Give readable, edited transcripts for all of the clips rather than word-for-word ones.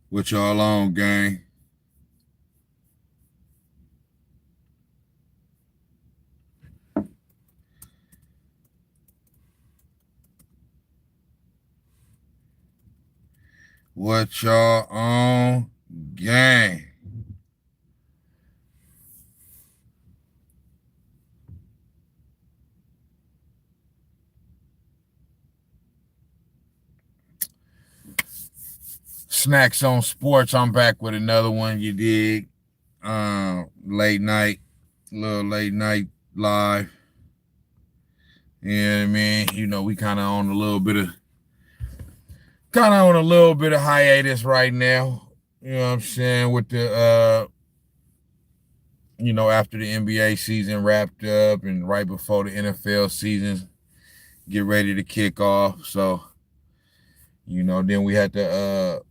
What y'all on, gang? What y'all on, gang? Snax on Sports. I'm back with another one. You dig? Late night, little late night live. You know what I mean? You know, we kind of on a little bit of hiatus right now. You know what I'm saying? With the after the NBA season wrapped up and right before the NFL season get ready to kick off. So, then we had the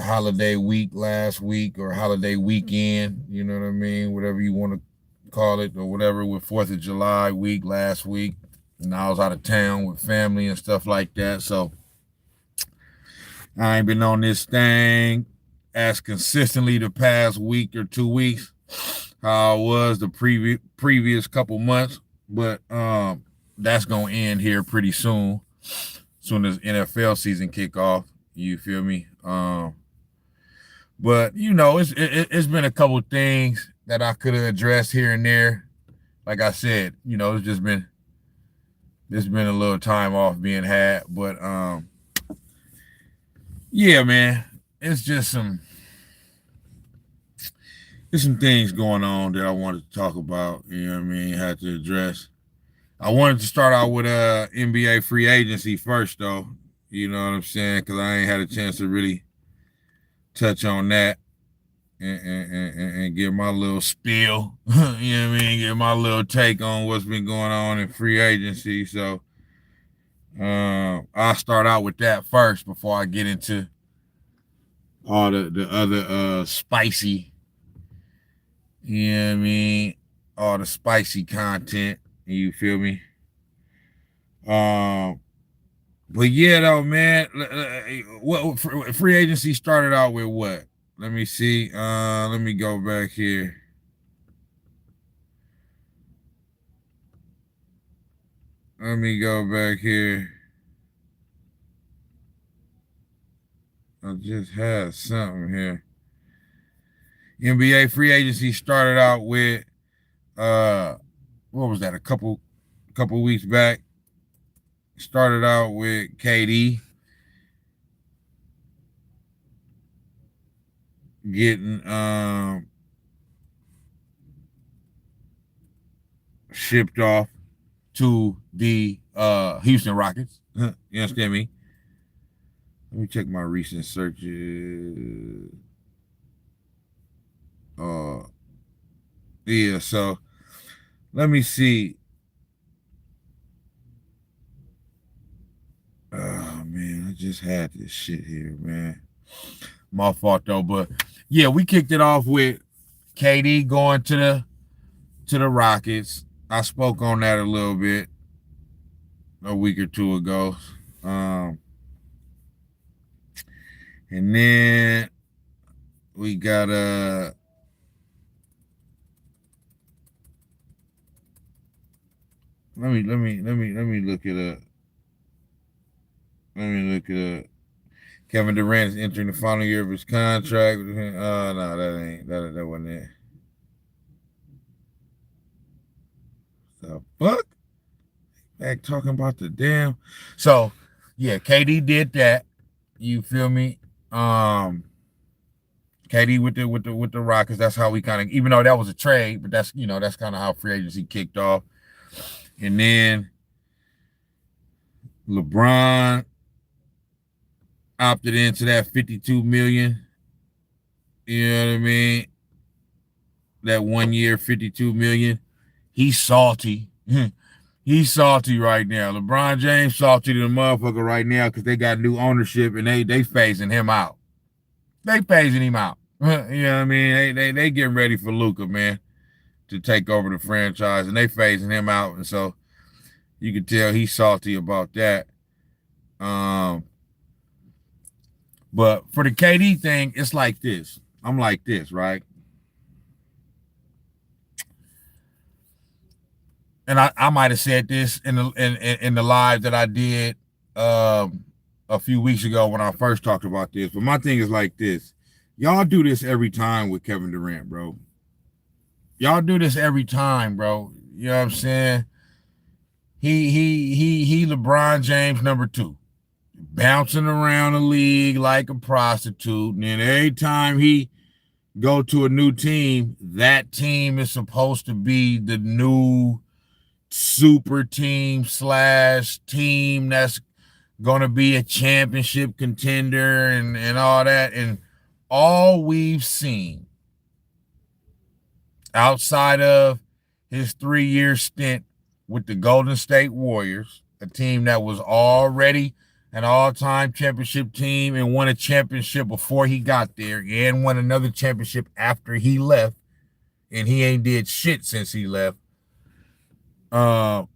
holiday week last week or holiday weekend, you know what I mean? Whatever you want to call it or whatever, with 4th of July week last week. And I was out of town with family and stuff like that. So I ain't been on this thing as consistently the past week or 2 weeks how I was the previous couple months. But that's going to end here pretty soon as NFL season kick off. You feel me? But it's been a couple things that I could have addressed here and there. Like I said, it's just been a little time off being had. But yeah, man, it's just there's some things going on that I wanted to talk about. You know what I mean? Had to address. I wanted to start out with NBA free agency first, though. You know what I'm saying? Because I ain't had a chance to really touch on that and give my little spiel. You know what I mean? Give my little take on what's been going on in free agency. So I'll start out with that first before I get into all the other spicy, you know what I mean? All the spicy content. You feel me? But yeah, though, man. What free agency started out with? What? Let me see. Let me go back here. Let me go back here. I just had something here. NBA free agency started out with what was that? A couple weeks back. Started out with KD getting shipped off to the Houston Rockets. You understand me? Let me check my recent searches. Yeah, so let me see. Oh man, I just had this shit here, man. My fault though, but yeah, we kicked it off with KD going to the Rockets. I spoke on that a little bit a week or two ago. And then we got let me look it up. Let me look it up. Kevin Durant is entering the final year of his contract. Oh no, that wasn't it. The fuck? Back talking about the damn. So yeah, KD did that. You feel me? KD with the Rockets. That's how we kind of, even though that was a trade, but that's kind of how free agency kicked off. And then LeBron opted into that $52 million. You know what I mean? That 1 year, $52 million. He's salty. He's salty right now. LeBron James salty to the motherfucker right now because they got new ownership and they phasing him out. They phasing him out. You know what I mean? They getting ready for Luka, man, to take over the franchise, and they phasing him out. And so you can tell he's salty about that. Um, but for the KD thing, it's like this. I'm like this, right? And I might have said this in the live that I did a few weeks ago when I first talked about this. But my thing is like this. Y'all do this every time with Kevin Durant, bro. Y'all do this every time, bro. You know what I'm saying? He LeBron James #2. Bouncing around the league like a prostitute. And then every time he go to a new team, that team is supposed to be the new super team / team that's going to be a championship contender and all that. And all we've seen outside of his 3-year stint with the Golden State Warriors, a team that was already an all-time championship team and won a championship before he got there and won another championship after he left, and he ain't did shit since he left. All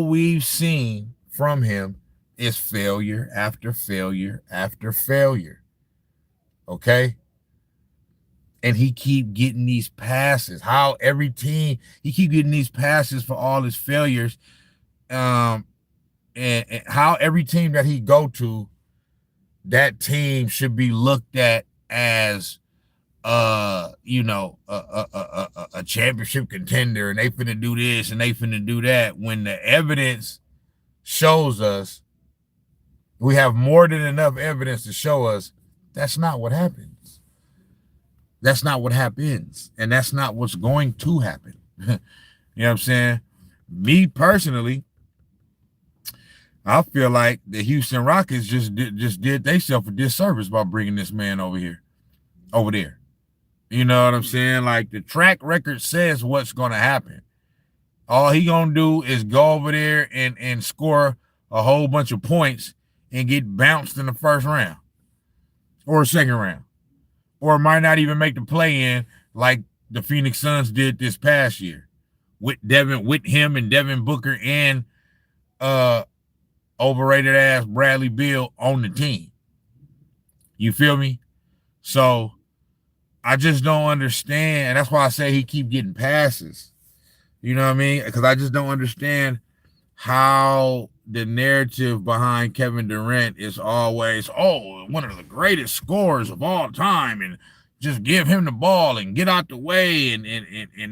we've seen from him is failure after failure after failure. Okay? And he keep getting these passes. How every team, he keep getting these passes for all his failures. And how every team that he go to, that team should be looked at as a championship contender, and they finna do this and they finna do that, when the evidence shows us, we have more than enough evidence to show us that's not what happens. That's not what happens, and that's not what's going to happen. You know what I'm saying? Me personally, I feel like the Houston Rockets just did themselves a disservice by bringing this man over there. You know what I'm saying? Like, the track record says what's going to happen. All he going to do is go over there and score a whole bunch of points and get bounced in the first round or second round, or might not even make the play-in like the Phoenix Suns did this past year with him and Devin Booker and overrated ass Bradley Beal on the team. You feel me? So I just don't understand. And that's why I say he keep getting passes. You know what I mean? Because I just don't understand how the narrative behind Kevin Durant is always, one of the greatest scorers of all time, and just give him the ball and get out the way. And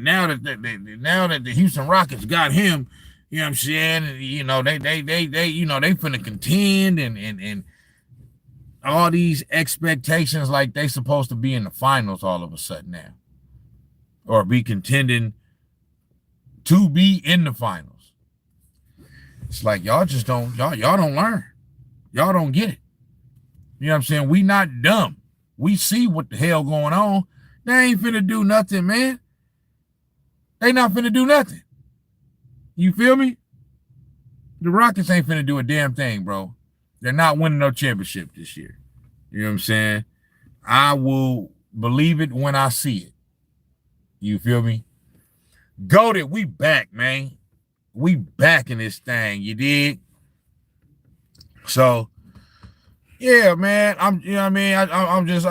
now that the Houston Rockets got him, you know what I'm saying? You know, they finna contend and all these expectations, like they supposed to be in the finals all of a sudden now, or be contending to be in the finals. It's like y'all don't learn. Y'all don't get it. You know what I'm saying? We not dumb. We see what the hell going on. They ain't finna do nothing, man. They not finna do nothing. You feel me? The Rockets ain't finna do a damn thing, bro. They're not winning no championship this year. You know what I'm saying? I will believe it when I see it. You feel me? Goated, we back, man. We back in this thing, you dig? So, yeah, man. I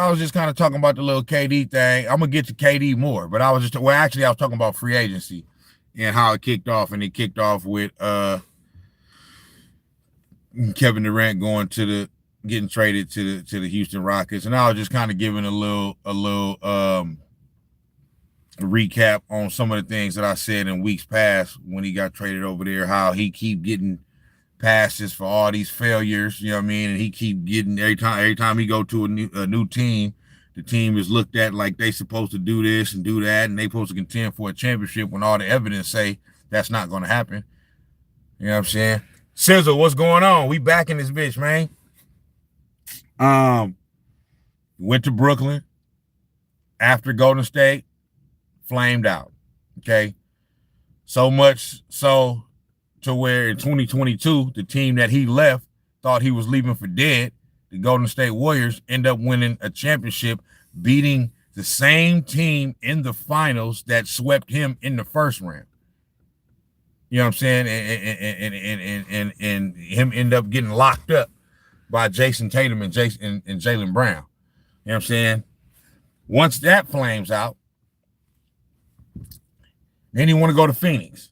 was just kind of talking about the little KD thing. I'm gonna get to KD more, but I was talking about free agency and how it kicked off, and it kicked off with Kevin Durant getting traded to the Houston Rockets, and I was just kind of giving a little recap on some of the things that I said in weeks past when he got traded over there, how he keep getting passes for all these failures, you know what I mean? And he keep getting, every time he go to a new team, the team is looked at like they supposed to do this and do that, and they supposed to contend for a championship when all the evidence say that's not going to happen. You know what I'm saying? Sizzle, what's going on? We back in this bitch, man. Went to Brooklyn after Golden State, flamed out. Okay. So much so to where in 2022, the team that he left thought he was leaving for dead. The Golden State Warriors end up winning a championship, beating the same team in the finals that swept him in the first round. You know what I'm saying? And him end up getting locked up by Jason Tatum and Jaylen Brown. You know what I'm saying? Once that flames out, then he want to go to Phoenix.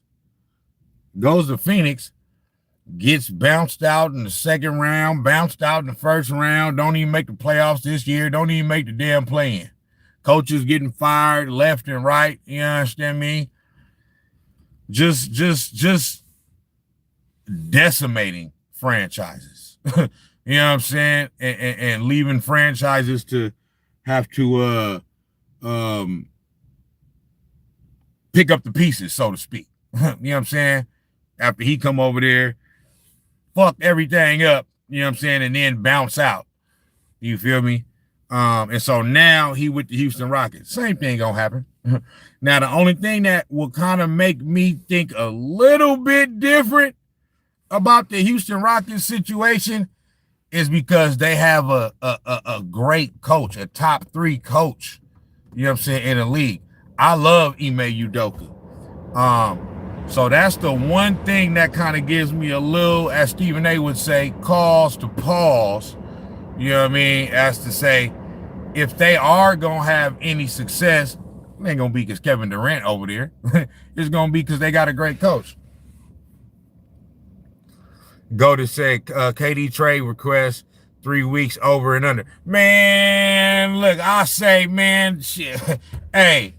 Goes to Phoenix, gets bounced out in the second round, bounced out in the first round, don't even make the playoffs this year, don't even make the damn play-in. Coaches getting fired left and right, you understand me? Just decimating franchises. You know what I'm saying? And leaving franchises to have to pick up the pieces, so to speak. You know what I'm saying? After he come over there, fuck everything up, you know what I'm saying, and then bounce out. You feel me? And so now he with the Houston Rockets. Same thing gonna happen. Now, the only thing that will kind of make me think a little bit different about the Houston Rockets situation is because they have a great coach, a top 3 coach, you know what I'm saying, in the league. I love Ime Udoka. So that's the one thing that kind of gives me a little, as Stephen A would say, cause to pause, you know what I mean, as to say, if they are going to have any success, it ain't going to be because Kevin Durant over there. It's going to be because they got a great coach. Go to say KD trade request 3 weeks over and under. Man, look, I say, man, shit. Hey,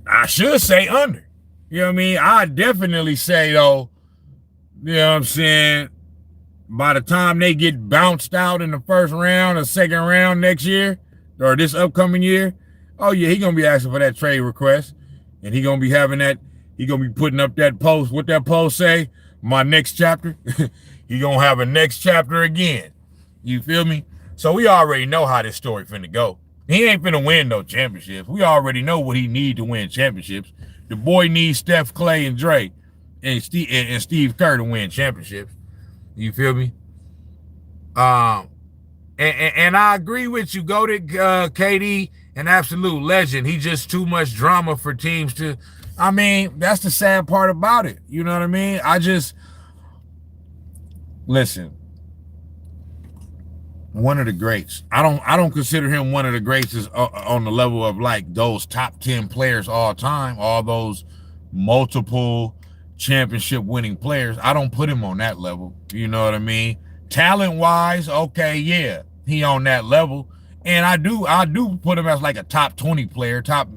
I should say under. You know what I mean? I definitely say, though, you know what I'm saying, by the time they get bounced out in the first round or second round next year or this upcoming year, oh, yeah, he going to be asking for that trade request. And he going to be having that, he going to be putting up that post. What that post say? My next chapter. He going to have a next chapter again. You feel me? So we already know how this story finna go. He ain't finna win no championships. We already know what he need to win championships. The boy needs Steph, Clay, and Dre and Steve Kerr to win championships. You feel me? And I agree with you. Go to KD, an absolute legend. He just too much drama for teams to. I mean, that's the sad part about it. You know what I mean? Listen. One of the greats. I don't consider him one of the greats as, on the level of like those top 10 players all time, all those multiple championship winning players. I don't put him on that level. You know what I mean? Talent wise, okay, yeah, he on that level. And I do put him as like a top 20 player, top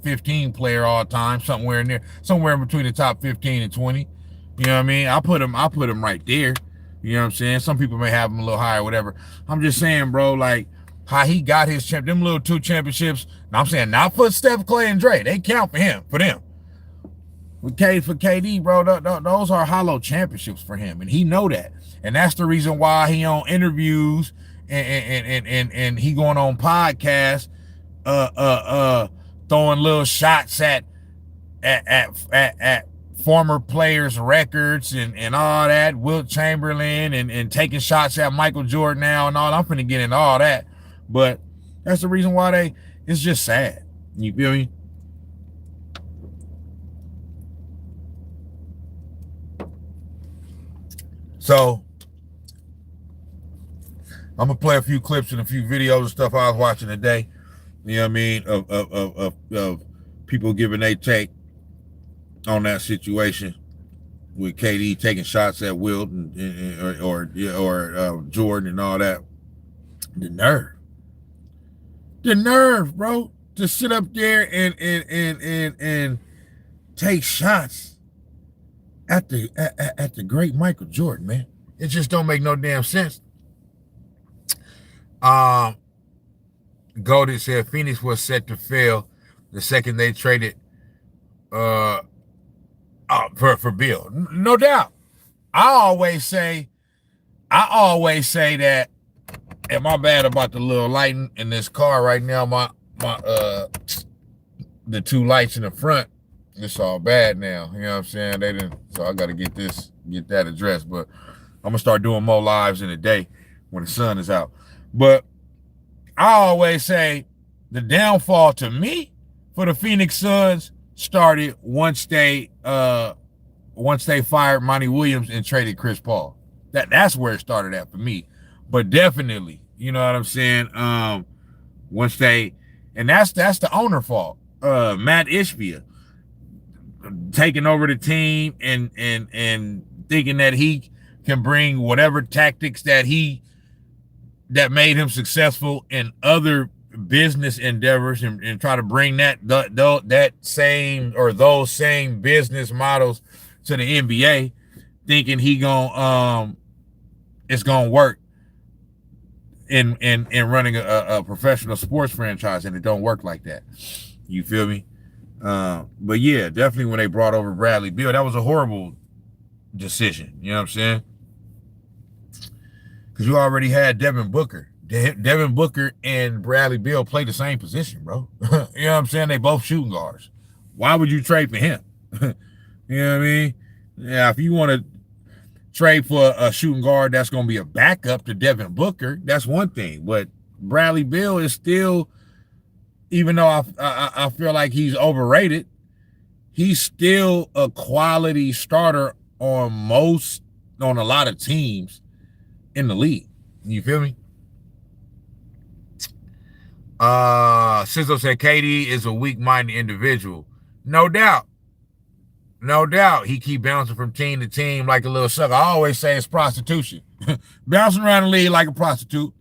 15 player all time, somewhere in there, somewhere in between the top 15 and 20. You know what I mean? I put him right there. You know what I'm saying? Some people may have him a little higher, whatever. I'm just saying, bro, like how he got his them little 2 championships. And I'm saying not for Steph, Clay, and Dre. They count for him, for them. For KD, bro, those are hollow championships for him, and he know that. And that's the reason why he on interviews and he going on podcasts, throwing little shots at former players' records and all that, Wilt Chamberlain and taking shots at Michael Jordan now and all. I'm finna get into all that. But that's the reason why it's just sad. You feel me? So I'm gonna play a few clips and a few videos and stuff I was watching today. You know what I mean? Of people giving their take on that situation with KD taking shots at Wilt or Jordan and all that. The nerve, bro, to sit up there and take shots at the great Michael Jordan, man. It just don't make no damn sense. Golden said Phoenix was set to fail the second they traded for Bill. No doubt. I always say that, and my bad about the little lighting in this car right now. The 2 lights in the front, it's all bad now. You know what I'm saying? They didn't, so I gotta get that addressed. But I'm gonna start doing more lives in the day when the sun is out. But I always say the downfall to me for the Phoenix Suns started once they fired Monty Williams and traded Chris Paul. That's where it started at for me. But definitely, you know what I'm saying? Once they, and that's the owner fault. Matt Ishbia taking over the team and thinking that he can bring whatever tactics that made him successful in other business endeavors and try to bring that same or those same business models to the NBA, thinking it's gonna work in running a professional sports franchise, and it don't work like that. You feel me? But yeah, definitely when they brought over Bradley Beal, that was a horrible decision. You know what I'm saying? Because you already had Devin Booker. Devin Booker and Bradley Beal play the same position, bro. You know what I'm saying? They both shooting guards. Why would you trade for him? You know what I mean? Yeah, if you want to trade for a shooting guard that's going to be a backup to Devin Booker, that's one thing. But Bradley Beal is still, even though I feel like he's overrated, he's still a quality starter on a lot of teams in the league. You feel me? Sizzle said KD is a weak-minded individual. No doubt. No doubt. He keep bouncing from team to team like a little sucker. I always say it's prostitution. Bouncing around the league like a prostitute.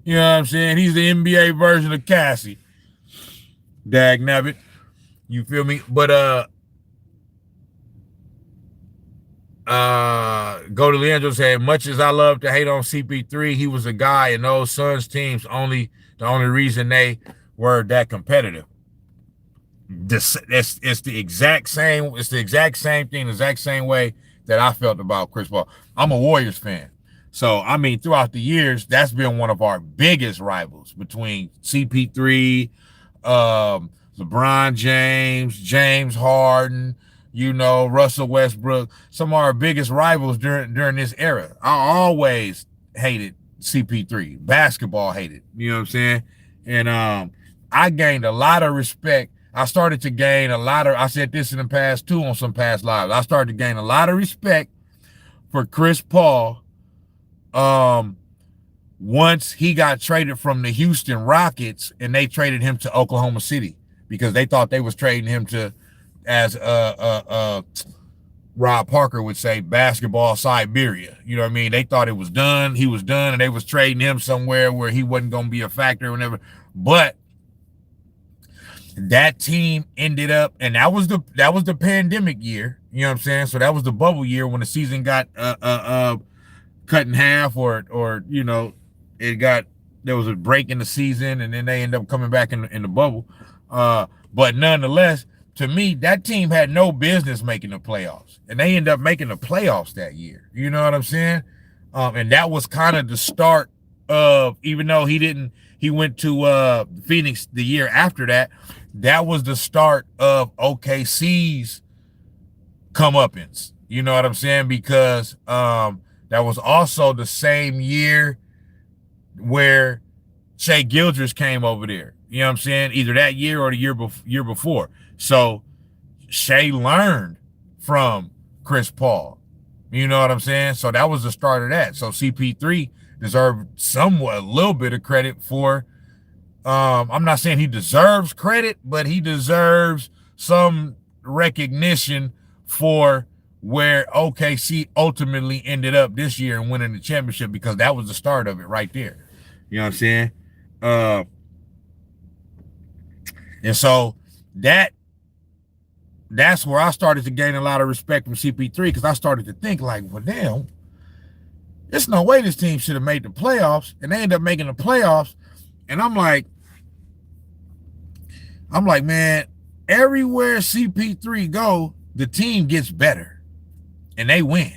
You know what I'm saying? He's the NBA version of Cassie. Dag nabbit. You feel me? But Go to Leandro said, much as I love to hate on CP3, he was a guy in those Suns teams the only reason they were that competitive. It's the exact same thing, the exact same way that I felt about Chris Paul. I'm a Warriors fan. So, I mean, throughout the years, that's been one of our biggest rivals between CP3, LeBron James, James Harden, Russell Westbrook, some of our biggest rivals during this era. I always hated CP3. Basketball hated. You know what I'm saying? And I gained a lot of respect. I started to gain I said this in the past too on some past lives. I started to gain a lot of respect for Chris Paul once he got traded from the Houston Rockets and they traded him to Oklahoma City because they thought they was trading him to, as Rob Parker would say, basketball Siberia. You know what I mean? They thought it was done. He was done, and they was trading him somewhere where he wasn't going to be a factor or whatever. But that team ended up, and that was the pandemic year. You know what I'm saying? So that was the bubble year when the season got cut in half, or there was a break in the season, and then they ended up coming back in the bubble. But nonetheless, to me, that team had no business making the playoffs, and they ended up making the playoffs that year. You know what I'm saying? And that was kind of the start of, even though he went to Phoenix the year after that, that was the start of OKC's comeuppance. You know what I'm saying? Because that was also the same year where Shai Gilgeous came over there. You know what I'm saying? Either that year or the year before. So Shai learned from Chris Paul. You know what I'm saying? So that was the start of that. So CP3 deserved a little bit of credit for, I'm not saying he deserves credit, but he deserves some recognition for where OKC ultimately ended up this year and winning the championship, because that was the start of it right there. You know what I'm saying? And so that's where I started to gain a lot of respect from CP3, because I started to think like, well, damn, there's no way this team should have made the playoffs, and they end up making the playoffs. And I'm like, man, everywhere CP3 go, the team gets better, and they win.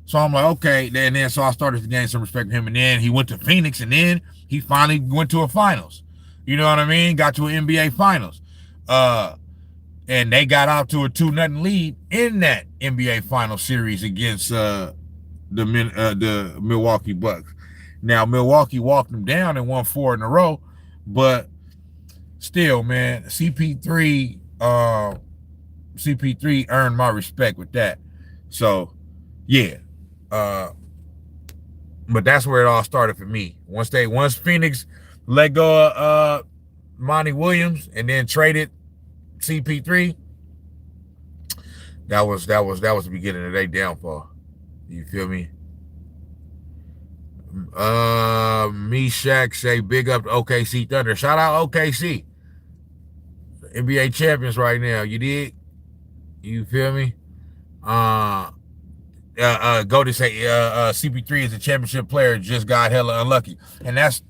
So I'm like, okay, and then so I started to gain some respect for him, and then he went to Phoenix, and then he finally went to a finals. You know what I mean? Got to an NBA finals. And they got out to a 2-0 lead in that NBA final series against the Milwaukee Bucks. Now, Milwaukee walked them down and won 4 in a row, but still, man, CP3 CP3 earned my respect with that. So, yeah. But that's where it all started for me. Once Phoenix let go of Monty Williams and then traded CP3, that was the beginning of their downfall. You feel me? Shaq say big up to OKC Thunder. Shout out OKC. NBA champions right now. You did? You feel me? Go to say CP3 is a championship player, just got hella unlucky. And that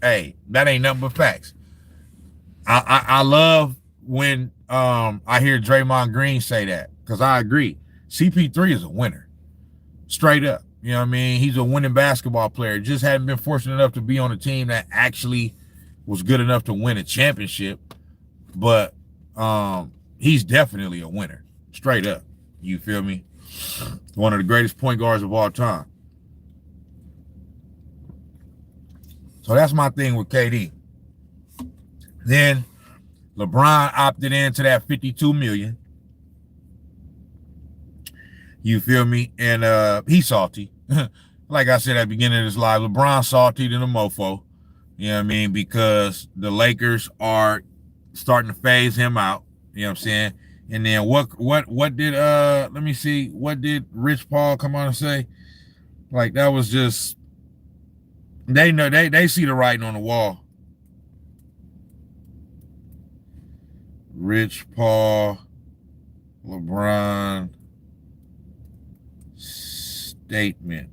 ain't nothing but facts. I love when I hear Draymond Green say that, because I agree. CP3 is a winner. Straight up. You know what I mean? He's a winning basketball player. Just hadn't been fortunate enough to be on a team that actually was good enough to win a championship. But he's definitely a winner. Straight up. You feel me? One of the greatest point guards of all time. So that's my thing with KD. Then LeBron opted into that $52 million. You feel me? And he's salty. Like I said at the beginning of this live, LeBron salty than a mofo. You know what I mean? Because the Lakers are starting to phase him out. You know what I'm saying? And then what did let me see, what did Rich Paul come on and say? Like, that was just, they know they see the writing on the wall. Rich Paul, LeBron statement.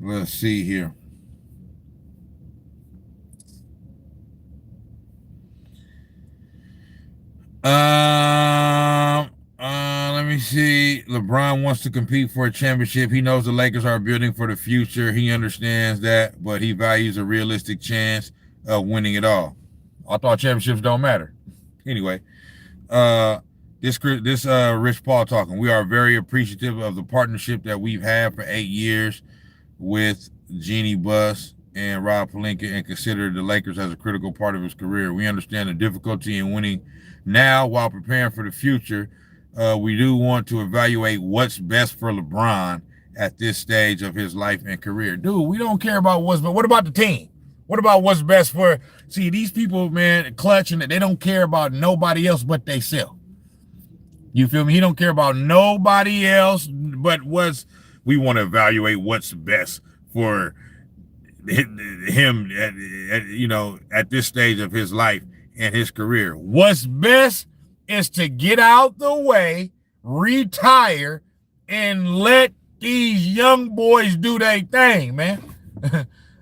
Let's see here. Let me see. LeBron wants to compete for a championship. He knows the Lakers are building for the future. He understands that, but he values a realistic chance of winning it all. I thought championships don't matter. Anyway, this Rich Paul talking. We are very appreciative of the partnership that we've had for 8 years with Jeannie Buss and Rob Pelinka, and consider the Lakers as a critical part of his career. We understand the difficulty in winning now while preparing for the future. We do want to evaluate what's best for LeBron at this stage of his life and career. Dude, we don't care about what's best. What about the team? What about what's best for? See, these people, man, clutching it. They don't care about nobody else but they self. You feel me? He don't care about nobody else but we want to evaluate what's best for him at this stage of his life and his career. What's best is to get out the way, retire, and let these young boys do their thing, man.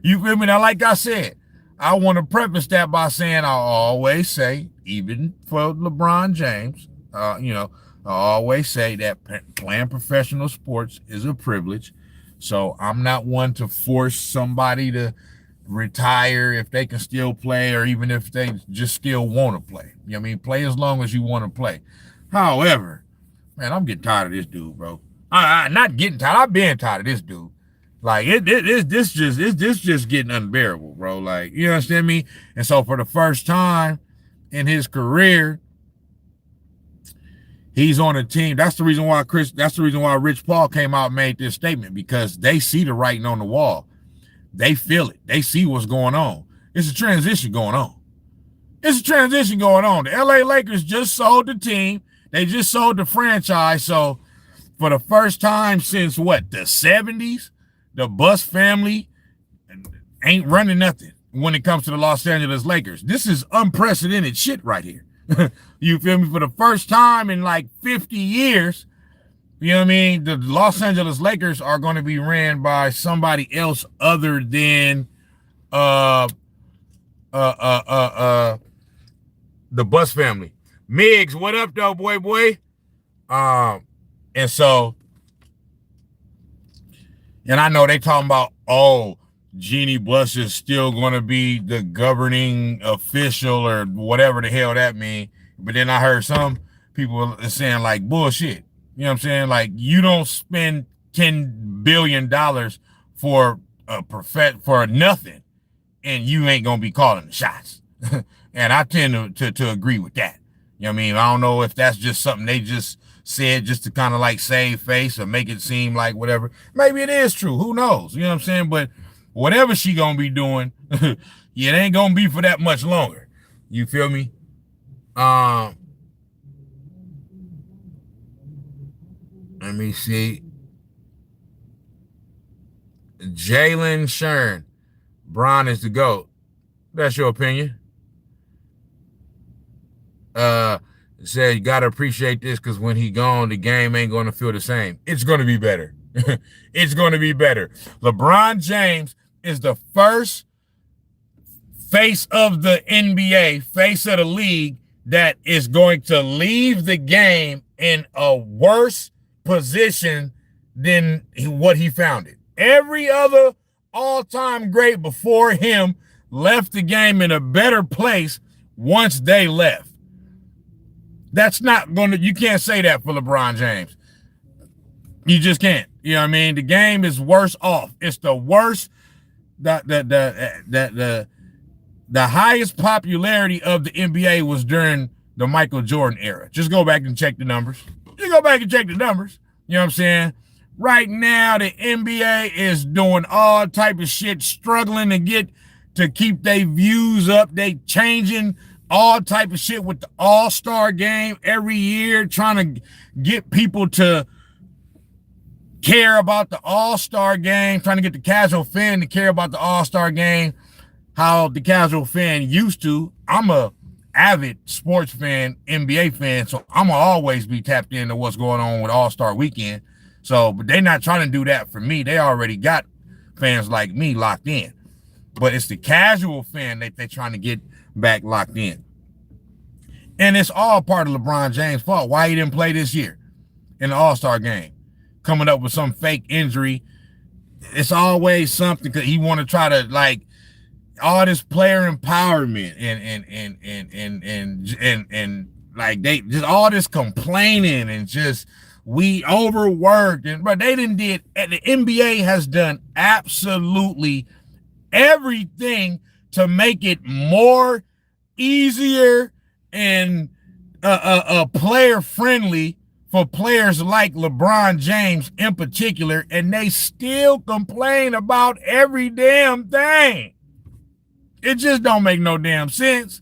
You feel me? Now, like I said, I want to preface that by saying I always say, even for LeBron James, I always say that playing professional sports is a privilege. So I'm not one to force somebody to retire if they can still play, or even if they just still want to play. You know what I mean? Play as long as you want to play. However, man, I'm getting tired of this dude, bro. I'm not getting tired. I've been tired of this dude. Like, this just getting unbearable, bro. Like, you understand me? And so for the first time in his career, he's on a team. That's the reason why Rich Paul came out and made this statement, because they see the writing on the wall. They feel it. They see what's going on. It's a transition going on. The LA Lakers just sold the team. They just sold the franchise. So for the first time since the 70s, the Buss family ain't running nothing when it comes to the Los Angeles Lakers. This is unprecedented shit right here. You feel me? For the first time in like 50 years, you know what I mean? The Los Angeles Lakers are going to be ran by somebody else other than the Buss family. Miggs, what up, though, boy? And so, and I know they talking about, Jeannie Buss is still going to be the governing official or whatever the hell that means. But then I heard some people saying, like, bullshit. You know what I'm saying? Like, you don't spend $10 billion for for nothing, and you ain't gonna be calling the shots. And I tend to agree with that. You know what I mean? I don't know if that's just something they just said just to kind of like save face or make it seem like whatever. Maybe it is true. Who knows? You know what I'm saying? But whatever she gonna be doing, it ain't gonna be for that much longer. You feel me? Let me see. Jalen Shern. Bron is the GOAT. That's your opinion. Said you gotta appreciate this because when he gone, the game ain't gonna feel the same. It's gonna be better. It's gonna be better. LeBron James is the first face of the NBA, face of the league, that is going to leave the game in a worse position than what he found it. Every other all-time great before him left the game in a better place once they left. That's not going to, you can't say that for LeBron James. You just can't. You know what I mean? The game is worse off. It's the worst, the highest popularity of the NBA was during the Michael Jordan era. Just go back and check the numbers. You know what I'm saying? Right now, the NBA is doing all type of shit, struggling to keep their views up. They changing all type of shit with the All-Star game every year, trying to get people to care about the All-Star game, trying to get the casual fan to care about the All-Star game, how the casual fan used to. I'm a avid sports fan, NBA fan, so I'm gonna always be tapped into what's going on with All-Star weekend. So, but they're not trying to do that for me. They already got fans like me locked in. But it's the casual fan that they're trying to get back locked in. And it's all part of LeBron James' fault. Why he didn't play this year in the All-Star game, coming up with some fake injury. It's always something because he want to try to like all this player empowerment and like they just all this complaining and just we overworked but they didn't did. The NBA has done absolutely everything to make it more easier and player friendly for players like LeBron James in particular, and they still complain about every damn thing. It just don't make no damn sense.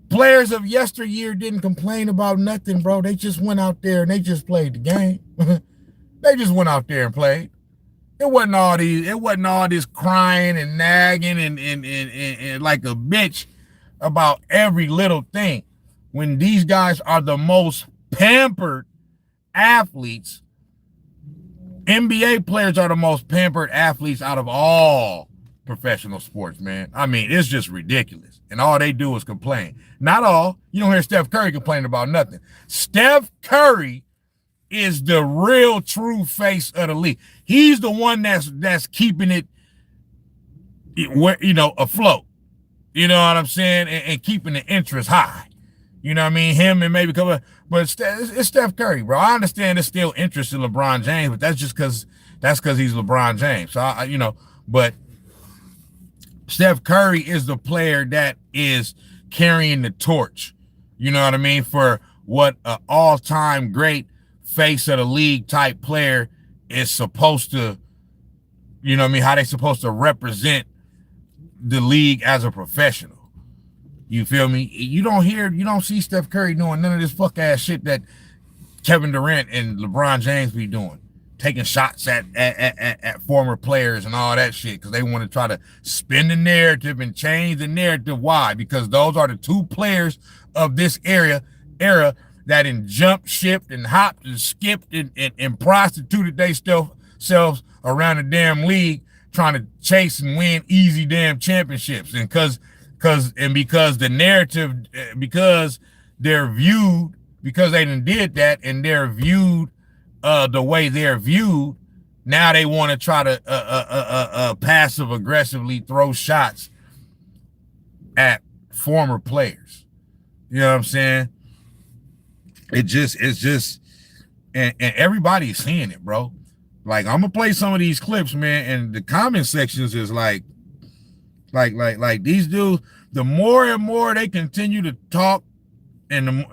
Players of yesteryear didn't complain about nothing, bro. They just went out there and they just played the game. They just went out there and played. It wasn't all this crying and nagging and like a bitch about every little thing. When these guys are the most pampered athletes, NBA players are the most pampered athletes out of all professional sports, man. I mean, it's just ridiculous. And all they do is complain. Not all. You don't hear Steph Curry complaining about nothing. Steph Curry is the real true face of the league. He's the one that's keeping it, afloat. You know what I'm saying? And keeping the interest high. You know what I mean? Him and maybe a couple, but it's Steph Curry, bro. I understand there's still interest in LeBron James, but that's just because he's LeBron James. So but Steph Curry is the player that is carrying the torch. You know what I mean? For what an all-time great face of the league type player is supposed to, you know what I mean? How they supposed to represent the league as a professional. You feel me? You don't see Steph Curry doing none of this fuck ass shit that Kevin Durant and LeBron James be doing, taking shots at former players and all that shit because they want to try to spin the narrative and change the narrative. Why? Because those are the two players of this era that in jumped, shipped, and hopped and skipped and prostituted themselves around the damn league trying to chase and win easy damn championships. And because the narrative, because they're viewed, because they done did that and they're viewed the way they're viewed, now they want to try to passive aggressively throw shots at former players. You know what I'm saying? It's just, and everybody's seeing it, bro. Like, I'm gonna play some of these clips, man, and the comment sections is like these dudes. The more and more they continue to talk, and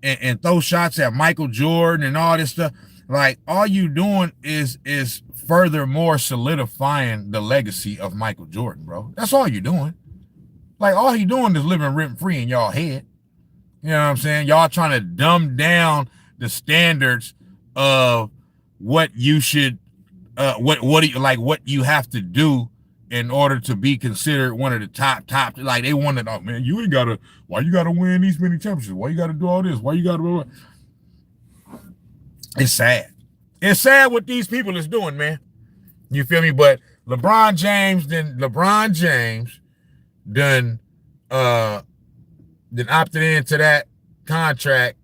and throw shots at Michael Jordan and all this stuff. Like, all you doing is furthermore solidifying the legacy of Michael Jordan, bro. That's all you're doing. Like, all he doing is living rent free in y'all head. You know what I'm saying? Y'all trying to dumb down the standards of what you should, what you have to do in order to be considered one of the top. Like, they wanted, oh man, why you gotta win these many championships? Why you gotta do all this? Why you gotta? It's sad. It's sad what these people is doing, man. You feel me? But LeBron James done opted into that contract.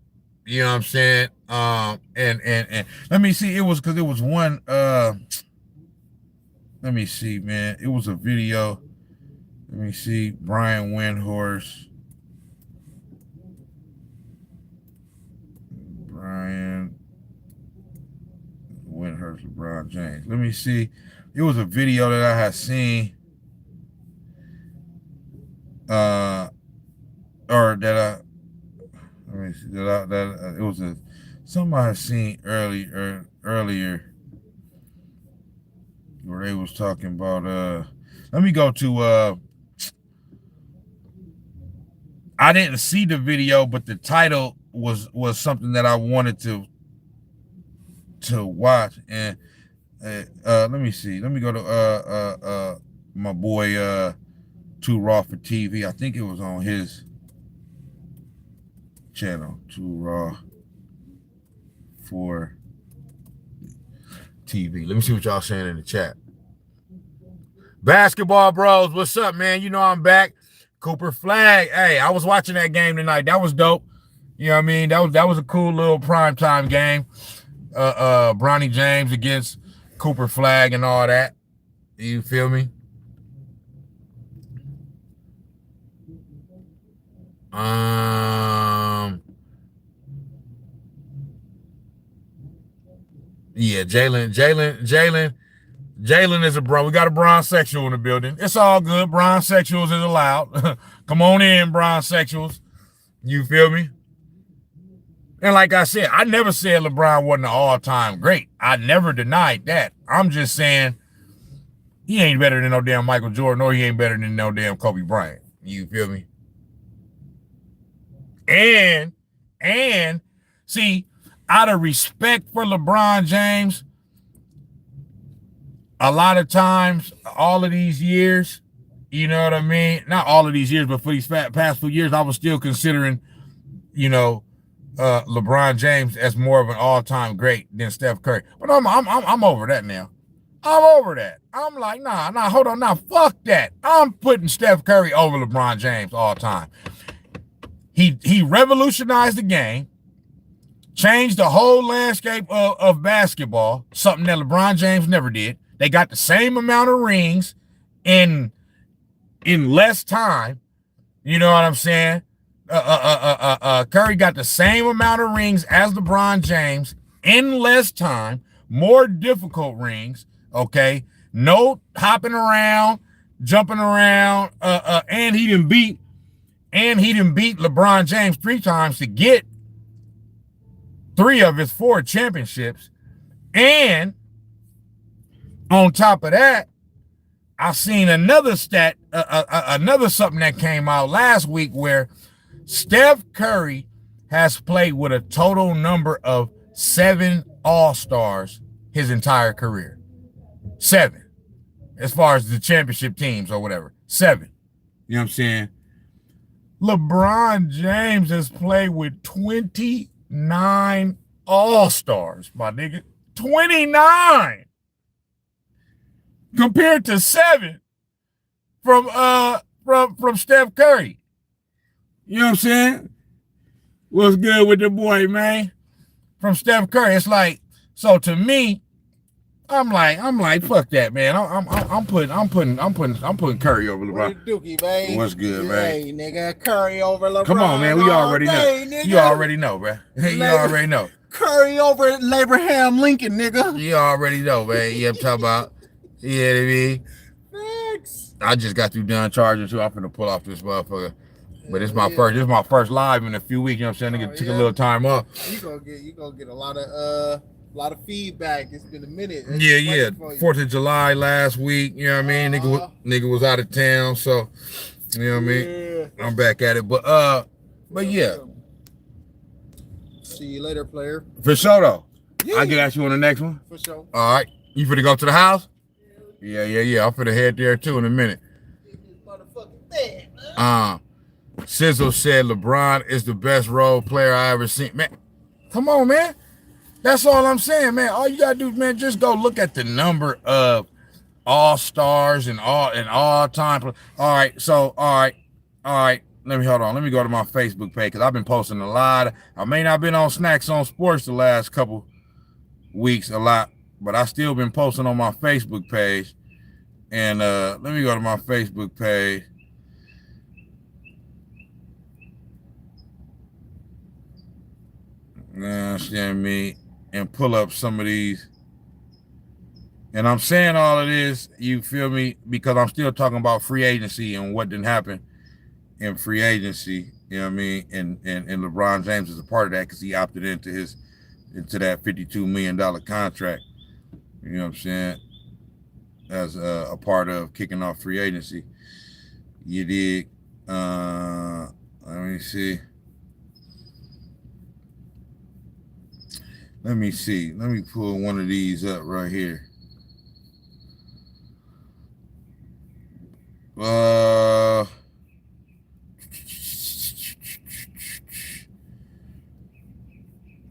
You know what I'm saying? And let me see. It was because it was one. Let me see, man. It was a video. Let me see. Brian Windhorst. Brian Windhorst, LeBron James. Let me see. It was a video that I had seen. Or that I. Let me see. It was something I had seen earlier. Where they was talking about let me go to I didn't see the video, but the title was something that I wanted to watch. And let me see. Let me go to my boy Too Raw for TV. I think it was on his channel, Too Raw for TV. Let me see what y'all saying in the chat. Basketball Bros, what's up, man? You know I'm back. Cooper Flag. Hey, I was watching that game tonight. That was dope. You know what I mean? That was a cool little primetime game. Bronny James against Cooper Flag and all that. You feel me? Yeah, Jalen is a bro. We got a bronzesexual in the building. It's all good. Bronzesexuals is allowed. Come on in, bronzesexuals. You feel me? And like I said, I never said LeBron wasn't an all-time great. I never denied that. I'm just saying he ain't better than no damn Michael Jordan, or he ain't better than no damn Kobe Bryant. You feel me? And see, out of respect for LeBron James, a lot of times, all of these years, you know what I mean? Not all of these years, but for these past few years, I was still considering, LeBron James as more of an all-time great than Steph Curry. But I'm over that now. I'm over that. I'm like, nah, hold on, fuck that. I'm putting Steph Curry over LeBron James all time. He revolutionized the game, changed the whole landscape of basketball, something that LeBron James never did. They got the same amount of rings in less time. You know what I'm saying? Curry got the same amount of rings as LeBron James in less time, more difficult rings. Okay, no hopping around, jumping around, and he didn't beat LeBron James 3 times to get 3 of his 4 championships. And on top of that, I seen another stat, another something that came out last week where Steph Curry has played with a total number of 7 All-Stars his entire career. 7. As far as the championship teams or whatever. 7. You know what I'm saying? LeBron James has played with 29 All-Stars, my nigga. 29! Compared to 7 from Steph Curry. You know what I'm saying? What's good with the boy, man? From Steph Curry. It's like, so to me, I'm like, fuck that, man. I'm putting Curry over LeBron. What dookie, man? What's good, man? Hey, nigga, Curry over LeBron. Come on, man. We already know. You already know, bro. You already know. Curry over at Abraham Lincoln, nigga. You already know, man. Yeah, I'm talking about. You know what I mean? Thanks. I just got through done charging too. I'm finna pull off this motherfucker. But it's Hell my yeah. first. This is my first live in a few weeks. You know what I'm saying? Nigga took a little time off. You gonna get a lot of feedback. It's been a minute. Yeah. 4th of July last week. You know what I mean? Nigga was out of town, so you know what I mean. I'm back at it, but yeah. See you later, player. For sure though. Yeah. I get at you on the next one. For sure. All right. You finna go to the house? Yeah. I'm finna head there too in a minute. Sizzle said LeBron is the best role player I ever seen. Man, come on, man. That's all I'm saying, man. All you gotta do, man, just go look at the number of all-stars and all time. All right. Let me hold on. Let me go to my Facebook page because I've been posting a lot. I may not been on Snax on Sportz the last couple weeks a lot, but I still been posting on my Facebook page. And let me go to my Facebook page. Understand me, and pull up some of these. And I'm saying all of this, you feel me, because I'm still talking about free agency and what didn't happen in free agency. You know what I mean? And LeBron James is a part of that because he opted into that $52 million contract. You know what I'm saying? As a part of kicking off free agency. You dig? Let me see. Let me pull one of these up right here.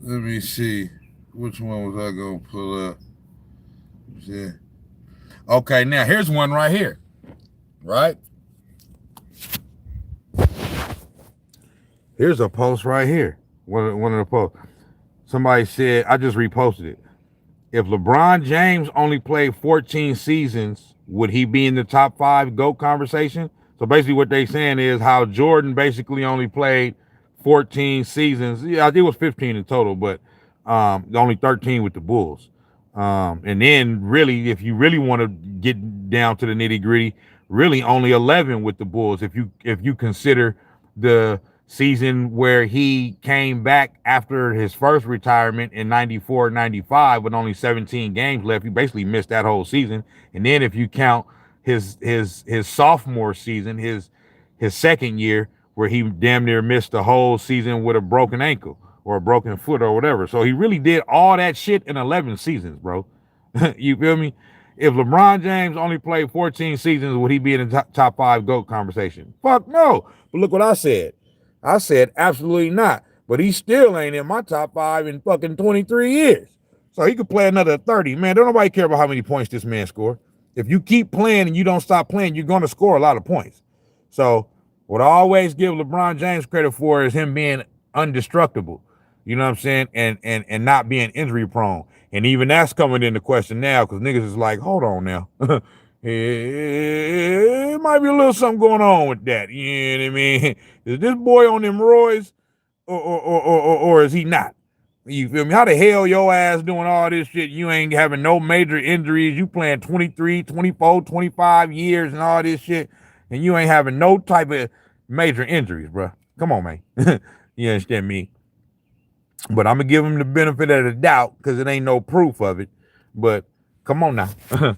Let me see. Which one was I going to pull up? Yeah. Okay, now here's one right here. Right? Here's a post right here. One of the posts. Somebody said, I just reposted it. If LeBron James only played 14 seasons, would he be in the top 5 GOAT conversation? So basically what they saying is how Jordan basically only played 14 seasons. Yeah, I think it was 15 in total, but only 13 with the Bulls. And then really, if you really want to get down to the nitty gritty, really only 11 with the Bulls. If you consider the season where he came back after his first retirement in 94-95 with only 17 games left, he basically missed that whole season. And then if you count his sophomore season, his second year, where he damn near missed the whole season with a broken ankle or a broken foot or whatever. So he really did all that shit in 11 seasons, bro. You feel me? If LeBron James only played 14 seasons, would he be in the top 5 GOAT conversation? Fuck no. But look what I said. I said absolutely not. But he still ain't in my top 5 in fucking 23 years. So he could play another 30. Man, don't nobody care about how many points this man scored. If you keep playing and you don't stop playing, you're going to score a lot of points. So what I always give LeBron James credit for is him being indestructible. You know what I'm saying? And not being injury prone. And even that's coming into question now because niggas is like, hold on now. It might be a little something going on with that. You know what I mean? Is this boy on them roids or is he not? You feel me? How the hell your ass doing all this shit? You ain't having no major injuries. You playing 23, 24, 25 years and all this shit. And you ain't having no type of major injuries, bro. Come on, man. You understand me? But I'm going to give him the benefit of the doubt because it ain't no proof of it. But come on now. You know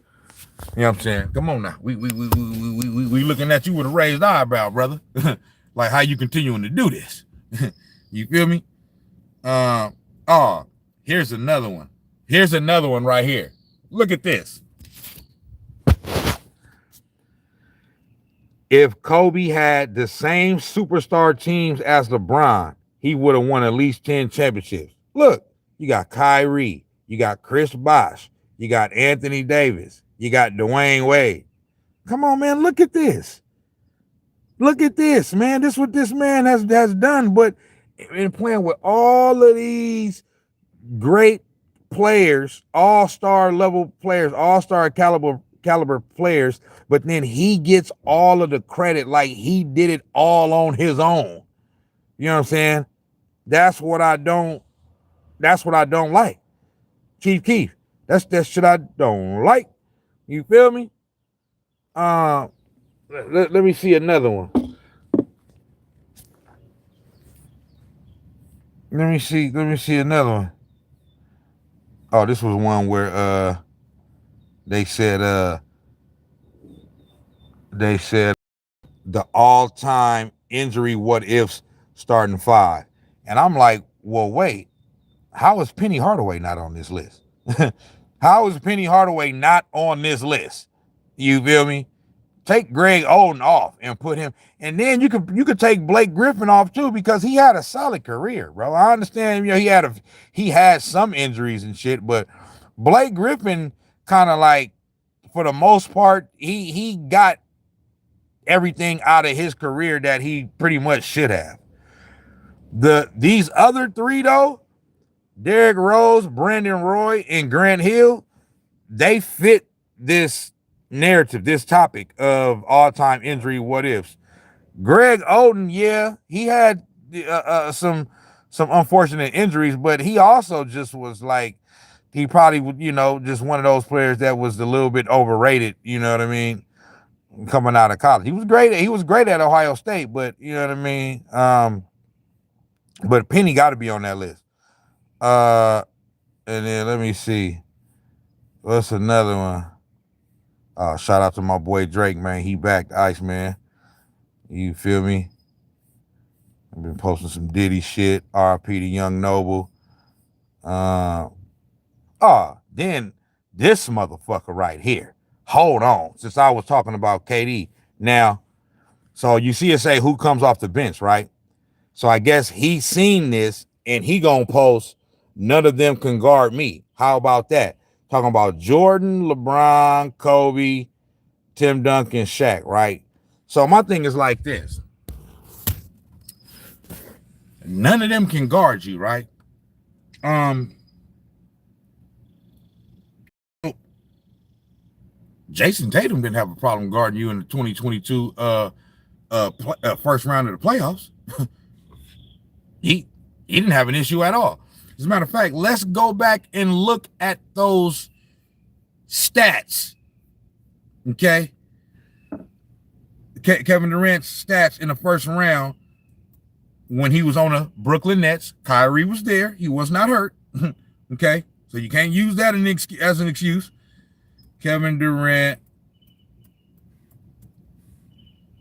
what I'm saying? Come on now. We looking at you with a raised eyebrow, brother. Like how you continuing to do this. You feel me? Here's another one. Here's another one right here. Look at this. If Kobe had the same superstar teams as LeBron, he would have won at least 10 championships. Look, you got Kyrie, you got Chris Bosh, you got Anthony Davis, you got Dwayne Wade. Come on, man, look at this. Look at this, man. This is what this man has done. But in playing with all of these great players, all-star level players, all-star caliber players, but then he gets all of the credit like he did it all on his own. You know what I'm saying? That's what I don't That's what I don't like. Chief Keef. That's that shit I don't like. You feel me? Let me see another one. Let me see another one. Oh, this was one where they said the all-time injury what ifs starting five. And I'm like, well, wait, how is Penny Hardaway not on this list? How is Penny Hardaway not on this list? You feel me? Take Greg Oden off and put him, and then you could take Blake Griffin off too, because he had a solid career, bro. I understand, he had some injuries and shit, but Blake Griffin kind of like, for the most part, he got everything out of his career that he pretty much should have. These other three though, Derrick Rose, Brandon Roy, and Grant Hill, they fit this narrative, this topic of all-time injury what ifs. Greg Oden, yeah, he had some unfortunate injuries, but he also just was like, he probably would, just one of those players that was a little bit overrated, you know what I mean, coming out of college. He was great at Ohio State, but you know what I mean? But Penny got to be on that list. And then let me see. What's another one? Shout out to my boy Drake, man. He back, Ice, man. You feel me? I've been posting some Diddy shit. RIP to Young Noble. Then this motherfucker right here. Hold on. Since I was talking about KD. Now, so you see it say who comes off the bench, right? So I guess he seen this and he gonna post, none of them can guard me. How about that? Talking about Jordan, LeBron, Kobe, Tim Duncan, Shaq, right? So my thing is like this. None of them can guard you, right? Jason Tatum didn't have a problem guarding you in the 2022 first round of the playoffs. He didn't have an issue at all. As a matter of fact, let's go back and look at those stats. Okay? Kevin Durant's stats in the first round when he was on the Brooklyn Nets. Kyrie was there. He was not hurt. Okay? So you can't use that as an excuse. Kevin Durant,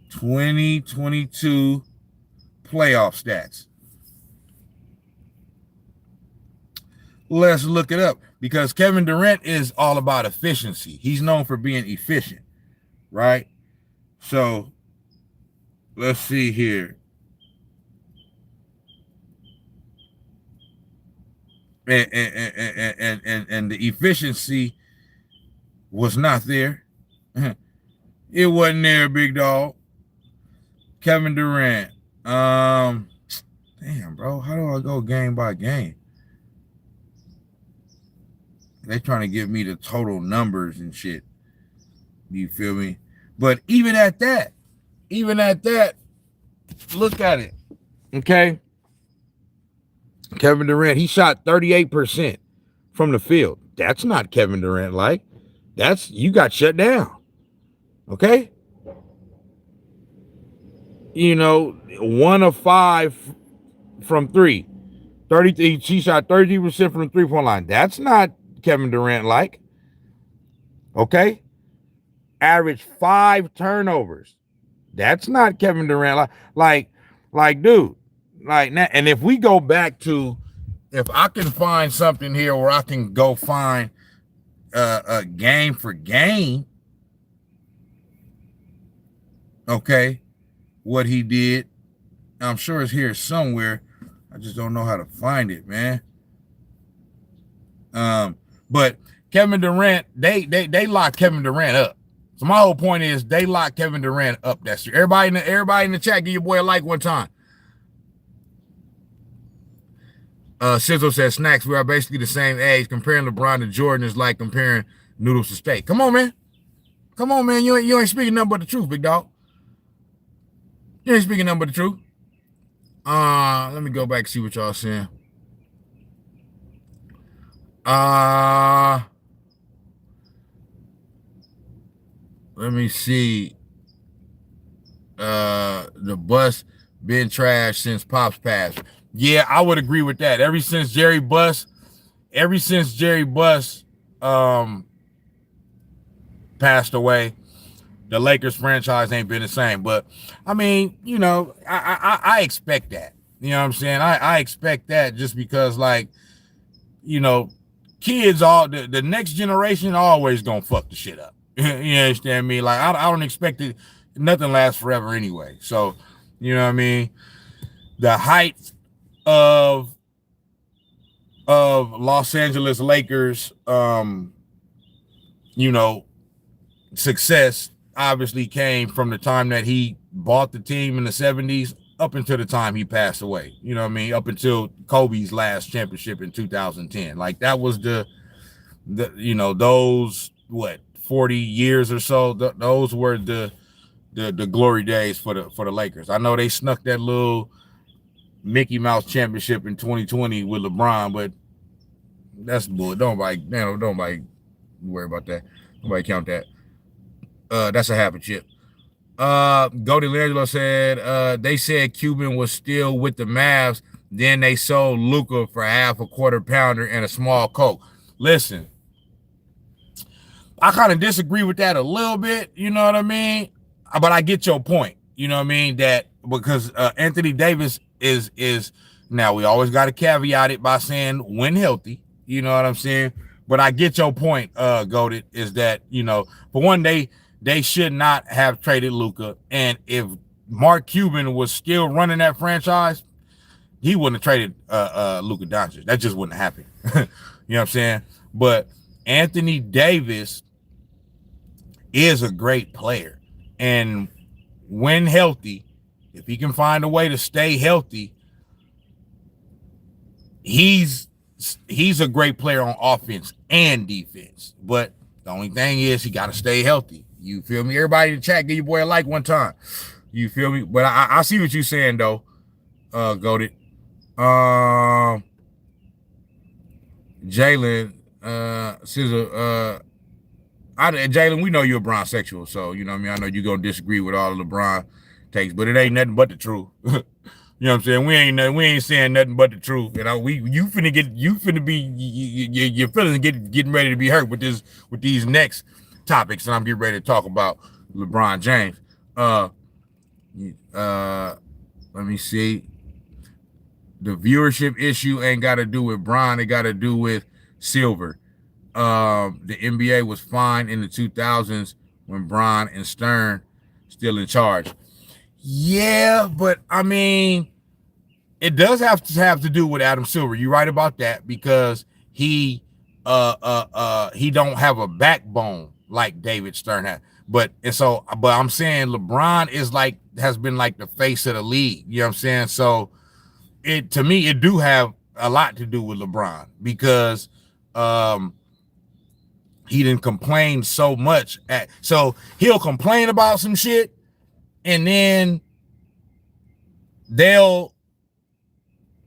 2022 playoff stats. Let's look it up, because Kevin Durant is all about efficiency. He's known for being efficient, right? So let's see here. And the efficiency was not there. It wasn't there, big dog. Kevin Durant. Damn, bro. How do I go game by game? They trying to give me the total numbers and shit. You feel me? But even at that, look at it. Okay? Kevin Durant, he shot 38% from the field. That's not Kevin Durant like. You got shut down. Okay? 1 of 5 from 3. He shot 30% from the 3-point line. That's not Kevin Durant like. Okay? Average 5 turnovers. That's not Kevin Durant like dude. Like, and if we go back to, if I can find something here where I can go find a game for game, okay, what he did, I'm sure it's here somewhere. I just don't know how to find it, man. But Kevin Durant, they locked Kevin Durant up. So my whole point is they locked Kevin Durant up. That's true. Everybody in the chat, give your boy a like one time. Sizzle says, Snax, we are basically the same age. Comparing LeBron to Jordan is like comparing noodles to steak. Come on, man. You ain't speaking nothing but the truth, big dog. You ain't speaking nothing but the truth. Let me go back and see what y'all saying. Let me see. The bus been trash since Pop's passed. Yeah, I would agree with that. Ever since Jerry Buss passed away, the Lakers franchise ain't been the same. But I mean, you know, I expect that. You know what I'm saying? I expect that just because, like, you know, kids all the next generation always gonna fuck the shit up. You understand me? Like, I don't expect it. Nothing lasts forever anyway. So, you know what I mean? The height of Los Angeles Lakers, you know, success obviously came from the time that he bought the team in the 70s up until the time he passed away. You know what I mean? Up until Kobe's last championship in 2010. Like, that was the you know, those 40 years or so, those were the glory days for the Lakers. I know they snuck that little Mickey Mouse championship in 2020 with LeBron, but that's bull. Don't worry about that. Nobody count that. That's a habit chip. Goldie Langelo said they said Cuban was still with the Mavs. Then they sold Luka for half a quarter pounder and a small Coke. Listen, I kind of disagree with that a little bit. You know what I mean? But I get your point. You know what I mean? That because Anthony Davis is now, we always got to caveat it by saying when healthy. You know what I'm saying? But I get your point, Goldie, is that, you know, for one, they should not have traded Luka. And if Mark Cuban was still running that franchise, he wouldn't have traded Luka Doncic. That just wouldn't happen. You know what I'm saying? But Anthony Davis is a great player. And when healthy, if he can find a way to stay healthy, he's a great player on offense and defense. But the only thing is he got to stay healthy. You feel me? Everybody in the chat, give your boy a like one time. You feel me? But I see what you're saying, though, Goated. Jalen, Jalen, we know you're a Bron-sexual, so, you know what I mean? I know you're going to disagree with all of LeBron takes, but it ain't nothing but the truth. You know what I'm saying? We ain't saying nothing but the truth. You know, your feelings getting ready to be hurt with these next topics, and I'm getting ready to talk about LeBron James. Let me see. The viewership issue ain't got to do with Bron. It got to do with Silver. The NBA was fine in the 2000s when Bron and Stern still in charge. Yeah, but I mean, it does have to do with Adam Silver. You're right about that, because he don't have a backbone like David Stern had. But I'm saying LeBron has been like the face of the league. You know what I'm saying? So to me, it do have a lot to do with LeBron, because he didn't complain so much. So he'll complain about some shit, and then they'll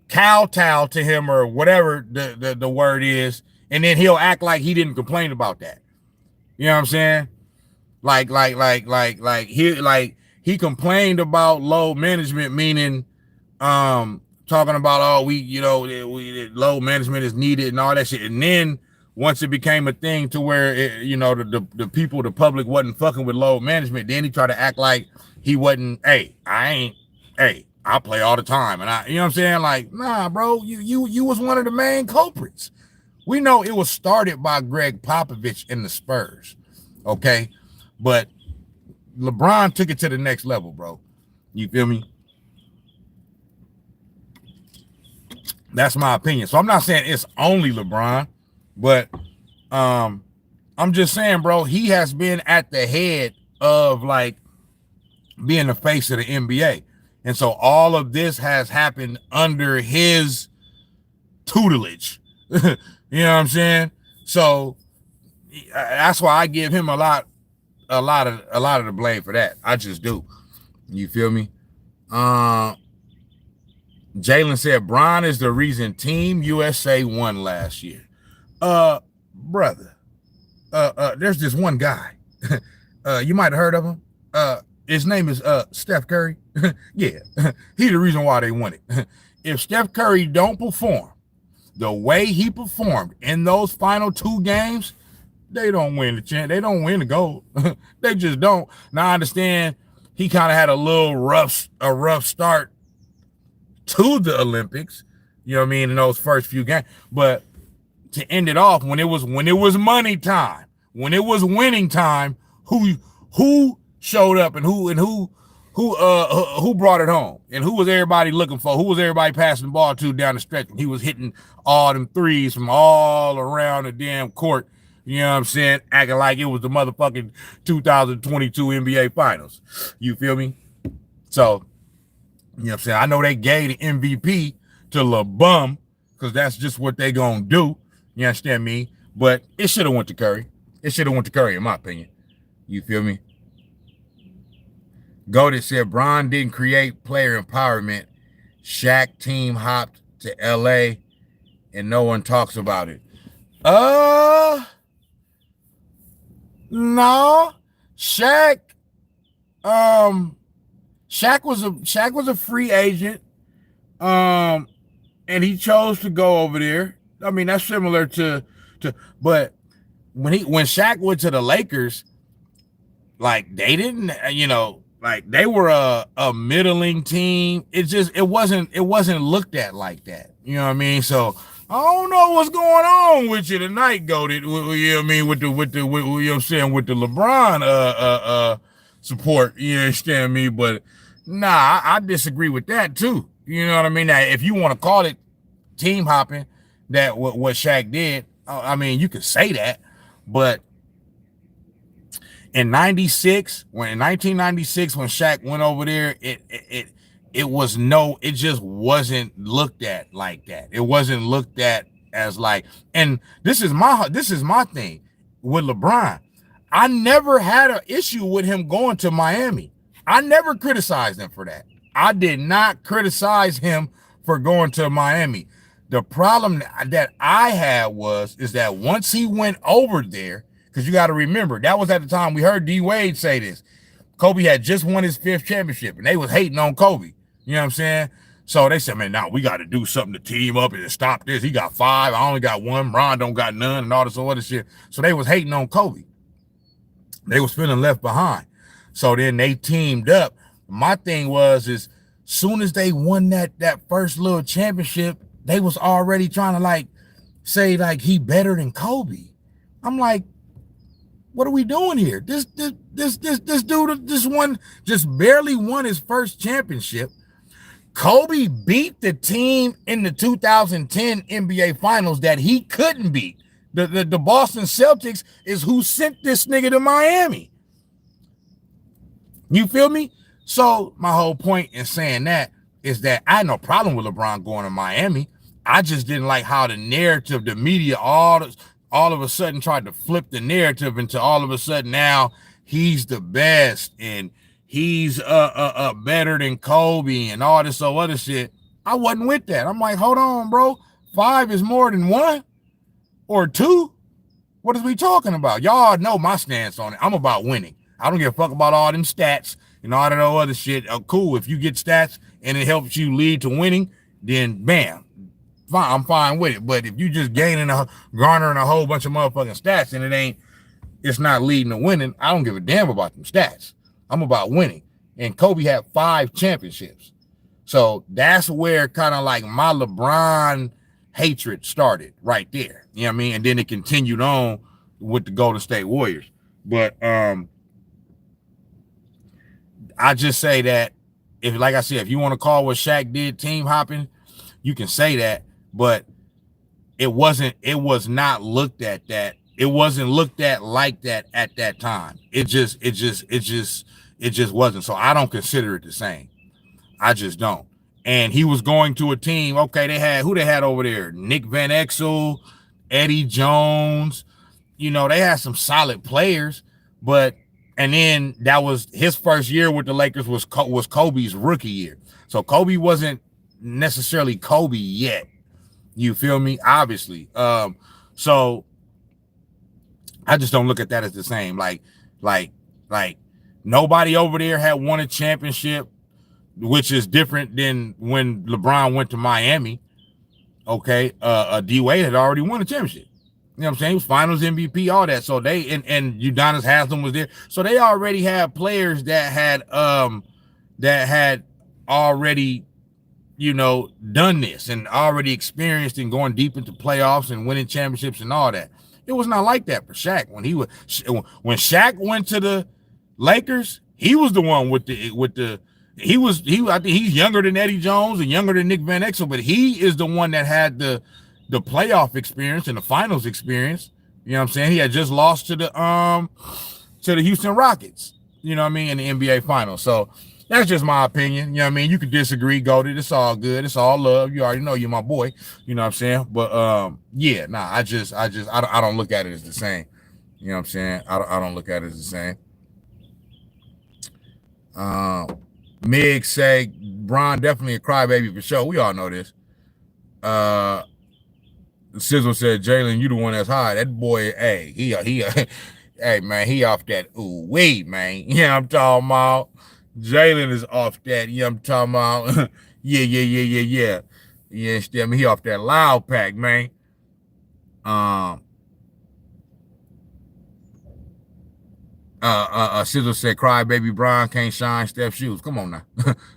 kowtow to him, or whatever the word is, and then he'll act like he didn't complain about that. You know what I'm saying? Like he complained about load management, meaning talking about load management is needed and all that shit. And then once it became a thing to where the people, the public wasn't fucking with load management, then he tried to act like he wasn't. I play all the time, and you know what I'm saying? Like, nah, bro, you was one of the main culprits. We know it was started by Greg Popovich in the Spurs, okay? But LeBron took it to the next level, bro. You feel me? That's my opinion. So I'm not saying it's only LeBron, but I'm just saying, bro, he has been at the head of like being the face of the NBA. And so all of this has happened under his tutelage. You know what I'm saying? So that's why I give him a lot of the blame for that. I just do. You feel me? Jalen said Bron is the reason Team USA won last year. Brother, there's this one guy. You might have heard of him. His name is Steph Curry. Yeah, he's the reason why they won it. If Steph Curry don't perform the way he performed in those final 2 games, they don't win the chance. They don't win the gold. They just don't. Now I understand he kind of had a rough start to the Olympics. You know what I mean, in those first few games. But to end it off, when it was money time, when it was winning time, who showed up and who brought it home, and who was everybody looking for? Who was everybody passing the ball to down the stretch? He was hitting all them threes from all around the damn court. You know what I'm saying? Acting like it was the motherfucking 2022 NBA Finals. You feel me? So, you know what I'm saying? I know they gave the MVP to LeBum because that's just what they gonna do. You understand me? But it should have went to Curry. It should have went to Curry, in my opinion. You feel me? Goated said Bron didn't create player empowerment. Shaq team hopped to LA and no one talks about it. No. Shaq was a free agent. And he chose to go over there. I mean, that's similar to but when Shaq went to the Lakers, like they didn't, like they were a middling team. It wasn't looked at like that. You know what I mean? So I don't know what's going on with you tonight, Goated. You know what I mean? With you know what I'm saying, with the LeBron support. You understand me? But nah, I disagree with that too. You know what I mean? Now, if you want to call it team hopping, that what Shaq did, I mean, you could say that, but in 1996, when Shaq went over there, it just wasn't looked at like that. It wasn't looked at as like, and this is my thing with LeBron. I never had an issue with him going to Miami. I never criticized him for that. I did not criticize him for going to Miami. The problem that I had is that once he went over there, because you got to remember, that was at the time we heard D Wade say this. Kobe had just won his 5th championship, and they was hating on Kobe. You know what I'm saying? So they said, man, now we got to do something to team up and stop this. He got 5. I only got 1. Ron don't got none and all this other shit. So they was hating on Kobe. They was feeling left behind. So then they teamed up. My thing is soon as they won that first little championship, they was already trying to like say like he better than Kobe. I'm like, what are we doing here? This dude just barely won his first championship. Kobe beat the team in the 2010 NBA Finals that he couldn't beat. The Boston Celtics is who sent this nigga to Miami. You feel me? So my whole point in saying that is that I had no problem with LeBron going to Miami. I just didn't like how the narrative, the media, all of a sudden tried to flip the narrative into all of a sudden now he's the best and he's better than Kobe and all this other shit. I wasn't with that. I'm like, hold on, bro. 5 is more than 1 or 2. What is we talking about? Y'all know my stance on it. I'm about winning. I don't give a fuck about all them stats and all that other shit. Cool. If you get stats and it helps you lead to winning, then bam. Fine, I'm fine with it. But if you just garnering a whole bunch of motherfucking stats and it's not leading to winning, I don't give a damn about them stats. I'm about winning. And Kobe had 5 championships. So that's where kind of like my LeBron hatred started right there. You know what I mean? And then it continued on with the Golden State Warriors. But I just say that like I said, if you want to call what Shaq did team hopping, you can say that. But it was not looked at that. It wasn't looked at like that at that time. It just wasn't. So I don't consider it the same. I just don't. And he was going to a team. Okay, they had over there? Nick Van Exel, Eddie Jones. You know, they had some solid players, and then that was his first year with the Lakers was Kobe's rookie year. So Kobe wasn't necessarily Kobe yet. You feel me? Obviously. So I just don't look at that as the same. Like nobody over there had won a championship, which is different than when LeBron went to Miami. Okay, D Wade had already won a championship. You know what I'm saying? He was Finals MVP, all that. So they and Udonis Haslem was there. So they already had players that had already, done this and already experienced and going deep into playoffs and winning championships and all that. It was not like that for Shaq. When Shaq went to the Lakers, he was the one I think he's younger than Eddie Jones and younger than Nick Van Exel, but he is the one that had the playoff experience and the finals experience. You know what I'm saying? He had just lost to the Houston Rockets, you know what I mean, in the NBA finals. So that's just my opinion. You know what I mean? You can disagree, Goated. It's all good. It's all love. You already know you're my boy. You know what I'm saying? But I don't look at it as the same. You know what I'm saying? I don't look at it as the same. Mig say Bron definitely a crybaby for sure. We all know this. Sizzle said, Jalen, you the one that's high. That boy, hey, hey man, he off that ooh wee, man. You know what I'm talking about? Jalen is off that, you know what I'm talking about? Yeah. You understand me? He off that loud pack, man. Sizzle said, cry baby Bron can't shine Steph shoes. Come on now.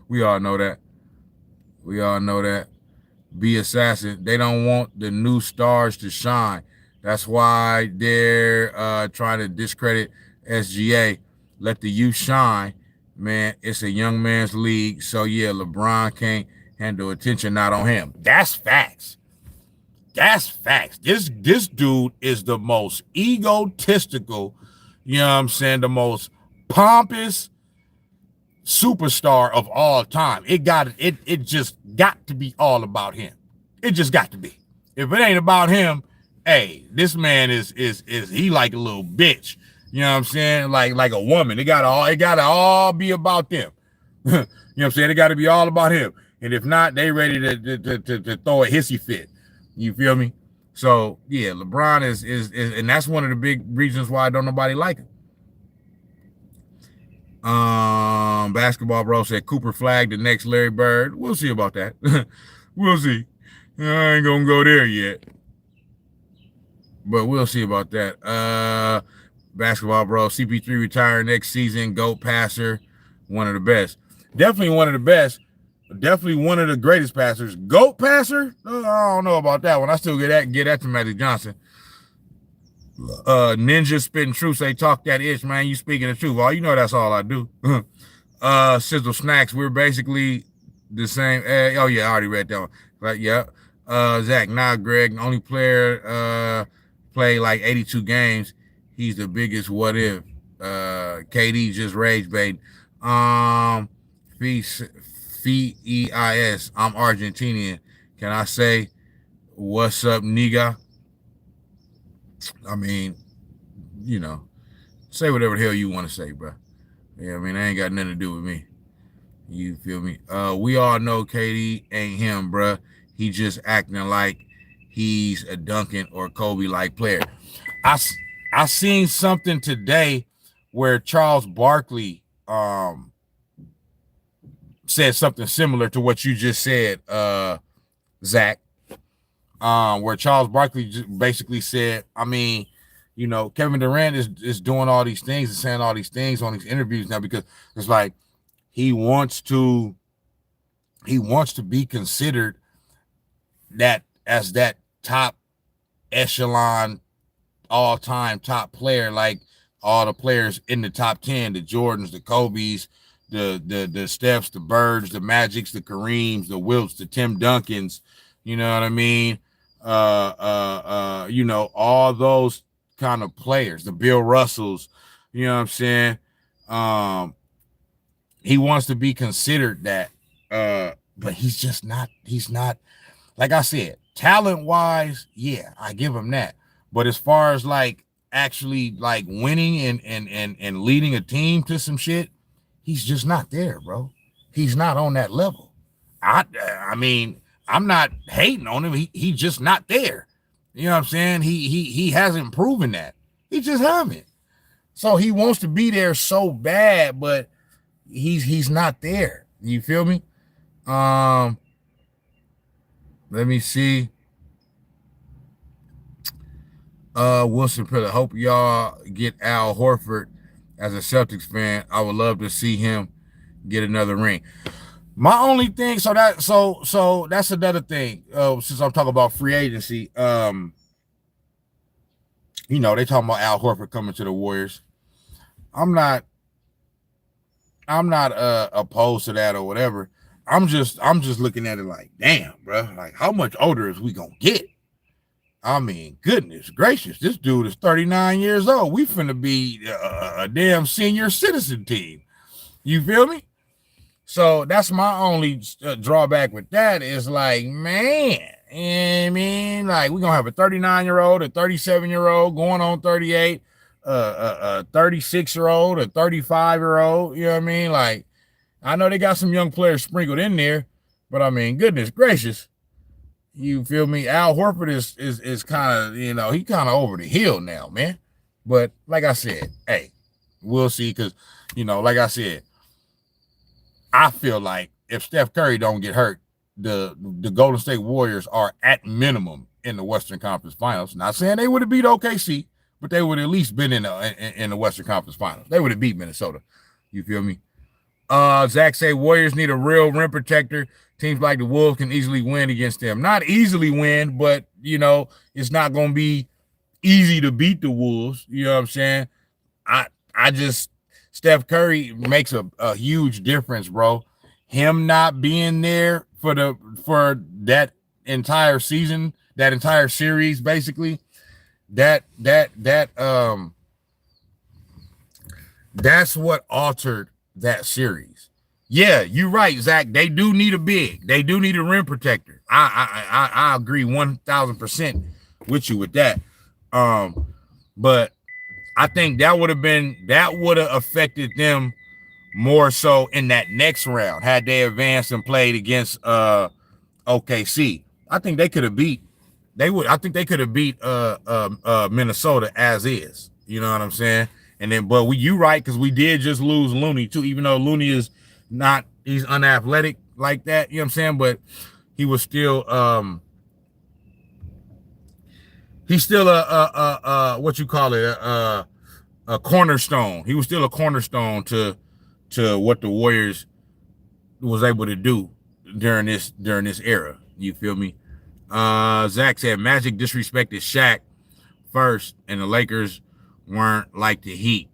We all know that. Be assassin. They don't want the new stars to shine. That's why they're trying to discredit SGA. Let the youth shine. Man, it's a young man's league. So, yeah, LeBron can't handle attention not on him. That's facts. This dude is the most egotistical, you know what I'm saying, the most pompous superstar of all time. It just got to be all about him. It just got to be. If it ain't about him, hey, this man is he like a little bitch. You know what I'm saying? Like a woman. It gotta all be about them. You know what I'm saying? It gotta be all about him. And if not, they ready to throw a hissy fit. You feel me? So yeah, LeBron is and that's one of the big reasons why don't nobody like him. Basketball bro said Cooper flagged the next Larry Bird. We'll see about that. We'll see. I ain't gonna go there yet, but we'll see about that. Basketball bro, CP3 retire next season. GOAT passer, one of the best. Definitely one of the best. Definitely one of the greatest passers. GOAT passer? I don't know about that one. I still get that to Magic Johnson. Ninja spitting truth, say talk that itch, man. You speaking the truth. Oh, you know that's all I do. Sizzle Snax, we're basically the same. Oh yeah, I already read that one. But yeah. Zach, Greg, only player played like 82 games. He's the biggest what if. KD just rage bait. FEIS, I'm Argentinian. Can I say what's up, nigga? I mean, say whatever the hell you want to say, bro. Yeah, I mean, that ain't got nothing to do with me. You feel me? We all know KD ain't him, bro. He just acting like he's a Duncan or Kobe-like player. I seen something today where Charles Barkley said something similar to what you just said, Zach. Where Charles Barkley basically said, I mean, Kevin Durant is doing all these things and saying all these things on these interviews now because it's like he wants to be considered that as that top echelon all-time top player, like all the players in the top 10, the Jordans, the Kobes, the Stephs, the Birds, the Magics, the Kareems, the Wilts, the Tim Duncans, you know what I mean? All those kind of players, the Bill Russells, you know what I'm saying? He wants to be considered that, but he's not, like I said, talent-wise, yeah, I give him that. But as far as like actually like winning and leading a team to some shit, he's just not there, bro. He's not on that level. I mean, I'm not hating on him. He's just not there. You know what I'm saying? He hasn't proven that. He just haven't. So he wants to be there so bad, but he's not there. You feel me? Let me see. Wilson Pillar. Hope y'all get Al Horford as a Celtics fan. I would love to see him get another ring. My only thing, so that's another thing. Since I'm talking about free agency, they talking about Al Horford coming to the Warriors. I'm not opposed to that or whatever. I'm just looking at it like, damn, bro, like how much older is we gonna get? I mean, goodness gracious, this dude is 39 years old. We finna be a damn senior citizen team. You feel me? So that's my only drawback with that is like, man, I mean, like we're gonna have a 39-year-old, a 37-year-old going on 38, a 36-year-old, a 35-year-old. You know what I mean? Like, I know they got some young players sprinkled in there, but I mean, goodness gracious, you feel me? Al Horford is kind of, he kind of over the hill now, man. But like I said, hey, we'll see, because like I said, I feel like if Steph Curry don't get hurt, the Golden State Warriors are at minimum in the Western Conference Finals. Not saying they would have beat OKC, but they would at least been in the Western Conference Finals. They would have beat Minnesota. You feel me? Zach say Warriors need a real rim protector. Teams like the Wolves can easily win against them. Not easily win, but it's not gonna be easy to beat the Wolves. You know what I'm saying? I just Steph Curry makes a huge difference, bro. Him not being there for that entire season, that entire series, basically, that's what altered that series. Yeah, you're right, Zach. They do need a big. They do need a rim protector. I agree 1,000% with you with that. But I think that would have affected them more so in that next round had they advanced and played against OKC. I think they could have beat. I think they could have beat Minnesota as is. You know what I'm saying? And then, but you right, because we did just lose Looney too, even though Looney is not, he's unathletic like that. You know what I'm saying? But he was still he's still a what you call it, a cornerstone. He was still a cornerstone to what the Warriors was able to do during this era. You feel me? Zach said Magic disrespected Shaq first, and the Lakers weren't like the Heat,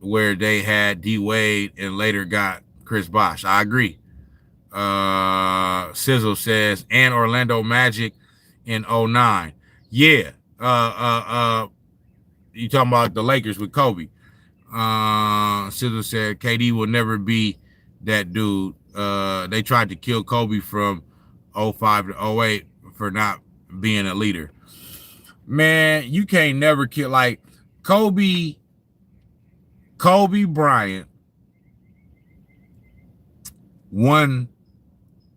where they had D Wade and later got Chris Bosh. I agree. Sizzle says, and Orlando Magic in 09. Yeah. You talking about the Lakers with Kobe. Sizzle said KD will never be that dude. They tried to kill Kobe from 05 to 08 for not being a leader. Man, you can't never kill, like, Kobe Bryant won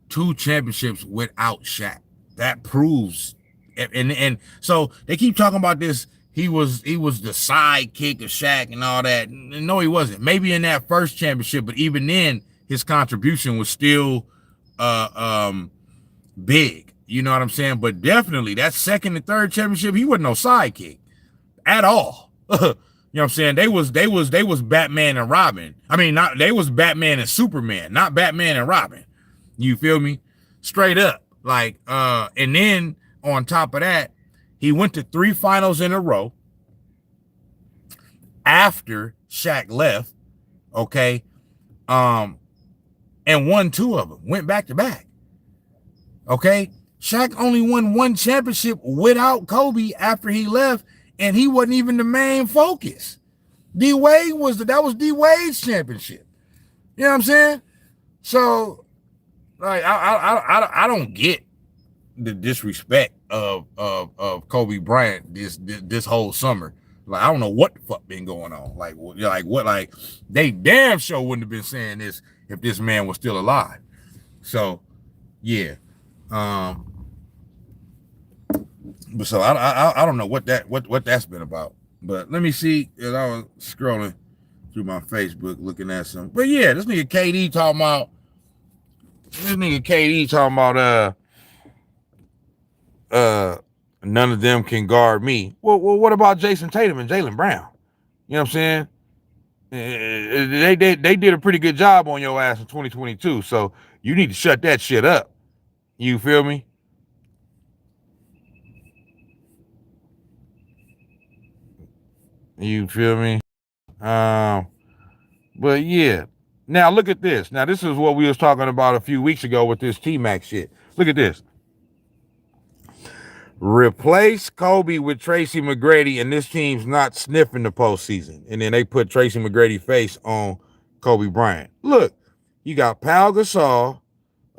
2 championships without Shaq. That proves, and so they keep talking about this. He was the sidekick of Shaq and all that. No, he wasn't. Maybe in that first championship, but even then, his contribution was still big. You know what I'm saying? But definitely that second and third championship, he wasn't no sidekick at all. You know what I'm saying? They was Batman and Robin. I mean, they was Batman and Superman, not Batman and Robin. You feel me? Straight up. Like, and then on top of that, he went to 3 finals in a row after Shaq left, okay? And won 2 of them, went back to back. Okay? Shaq only won 1 championship without Kobe after he left, and he wasn't even the main focus. D-Wade that was D-Wade's championship. You know what I'm saying? So, like, I don't get the disrespect of Kobe Bryant this whole summer. Like, I don't know what the fuck been going on. Like they damn sure wouldn't have been saying this if this man was still alive. So, yeah. But so I don't know what that's been about. But let me see. As I was scrolling through my Facebook looking at some. But yeah, this nigga KD talking about none of them can guard me. Well, what about Jason Tatum and Jaylen Brown? You know what I'm saying? They did a pretty good job on your ass in 2022. So you need to shut that shit up. You feel me? You feel me? But yeah. Now look at this. Now this is what we was talking about a few weeks ago with this T-Mac shit. Look at this. Replace Kobe with Tracy McGrady, and this team's not sniffing the postseason. And then they put Tracy McGrady face on Kobe Bryant. Look, you got Pau Gasol.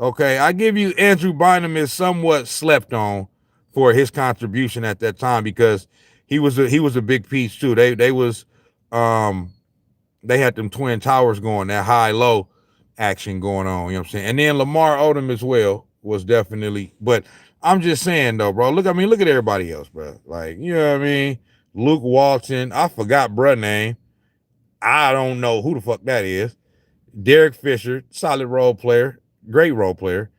Okay, I give you Andrew Bynum is somewhat slept on for his contribution at that time because he was a big piece too. They had them twin towers going, that high-low action going on, you know what I'm saying? And then Lamar Odom as well was definitely, but I'm just saying though, bro, look at everybody else, bro. Like, you know what I mean? Luke Walton, I forgot bruh name. I don't know who the fuck that is. Derek Fisher, solid role player, great role player.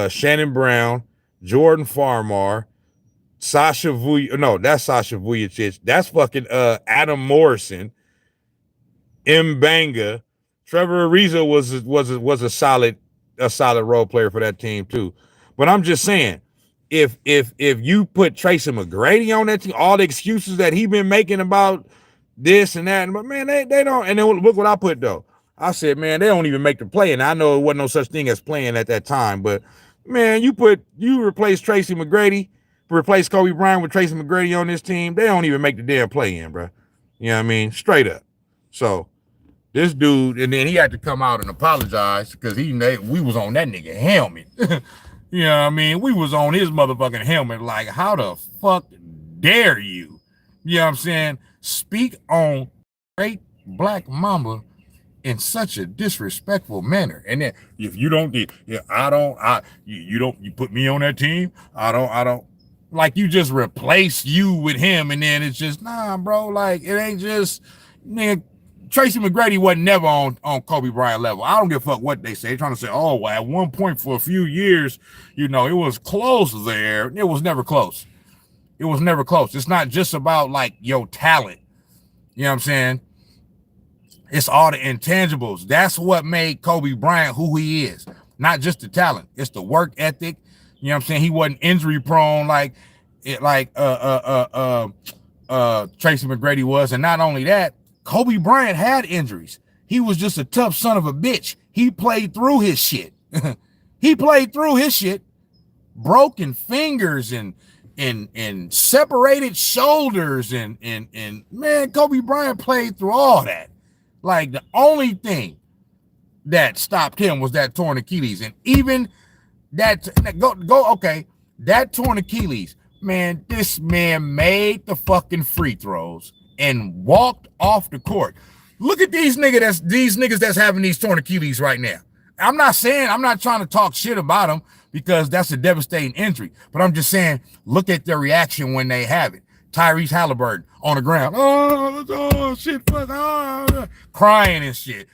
Shannon Brown, Jordan Farmar, Sasha Vujacic. No, that's Sasha Vujacic. That's fucking Adam Morrison. Mbanga, Trevor Ariza was a solid role player for that team too. But I'm just saying, if you put Tracy McGrady on that team, all the excuses that he been making about this and that, but man, they don't. And then look what I put though. I said, man, they don't even make the play. And I know it wasn't no such thing as playing at that time, but man, you replace Tracy McGrady, replace Kobe Bryant with Tracy McGrady on this team, they don't even make the damn play in, bro. You know what I mean? Straight up. So this dude, and then he had to come out and apologize because we was on that nigga helmet. You know what I mean? We was on his motherfucking helmet. Like, how the fuck dare you? You know what I'm saying? Speak on great black mamba in such a disrespectful manner. And then if you don't, you put me on that team. I don't. Like, you just replace you with him, and then it's just, nah, bro. Like, it ain't just, nigga. Tracy McGrady wasn't never on Kobe Bryant level. I don't give a fuck what they say. They're trying to say, oh, well, at one point for a few years, you know, it was close there. It was never close. It was never close. It's not just about like your talent. You know what I'm saying? It's all the intangibles. That's what made Kobe Bryant who he is. Not just the talent. It's the work ethic. You know what I'm saying? He wasn't injury prone like Tracy McGrady was. And not only that, Kobe Bryant had injuries. He was just a tough son of a bitch. He played through his shit. He played through his shit. Broken fingers and separated shoulders and man, Kobe Bryant played through all that. Like, the only thing that stopped him was that torn Achilles. And even that torn Achilles, man, this man made the fucking free throws and walked off the court. Look at these niggas that's having these torn Achilles right now. I'm not trying to talk shit about them because that's a devastating injury, but I'm just saying, look at their reaction when they have it. Tyrese Halliburton on the ground, oh shit, fuck, crying and shit.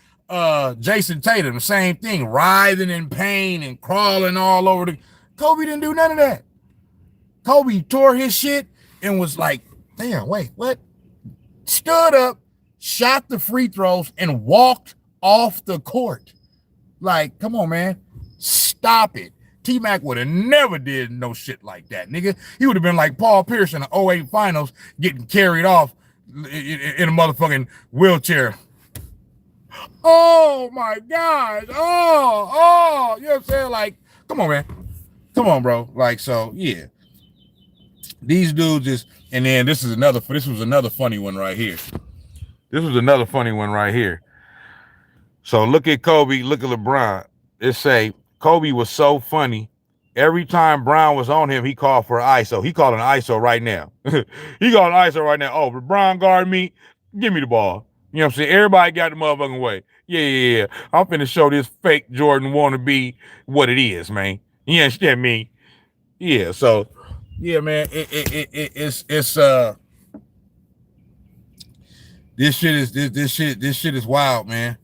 Jason Tatum, the same thing, writhing in pain and crawling all over the. Kobe didn't do none of that. Kobe tore his shit and was like, damn, wait, what? Stood up, shot the free throws, and walked off the court. Like, come on, man. Stop it. T-Mac would have never did no shit like that, nigga. He would have been like Paul Pierce in the 08 finals getting carried off in a motherfucking wheelchair. Oh, my God. Oh. You know what I'm saying? Like, come on, man. Come on, bro. Like, so, yeah. These dudes just, and then this was another funny one right here. So look at Kobe, look at LeBron. It say Kobe was so funny. Every time Brown was on him, he called for an ISO. He called an ISO right now. Oh, LeBron guard me, give me the ball. You know what I'm saying? Everybody got the motherfucking way. Yeah. I'm finna show this fake Jordan wannabe what it is, man. You understand me? Yeah, so Yeah, man. It's this shit is wild, man.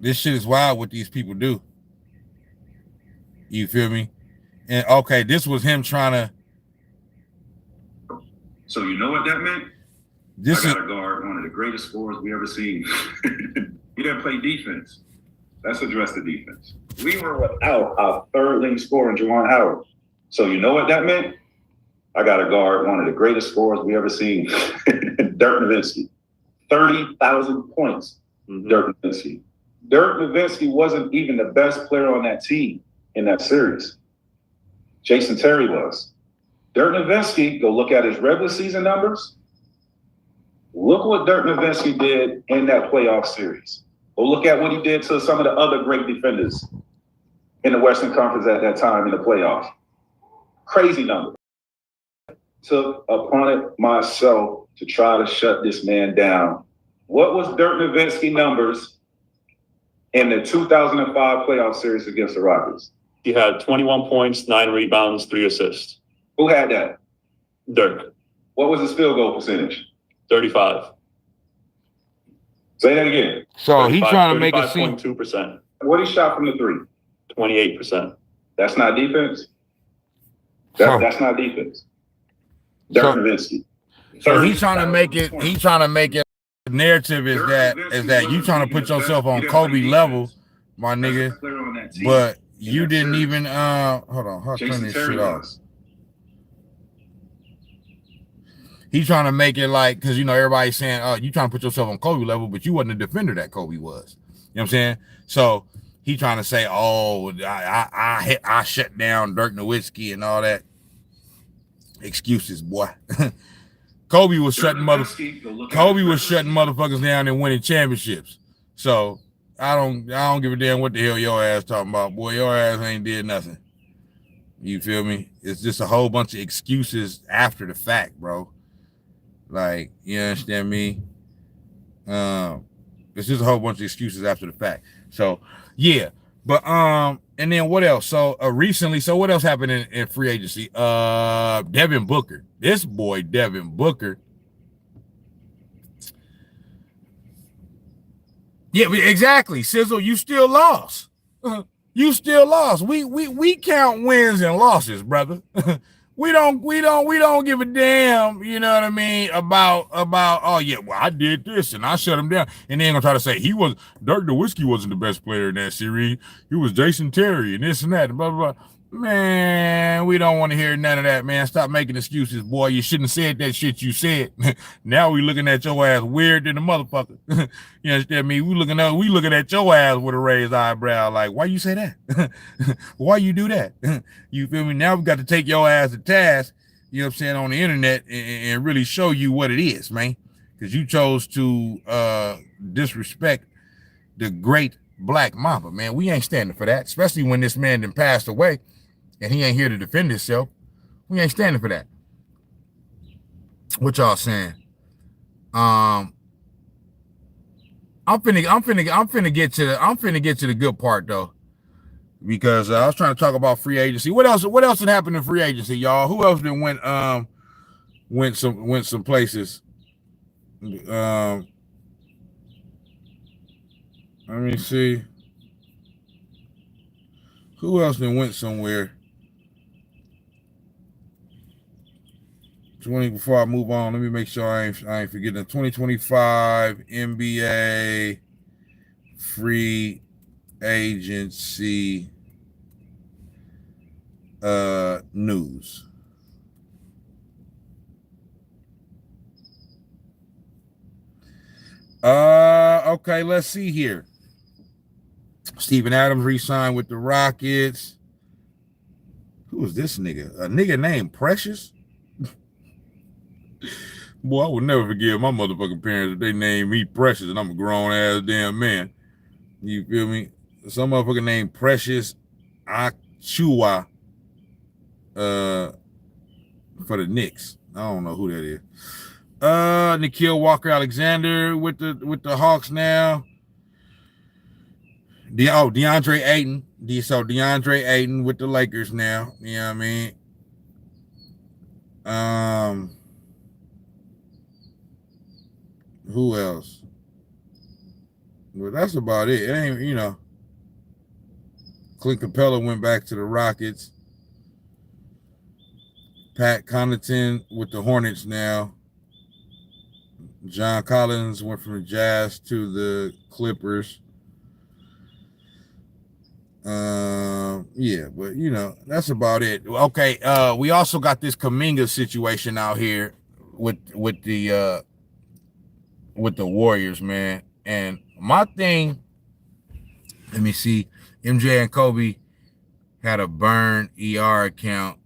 This shit is wild what these people do. You feel me? And okay, this was him trying to. So you know what that meant? This I got a guard, one of the greatest scorers we ever seen. He didn't play defense. Let's address the defense. We were without our third leading scorer, Juwan Howard. So you know what that meant? I got a guard, one of the greatest scorers we ever seen, Dirk Nowitzki. 30,000 points, Dirk Nowitzki. Dirk Nowitzki wasn't even the best player on that team in that series. Jason Terry was. Dirk Nowitzki, go look at his regular season numbers. Look what Dirk Nowitzki did in that playoff series. Go look at what he did to some of the other great defenders in the Western Conference at that time in the playoffs. Crazy number. Took upon it myself to try to shut this man down. What was Dirk Nowitzki numbers in the 2005 playoff series against the Rockets? He had 21 points, 9 rebounds, 3 assists. Who had that? Dirk. What was his field goal percentage? 35. Say that again. So he trying to make it seem 35.2%. What he shot from the three? 28%. That's not defense. That's not defense. Dirk Nowitzki. So he's trying to make it. He's trying to make it. The narrative is that you trying to put yourself on Kobe level, my nigga. But you didn't even. Hold on. I'll turn this shit off. He's trying to make it like, because you know everybody's saying, "Oh, you trying to put yourself on Kobe level," but you wasn't a defender that Kobe was. You know what I'm saying? So he trying to say, "Oh, I shut down Dirk Nowitzki and all that." Excuses, boy. Kobe was shutting motherfuckers down and winning championships. So I don't give a damn what the hell your ass talking about, boy. Your ass ain't did nothing. You feel me? It's just a whole bunch of excuses after the fact, bro. Like, you understand me? It's just a whole bunch of excuses after the fact. So yeah, but and then what else? So recently, so what else happened in free agency? Devin Booker. This boy, Devin Booker. Yeah, exactly. Sizzle, you still lost. You still lost. We count wins and losses, brother. we don't give a damn, you know what I mean, about oh yeah, well, I did this and I shut him down. And they ain't gonna try to say Dirk Nowitzki wasn't the best player in that series. He was Jason Terry and this and that and blah blah blah. Man, we don't want to hear none of that, man. Stop making excuses, boy. You shouldn't have said that shit you said. Now we looking at your ass weird than a motherfucker. You understand me? We looking at your ass with a raised eyebrow, like, why you say that? Why you do that? You feel me? Now we got to take your ass to task, you know what I'm saying, on the internet and really show you what it is, man. Because you chose to disrespect the great Black Mamba, man. We ain't standing for that, especially when this man done passed away. And he ain't here to defend himself. We ain't standing for that. What y'all saying? I'm finna get to the good part though, because I was trying to talk about free agency. What else had happened in free agency, y'all? Who else been went some places? Let me see. Who else then went somewhere? Before I move on, let me make sure I ain't forgetting the 2025 NBA free agency news. Okay, let's see here. Steven Adams re-signed with the Rockets. Who is this nigga? A nigga named Precious? Boy, I would never forgive my motherfucking parents if they named me Precious and I'm a grown ass damn man. You feel me? Some motherfucker named Precious Achua for the Knicks. I don't know who that is. Nikhil Walker-Alexander with the Hawks now. DeAndre Ayton. So DeAndre Ayton with the Lakers now. You know what I mean? Who else? Well, that's about it. It ain't, you know. Clint Capella went back to the Rockets. Pat Connaughton with the Hornets now. John Collins went from the Jazz to the Clippers. Yeah, but you know, that's about it. Okay, we also got this Kuminga situation out here with the Warriors, man. And my thing, let me see, MJ and Kobe had a burn ER account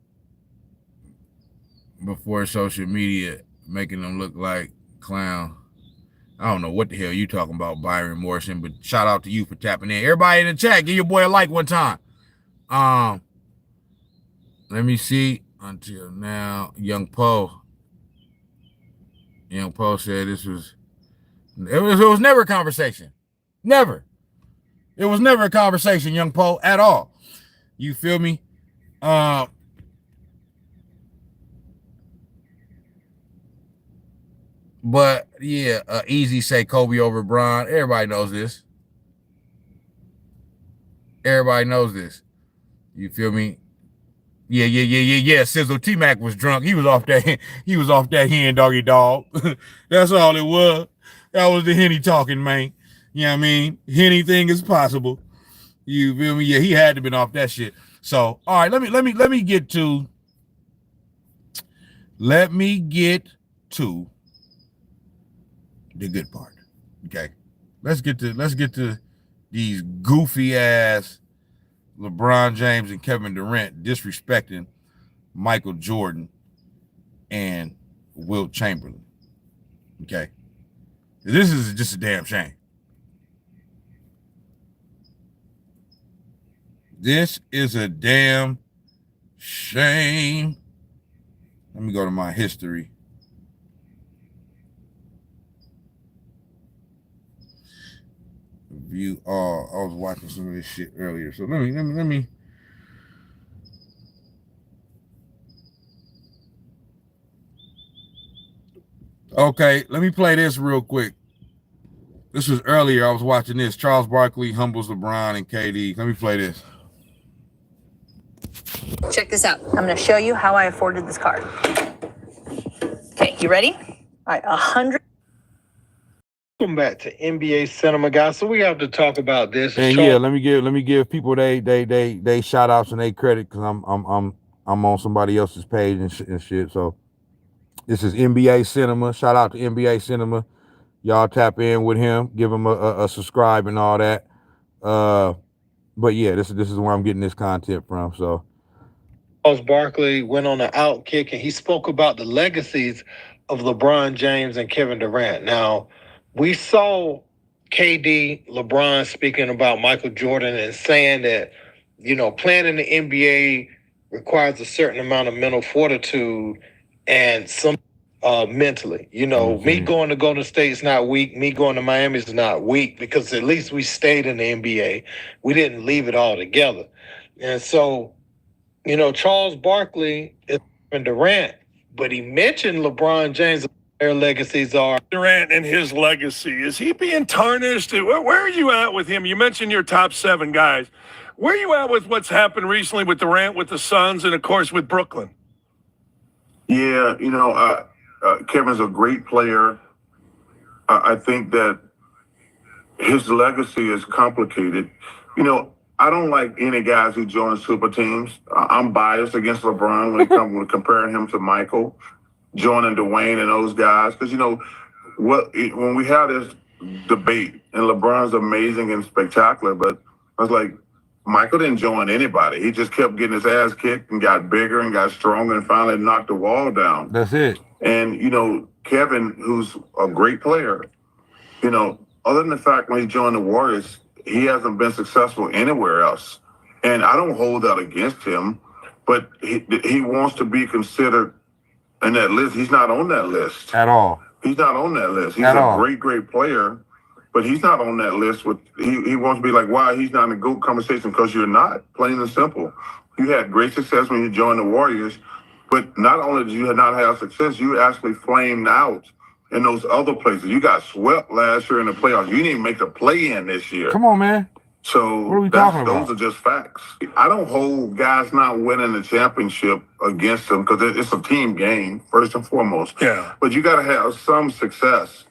before social media, making them look like clown. I don't know what the hell you talking about, Byron Morrison, but shout out to you for tapping in. Everybody in the chat, give your boy a like one time. Let me see. Until now, Young Poe said it was never a conversation. Never. It was never a conversation, Young Poe, at all. You feel me? But yeah, easy say Kobe over Bron. Everybody knows this. Everybody knows this. You feel me? Yeah. Sizzle T-Mac was drunk. He was off that hen doggy dog. That's all it was. That was the Henny talking, man. You know what I mean? Anything is possible. You feel me? Yeah, he had to been off that shit. So, all right, let me get to the good part. Okay. Let's get to these goofy ass LeBron James and Kevin Durant disrespecting Michael Jordan and Wilt Chamberlain. Okay. This is just a damn shame. This is a damn shame. Let me go to my history. View all. I was watching some of this shit earlier. So let me. Okay, let me play this real quick. This was earlier. I was watching this. Charles Barkley humbles LeBron and KD. Let me play this. Check this out. I'm going to show you how I afforded this card. Okay, you ready? All right, 100. Welcome back to NBA Cinema, guys. So we have to talk about this. And yeah, let me give people they shout outs and they credit, because I'm on somebody else's page and shit. So this is NBA Cinema. Shout out to NBA Cinema. Y'all tap in with him, give him a subscribe and all that. But yeah, this is where I'm getting this content from. So Charles Barkley went on an out kick and he spoke about the legacies of LeBron James and Kevin Durant. Now, we saw KD, LeBron speaking about Michael Jordan and saying that, you know, playing in the NBA requires a certain amount of mental fortitude and some mentally. You know, me going to Golden State is not weak. Me going to Miami is not weak, because at least we stayed in the NBA. We didn't leave it all together. And so, you know, Charles Barkley is Durant, but he mentioned LeBron James. Their legacies are Durant and his legacy. Is he being tarnished? Where are you at with him? You mentioned your top 7 guys. Where are you at with what's happened recently with Durant, with the Suns, and of course with Brooklyn? Yeah, you know, Kevin's a great player. I think that his legacy is complicated. You know, I don't like any guys who join super teams. I'm biased against LeBron when it comes to comparing him to Michael, joining Dwayne and those guys. Because, you know, when we have this debate, and LeBron's amazing and spectacular, but I was like, Michael didn't join anybody. He just kept getting his ass kicked and got bigger and got stronger and finally knocked the wall down. That's it. And, you know, Kevin, who's a great player, you know, other than the fact when he joined the Warriors, he hasn't been successful anywhere else. And I don't hold that against him, but he wants to be considered in that list. He's not on that list. At all. He's not on that list. He's a great player, but he's not on that list. He wants to be like, why he's not in the GOAT conversation? Because you're not, plain and simple. You had great success when you joined the Warriors. But not only did you not have success, you actually flamed out in those other places. You got swept last year in the playoffs. You didn't even make the play-in this year. Come on, man. So what are we talking about? Those are just facts. I don't hold guys not winning the championship against them because it's a team game, first and foremost. Yeah. But you got to have some success.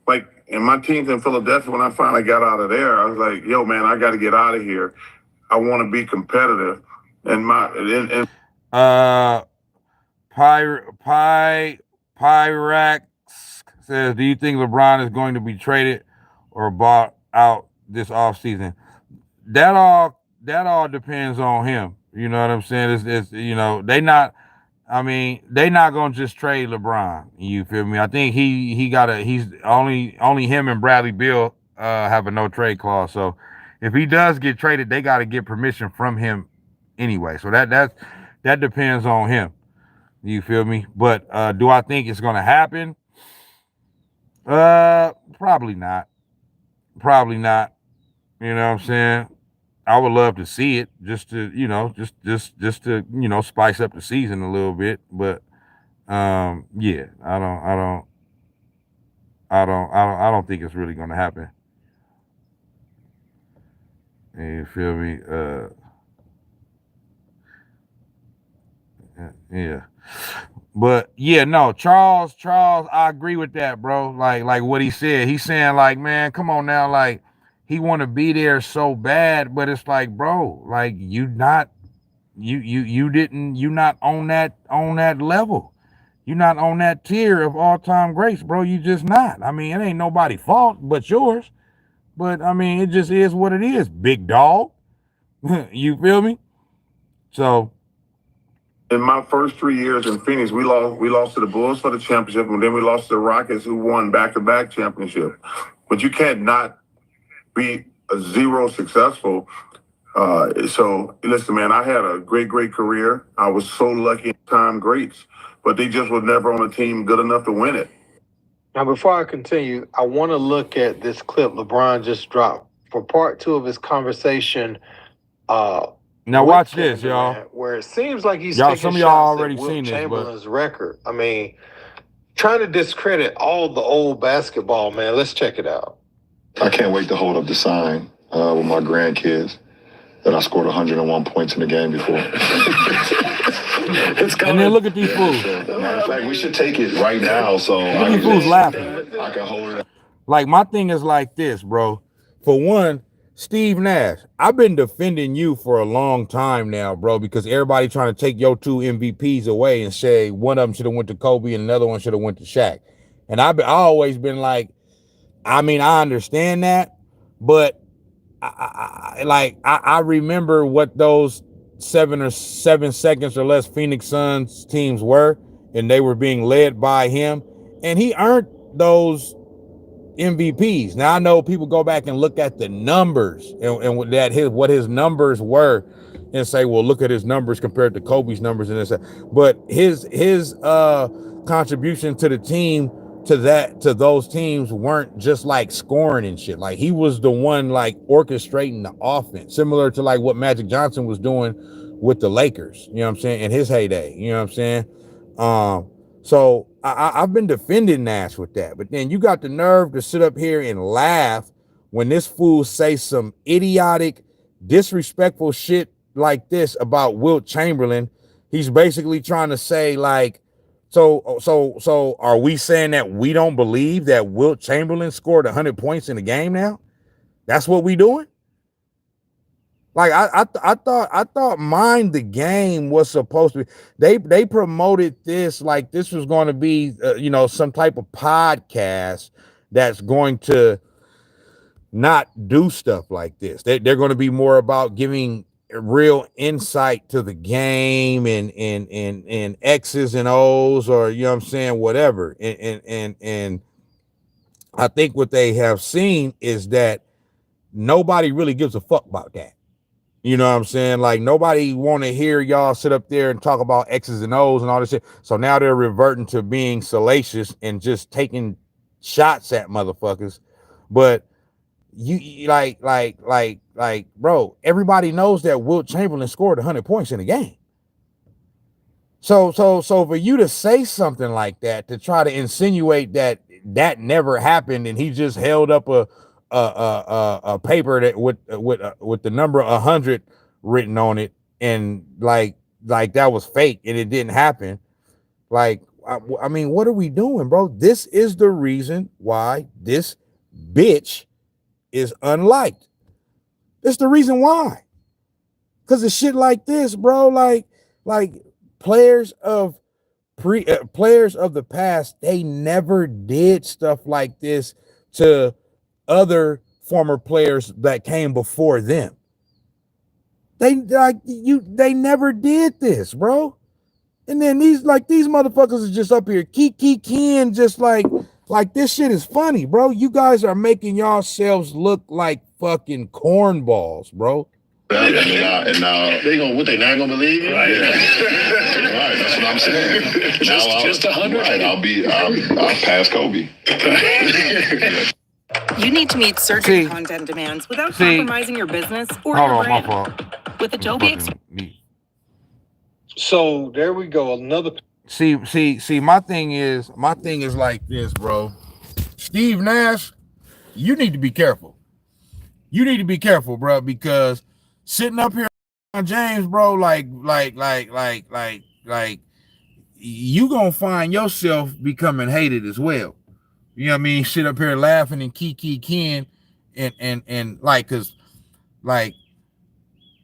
Like in my teams in Philadelphia, when I finally got out of there, I was like, yo, man, I got to get out of here. I want to be competitive. And Pyrax says, do you think LeBron is going to be traded or bought out this offseason? That all depends on him. You know what I'm saying? It's they not gonna just trade LeBron. You feel me? I think he's only him and Bradley Beal have a no trade clause. So if he does get traded, they gotta get permission from him anyway. So that depends on him. You feel me? But do I think it's gonna happen? Probably not. Probably not. You know what I'm saying? I would love to see it just to, just to, spice up the season a little bit. But yeah, I don't think it's really gonna happen. You feel me? Yeah. But yeah, no, Charles, I agree with that, bro. Like what he said. He's saying, like, man, come on now, like he want to be there so bad, but it's like, bro, like you not on that level. You're not on that tier of all-time greats, bro. You just not. I mean, it ain't nobody's fault but yours. But I mean, it just is what it is, big dog. You feel me? So in my first 3 years in Phoenix, we lost to the Bulls for the championship, and then we lost to the Rockets, who won back-to-back championship. But you can't not be a zero successful. So listen, man, I had a great career. I was so lucky at time greats, but they just were never on a team good enough to win it. Now, before I continue, I want to look at this clip LeBron just dropped for part 2 of his conversation. Now watch this, y'all. Where it seems like he's taking some of shots y'all already at Wilt seen this, Chamberlain's record. I mean, trying to discredit all the old basketball, man. Let's check it out. I can't wait to hold up the sign with my grandkids that I scored 101 points in the game before. And then look at these fools. Matter of fact, we should take it right now so look at these fools laughing. I can hold it up. Like, my thing is like this, bro. For one, Steve Nash, I've been defending you for a long time now, bro, because everybody trying to take your 2 MVPs away and say one of them should have went to Kobe and another one should have went to Shaq. And I always been like, I mean, I understand that, but I remember what those 7 seconds or less Phoenix Suns teams were, and they were being led by him, and he earned those MVPs. Now I know people go back and look at the numbers and what his numbers were and say, well, look at his numbers compared to Kobe's numbers and this, but his contribution to the team, to those teams, weren't just like scoring and shit. Like, he was the one like orchestrating the offense, similar to like what Magic Johnson was doing with the Lakers, you know what I'm saying, in his heyday, you know what I'm saying? So I've been defending Nash with that, but then you got the nerve to sit up here and laugh when this fool say some idiotic, disrespectful shit like this about Wilt Chamberlain. He's basically trying to say, like, so are we saying that we don't believe that Wilt Chamberlain scored 100 points in the game now? That's what we doing? Like, I thought Mind the Game was supposed to be, they promoted this like this was going to be some type of podcast that's going to not do stuff like this. They're going to be more about giving real insight to the game and X's and O's, or you know what I'm saying, whatever. And I think what they have seen is that nobody really gives a fuck about that. You know what I'm saying? Like, nobody want to hear y'all sit up there and talk about X's and O's and all this shit. So now they're reverting to being salacious and just taking shots at motherfuckers. But you like, bro, everybody knows that Wilt Chamberlain scored 100 points in a game. So for you to say something like that, to try to insinuate that that never happened, and he just held up a paper that with the number 100 written on it, and like that was fake and it didn't happen. Like, I mean, what are we doing, bro? This is the reason why this bitch is unliked. It's the reason why. Because of shit like this, bro. Like players of the past, they never did stuff like this to other former players that came before them. They never did this, bro. And then these motherfuckers are just up here keying, just like this shit is funny, bro. You guys are making yourselves look like fucking cornballs, bro. And now they gonna, what, they not gonna believe you? Right. Right, that's what I'm saying. Just 100. Right, I'll pass Kobe. You need to meet surgery content demands without compromising your business or your brand. My fault. With Adobe So there we go. Another. See. My thing is like this, bro. Steve Nash, you need to be careful. You need to be careful, bro, because sitting up here on James, bro, like you gonna find yourself becoming hated as well. You know what I mean? Sit up here laughing and keying and like, cause like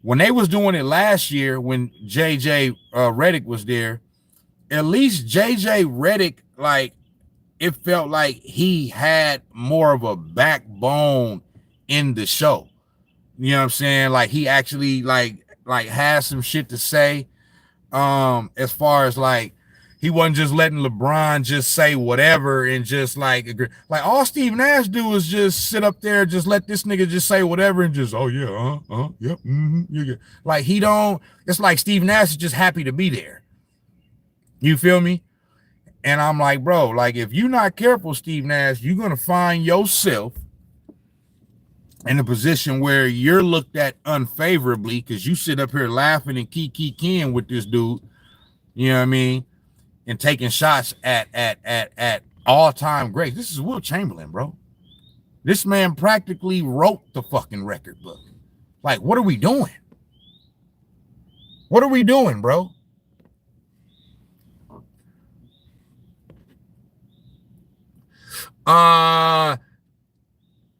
when they was doing it last year, when JJ Redick was there, at least JJ Redick, like, it felt like he had more of a backbone in the show. You know what I'm saying? Like, he actually like has some shit to say. As far as like, he wasn't just letting LeBron just say whatever and just like agree. Like, all Steve Nash do is just sit up there, just let this nigga just say whatever and just, oh yeah, yep, yeah. Like, he don't. It's like Steve Nash is just happy to be there. You feel me? And I'm like, bro, like, if you're not careful, Steve Nash, you're gonna find yourself in a position where you're looked at unfavorably because you sit up here laughing and keying with this dude. You know what I mean? And taking shots at all-time greats. This is Wilt Chamberlain, bro. This man practically wrote the fucking record book. Like, what are we doing? What are we doing, bro?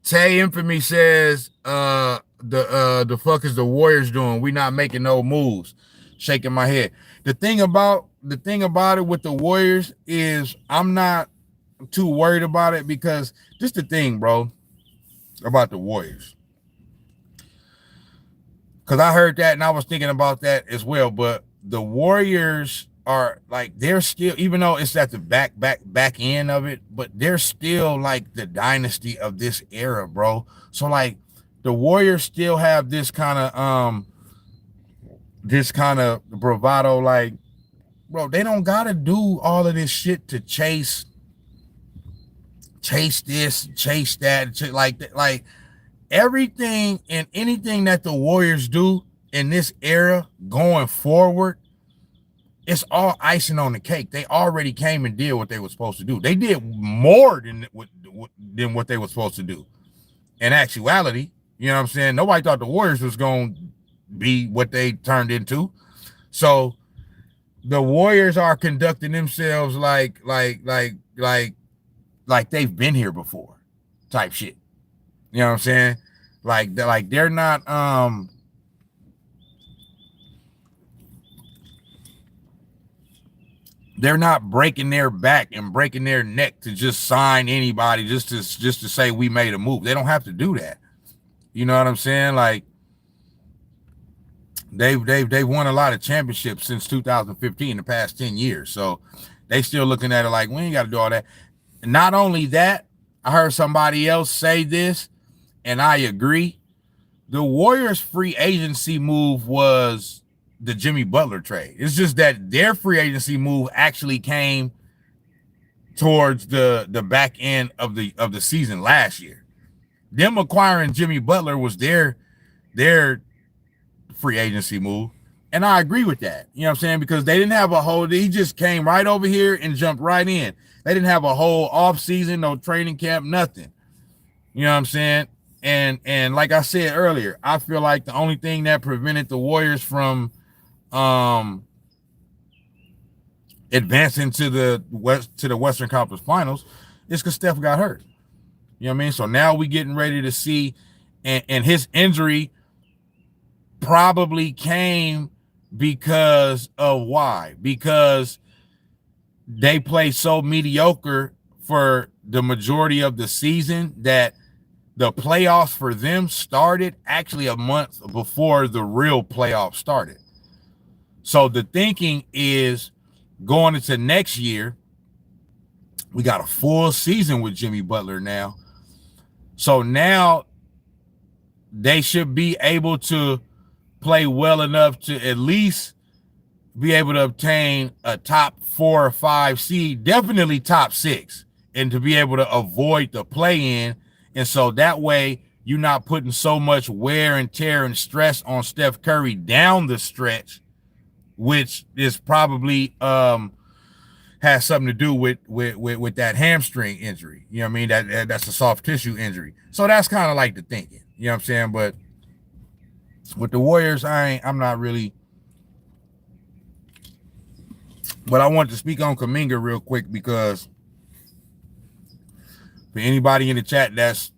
Tay Infamy says, the fuck is the Warriors doing? We not making no moves. Shaking my head. The thing about it with the Warriors is I'm not too worried about it, because just the thing, bro, about the Warriors. Because I heard that and I was thinking about that as well. But the Warriors are like, they're still, even though it's at the back end of it, but they're still like the dynasty of this era, bro. So like the Warriors still have this kind of bravado, like, bro, they don't gotta do all of this shit to chase this, chase that, like everything and anything that the Warriors do in this era going forward, it's all icing on the cake. They already came and did what they were supposed to do. They did more than what they were supposed to do. In actuality, you know what I'm saying? Nobody thought the Warriors was going to be what they turned into. So the Warriors are conducting themselves like they've been here before, type shit. You know what I'm saying? Like they're not they're not breaking their back and breaking their neck to just sign anybody just to say we made a move. They don't have to do that. You know what I'm saying? Like, they've won a lot of championships since 2015, the past 10 years. So they still looking at it like, we ain't got to do all that. Not only that, I heard somebody else say this, and I agree. The Warriors' free agency move was the Jimmy Butler trade. It's just that their free agency move actually came towards the back end of the season last year. Them acquiring Jimmy Butler was their free agency move, And I agree with that. You know what I'm saying? Because they didn't have a whole, he just came right over here and jumped right in. They didn't have a whole off season, no training camp, nothing. You know what I'm saying? And like I said earlier, I feel like the only thing that prevented the Warriors from advancing to the Western Conference Finals is because Steph got hurt. You know what I mean? So now we getting ready to see, and his injury probably came because of why? Because they play so mediocre for the majority of the season that the playoffs for them started actually a month before the real playoffs started. So the thinking is going into next year, we got a full season with Jimmy Butler now. So now they should be able to play well enough to at least be able to obtain a top 4 or 5 seed, definitely top 6, and to be able to avoid the play-in. And so that way you're not putting so much wear and tear and stress on Steph Curry down the stretch, which is probably has something to do with that hamstring injury. You know what I mean? That's a soft tissue injury. So that's kind of like the thinking. You know what I'm saying? But with the Warriors, I'm not really. But I want to speak on Kuminga real quick, because for anybody in the chat that's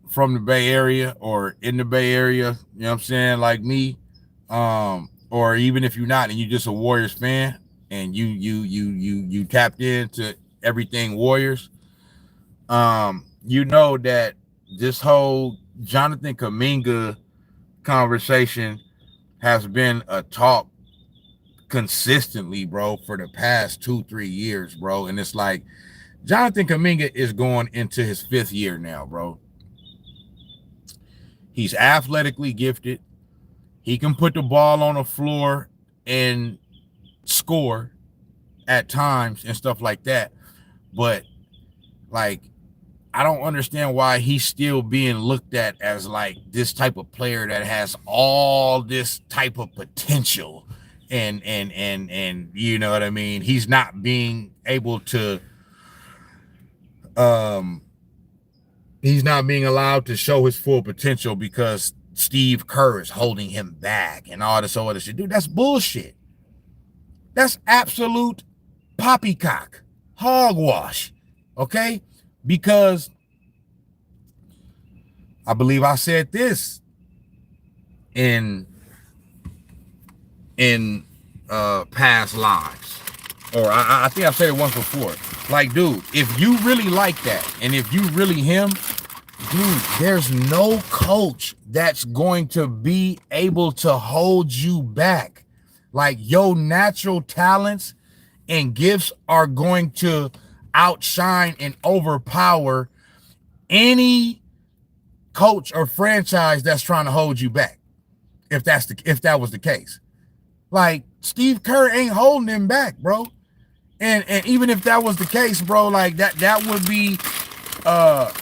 from the Bay Area or in the Bay Area, you know what I'm saying, like me, or even if you're not and you're just a Warriors fan and you tapped into everything Warriors, you know that this whole Jonathan Kuminga conversation has been a talk consistently, bro, for the past 2-3 years, bro. And it's like Jonathan Kuminga is going into his 5th year now, bro. He's athletically gifted. He can put the ball on the floor and score at times and stuff like that. But like, I don't understand why he's still being looked at as like this type of player that has all this type of potential. And you know what I mean? He's not being able to, he's not being allowed to show his full potential because Steve Kerr is holding him back and all this other shit. Dude, that's bullshit. That's absolute poppycock, hogwash, okay? Because I believe I said this in past lives, or I think I've said it once before. Like, dude, if you really like that, and if you really him, dude, there's no coach that's going to be able to hold you back. Like, your natural talents and gifts are going to outshine and overpower any coach or franchise that's trying to hold you back. If that was the case, like, Steve Kerr ain't holding him back, bro. And even if that was the case, bro, like that would be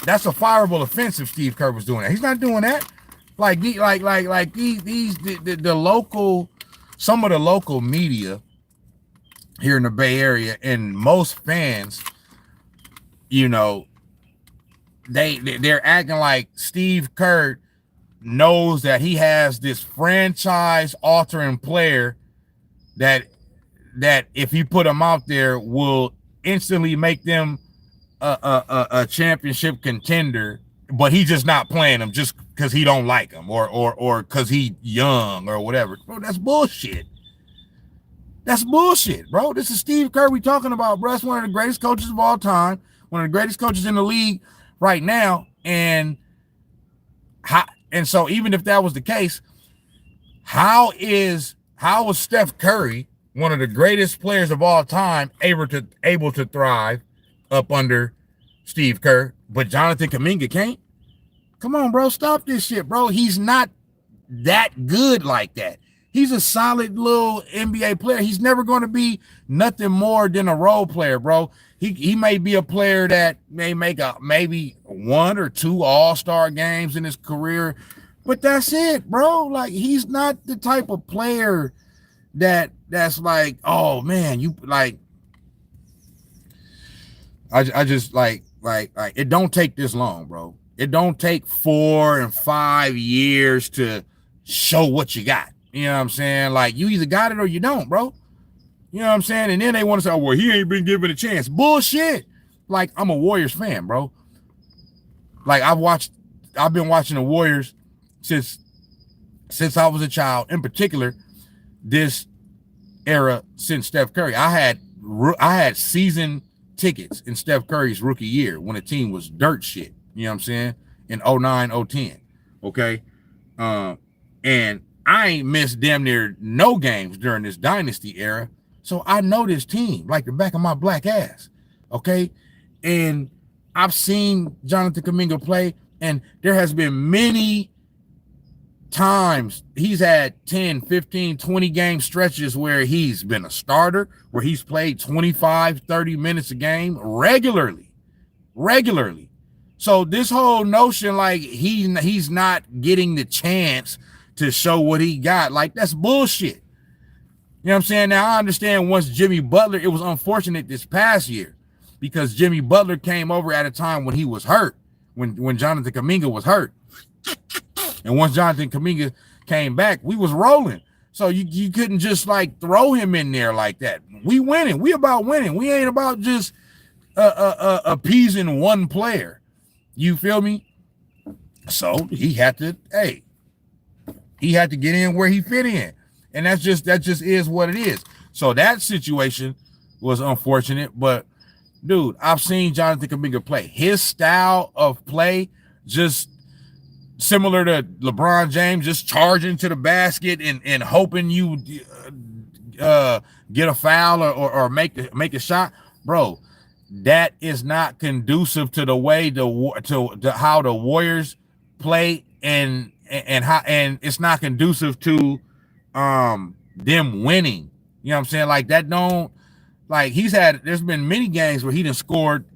that's a fireable offense if Steve Kerr was doing that. He's not doing that. Like the local, some of the local media here in the Bay Area and most fans, you know, they're acting like Steve Kerr knows that he has this franchise altering player that if you put them out there will instantly make them a championship contender, but he's just not playing them just because he don't like them or because he young or whatever. Bro, that's bullshit. That's bullshit, bro. This is Steve Kerr we talking about, bro. That's one of the greatest coaches of all time, one of the greatest coaches in the league right now. And so even if that was the case, how was Steph Curry, one of the greatest players of all time, able to thrive up under Steve Kerr, but Jonathan Kuminga can't? Come on, bro. Stop this shit, bro. He's not that good like that. He's a solid little NBA player. He's never going to be nothing more than a role player, bro. He may be a player that may make maybe 1 or 2 all-star games in his career, but that's it, bro. Like, he's not the type of player that's like, oh man, you like, I just like it don't take this long, bro. It don't take 4 and 5 years to show what you got. You know what I'm saying? Like, you either got it or you don't, bro. You know what I'm saying? And then they want to say, oh, well, he ain't been given a chance. Bullshit. Like, I'm a Warriors fan, bro. Like, I've been watching the Warriors since I was a child. In particular, this era since Steph Curry. I had season tickets in Steph Curry's rookie year when the team was dirt shit. You know what I'm saying? In 09, 010. Okay. And I ain't missed damn near no games during this dynasty era. So I know this team like the back of my black ass. Okay. And I've seen Jonathan Kuminga play, and there has been many times he's had 10, 15, 20 game stretches where he's been a starter, where he's played 25, 30 minutes a game regularly. So this whole notion like he's not getting the chance to show what he got, like, that's bullshit. You know what I'm saying? Now, I understand once Jimmy Butler, it was unfortunate this past year because Jimmy Butler came over at a time when he was hurt, when Jonathan Kuminga was hurt. And once Jonathan Kuminga came back, we was rolling. So you couldn't just like throw him in there like that. We winning. We about winning. We ain't about just appeasing one player. You feel me? So he had to get in where he fit in. And that just is what it is. So that situation was unfortunate. But dude, I've seen Jonathan Kuminga play. His style of play just similar to LeBron James, just charging to the basket and hoping you get a foul or make a shot, bro. That is not conducive to the way to how the Warriors play, and it's not conducive to them winning. You know what I'm saying? Like, that don't, like, there's been many games where he done scored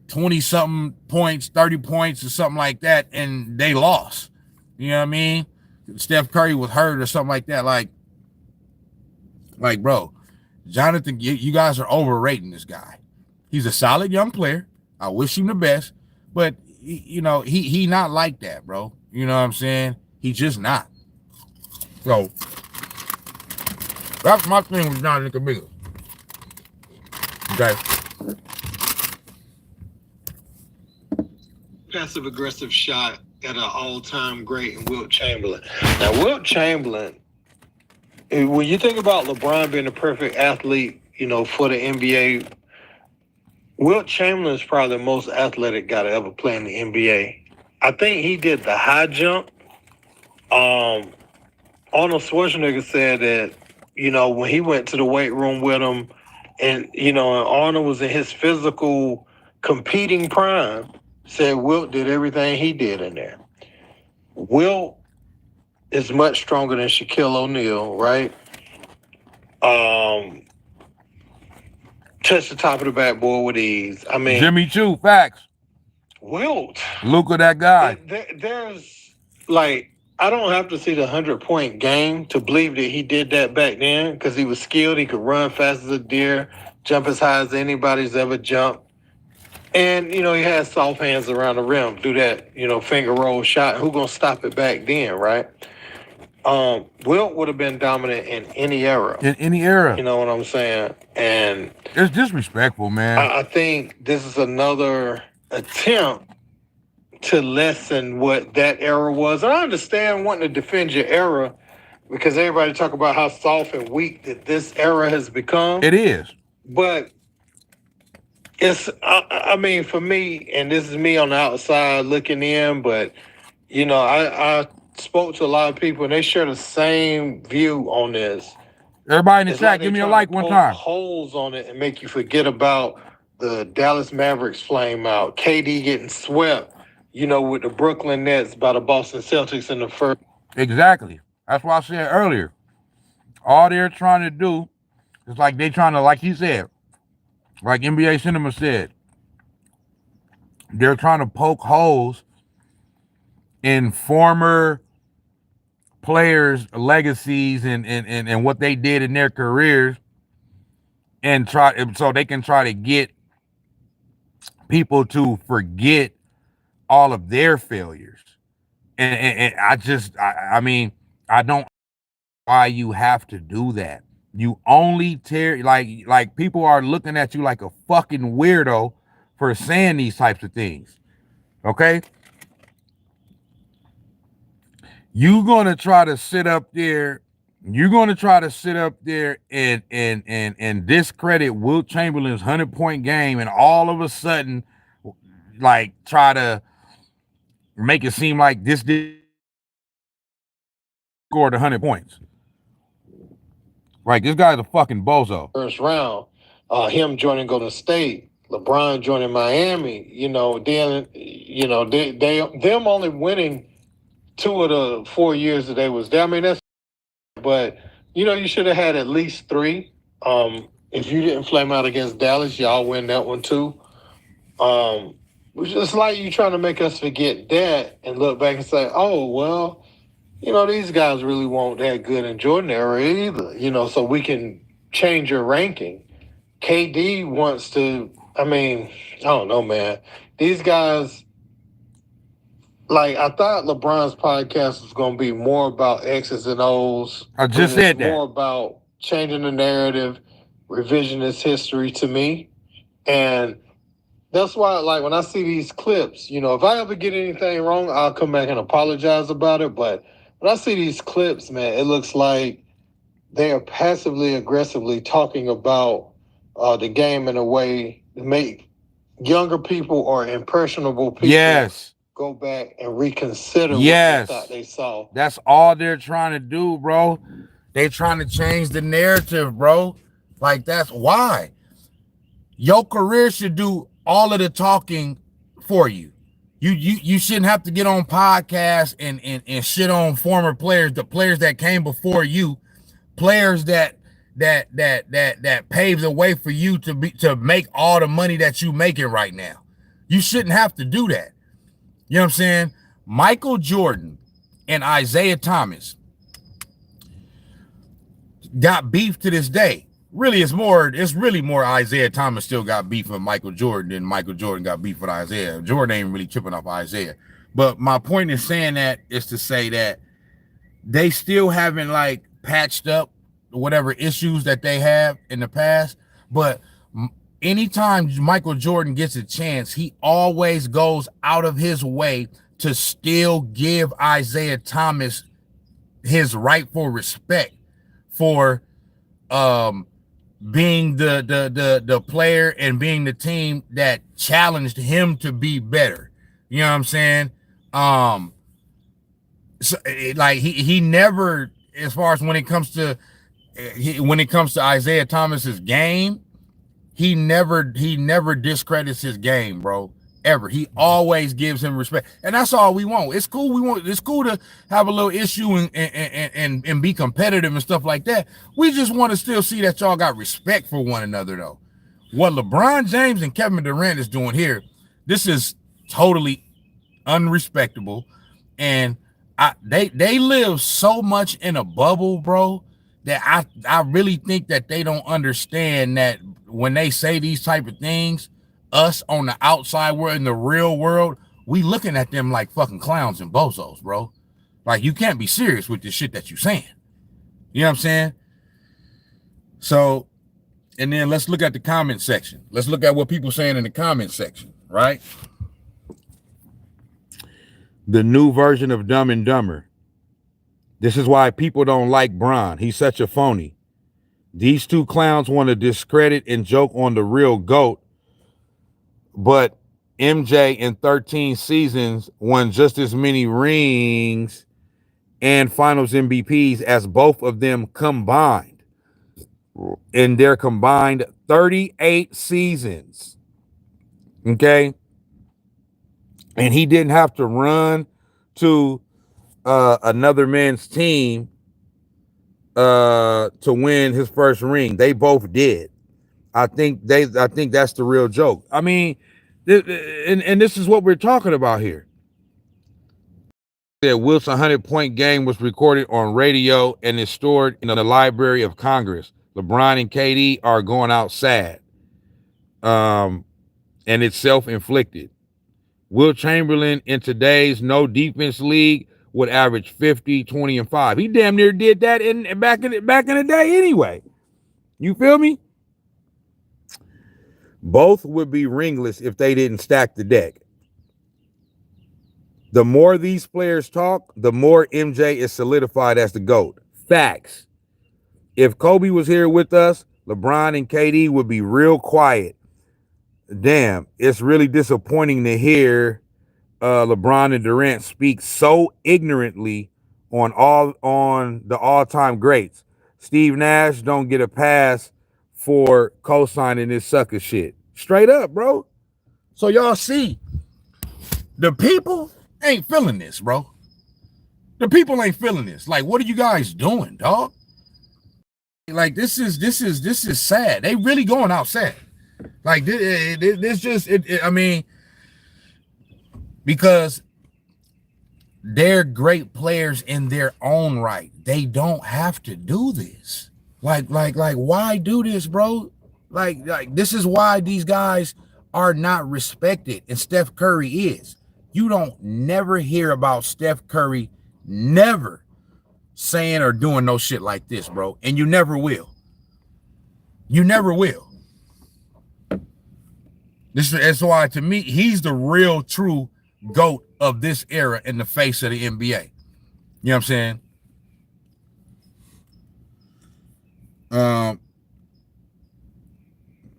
20 something points, 30 points or something like that, and they lost. You know what I mean? Steph Curry was hurt or something like that. Like, bro, Jonathan, you guys are overrating this guy. He's a solid young player. I wish him the best, but he not like that, bro. You know what I'm saying? He just not. So that's my thing with Jonathan Kuminga. Okay. Passive aggressive shot at an all-time great in Wilt Chamberlain. Now, Wilt Chamberlain, when you think about LeBron being a perfect athlete, for the NBA, Wilt Chamberlain is probably the most athletic guy to ever play in the NBA. I think he did the high jump. Arnold Schwarzenegger said that, when he went to the weight room with him, and Arnold was in his physical competing prime, said Wilt did everything he did in there. Wilt is much stronger than Shaquille O'Neal, right? Touch the top of the backboard with ease. I mean, Jimmy Choo, facts. Wilt. Luka, that guy. There's like, I don't have to see the 100-point game to believe that he did that back then, because he was skilled. He could run fast as a deer, jump as high as anybody's ever jumped. And, he had soft hands around the rim, do that, finger roll shot. Who gonna stop it back then, right? Wilt would have been dominant in any era. In any era. You know what I'm saying? And it's disrespectful, man. I think this is another attempt to lessen what that era was. And I understand wanting to defend your era, because everybody talk about how soft and weak that this era has become. It is. But it's, I mean, for me, and this is me on the outside looking in, but, I spoke to a lot of people and they share the same view on this. Everybody in the chat, give me a like one time. Holes on it and make you forget about the Dallas Mavericks flame out, KD getting swept, with the Brooklyn Nets by the Boston Celtics in the first. Exactly. That's what I said earlier. All they're trying to do is like he said, like NBA Cinema said, they're trying to poke holes in former players' legacies and what they did in their careers, and so they can try to get people to forget all of their failures. And I mean, I don't why you have to do that. You only tear like people are looking at you like a fucking weirdo for saying these types of things. Okay? You're gonna try to sit up there and discredit Wilt Chamberlain's 100-point game, and all of a sudden, like, try to make it seem like this did scored 100 points. Right, this guy's a fucking bozo. First round, him joining Golden State, LeBron joining Miami, them only winning 2 of the 4 years that they was there. I mean, but you should have had at least 3. If you didn't flame out against Dallas, y'all win that one too. It's just like you trying to make us forget that and look back and say, oh, well, these guys really weren't that good in Jordan era either, so we can change your ranking. KD wants to, I don't know, man. These guys, like, I thought LeBron's podcast was going to be more about X's and O's. I just said that. More about changing the narrative, revisionist history to me. And that's why, like, when I see these clips, if I ever get anything wrong, I'll come back and apologize about it. But when I see these clips, man, it looks like they are passively aggressively talking about the game in a way to make younger people or impressionable people go back and reconsider what they thought they saw. That's all they're trying to do, bro. They're trying to change the narrative, bro. Like, that's why. Your career should do all of the talking for you. You shouldn't have to get on podcasts and shit on former players, the players that came before you, players that paved the way for you to make all the money that you making right now. You shouldn't have to do that. You know what I'm saying? Michael Jordan and Isaiah Thomas got beef to this day. It's really more Isaiah Thomas still got beef with Michael Jordan than Michael Jordan got beef with Isaiah. Jordan ain't really tripping off Isaiah. But my point in saying that is to say that they still haven't, like, patched up whatever issues that they have in the past. But anytime Michael Jordan gets a chance, he always goes out of his way to still give Isaiah Thomas his rightful respect for being the player and being the team that challenged him to be better. You know what I'm saying? So, like, he never, as far as when it comes to Isaiah Thomas's game, he never discredits his game, bro. Ever. He always gives him respect. And that's all we want. It's cool. It's cool to have a little issue and be competitive and stuff like that. We just want to still see that y'all got respect for one another, though. What LeBron James and Kevin Durant is doing here, this is totally unrespectable. And they live so much in a bubble, bro, that I really think that they don't understand that when they say these type of things, us on the outside world, in the real world, we looking at them like fucking clowns and bozos, bro. Like, you can't be serious with this shit that you saying. You know what I'm saying? So, and then let's look at the comment section. Let's look at what people saying in the comment section, right? The new version of Dumb and Dumber. This is why people don't like Bron. He's such a phony. These two clowns want to discredit and joke on the real GOAT, but MJ in 13 seasons won just as many rings and finals MVPs as both of them combined in their combined 38 seasons. Okay? And he didn't have to run to another man's team to win his first ring. They both did. I think that's the real joke. I mean, and this is what we're talking about here. said Wilt's 100-point game was recorded on radio and is stored in the Library of Congress. LeBron and KD are going out sad. And it's self-inflicted. Wilt Chamberlain in today's no defense league would average 50, 20, and 5. He damn near did that back in the day anyway. You feel me? Both would be ringless if they didn't stack the deck. The more these players talk, the more MJ is solidified as the GOAT. Facts. If Kobe was here with us, LeBron and KD would be real quiet. Damn, it's really disappointing to hear LeBron and Durant speak so ignorantly on the all-time greats. Steve Nash don't get a pass for co-signing this sucker shit. Straight up, bro. So y'all see, the people ain't feeling this, bro. The people ain't feeling this. Like, what are you guys doing, dog? Like, this is sad. They really going out sad. Like, this just, I mean, because they're great players in their own right. They don't have to do this. Like, why do this, bro? Like, this is why these guys are not respected, and Steph Curry is. You don't never hear about Steph Curry never saying or doing no shit like this, bro. And you never will. You never will. That's why, to me, he's the real, true GOAT of this era in the face of the NBA. You know what I'm saying?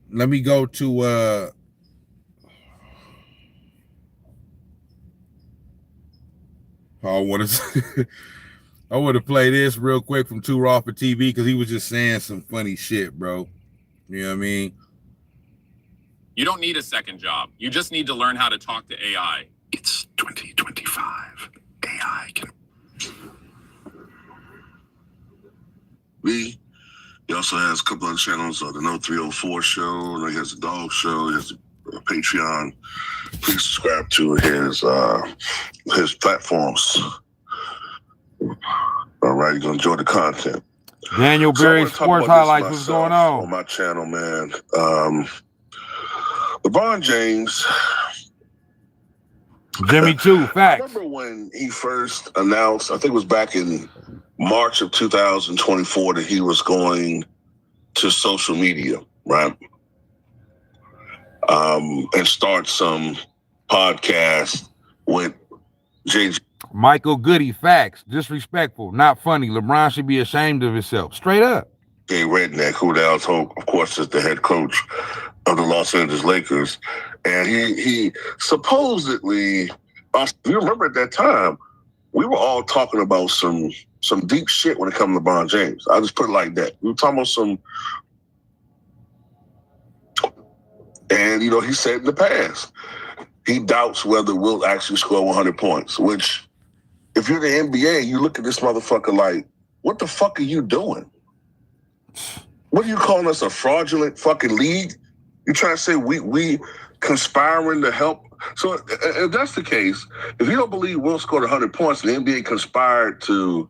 Let me go to I want to play this real quick from Too Raw for TV because he was just saying some funny shit, bro. You know what I mean? You don't need a second job. You just need to learn how to talk to AI. It's 2025. AI can. He also has a couple other channels, the No 304 show, and he has a dog show, he has a Patreon. Please subscribe to his platforms. All right, you're gonna enjoy the content. Daniel Berry Sports Highlights, what's going on? On my channel, man. LeBron James. Jimmy Choo, facts. I remember when he first announced, I think it was back in March of 2024, that he was going to social media, right? And start some podcast with J.Teague. Michael Goody, facts. Disrespectful, not funny. LeBron should be ashamed of himself. Straight up. Jay Redneck, who now, of course, is the head coach of the Los Angeles Lakers. And he supposedly, if you remember at that time, we were all talking about some deep shit when it comes to LeBron James. I'll just put it like that. We were talking about some, and, you know, he said in the past, he doubts whether Wilt actually score 100 points, which, if you're the NBA, you look at this motherfucker like, what the fuck are you doing? What are you calling us, a fraudulent fucking league? You trying to say we conspiring to help? So if that's the case, if you don't believe Wilt scored 100 points, the NBA conspired to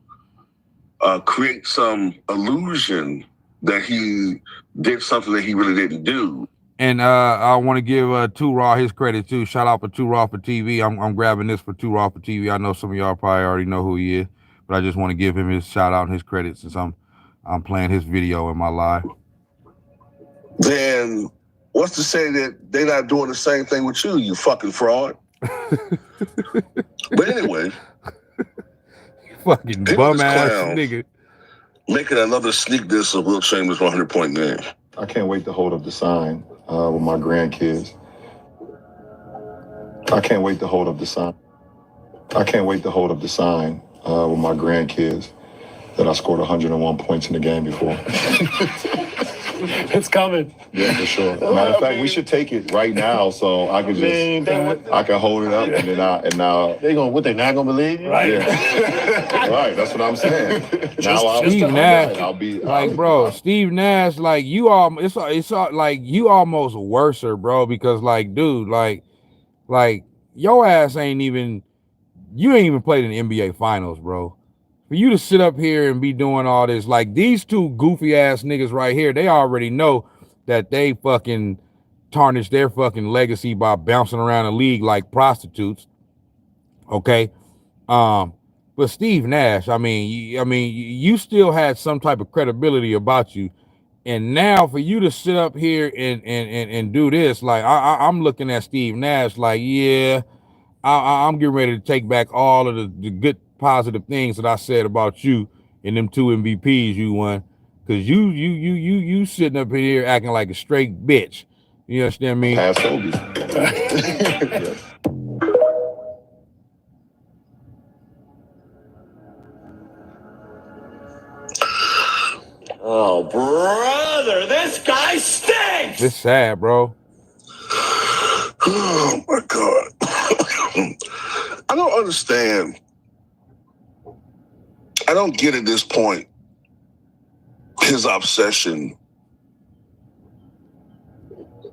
create some illusion that he did something that he really didn't do. And I want to give Too Raw his credit too. Shout out for Too Raw for TV. I'm grabbing this for Too Raw for TV. I know some of y'all probably already know who he is, but I just want to give him his shout out and his credit since I'm playing his video in my live. Then what's to say that they're not doing the same thing with you, you fucking fraud? But anyway, fucking bum ass nigga making another sneak diss of Wilt Chamberlain's 100-point game. I can't wait to hold up the sign with my grandkids. I can't wait to hold up the sign. I can't wait to hold up the sign with my grandkids that I scored 101 points in the game before. It's coming. Yeah, for sure. Matter of fact, we should take it right now so I can just, I can hold it up and now they not gonna believe you? Right. Yeah. Right, that's what I'm saying. Steve Nash, bro, Steve Nash, like you it's like you almost worser, bro, because like, dude, like your ass ain't even you ain't even played in the NBA Finals, bro. For you to sit up here and be doing all this, like these two goofy ass niggas right here, they already know that they fucking tarnish their fucking legacy by bouncing around the league like prostitutes. Okay. But Steve Nash, I mean, you still had some type of credibility about you. And now for you to sit up here and do this, like I'm looking at Steve Nash like, yeah, I'm getting ready to take back all of the good positive things that I said about you and them 2 MVPs you won. Cause you sitting up here acting like a straight bitch. You understand me? Pass over. Oh, brother, this guy stinks! It's sad, bro. Oh, my God. I don't understand. I don't get at this point his obsession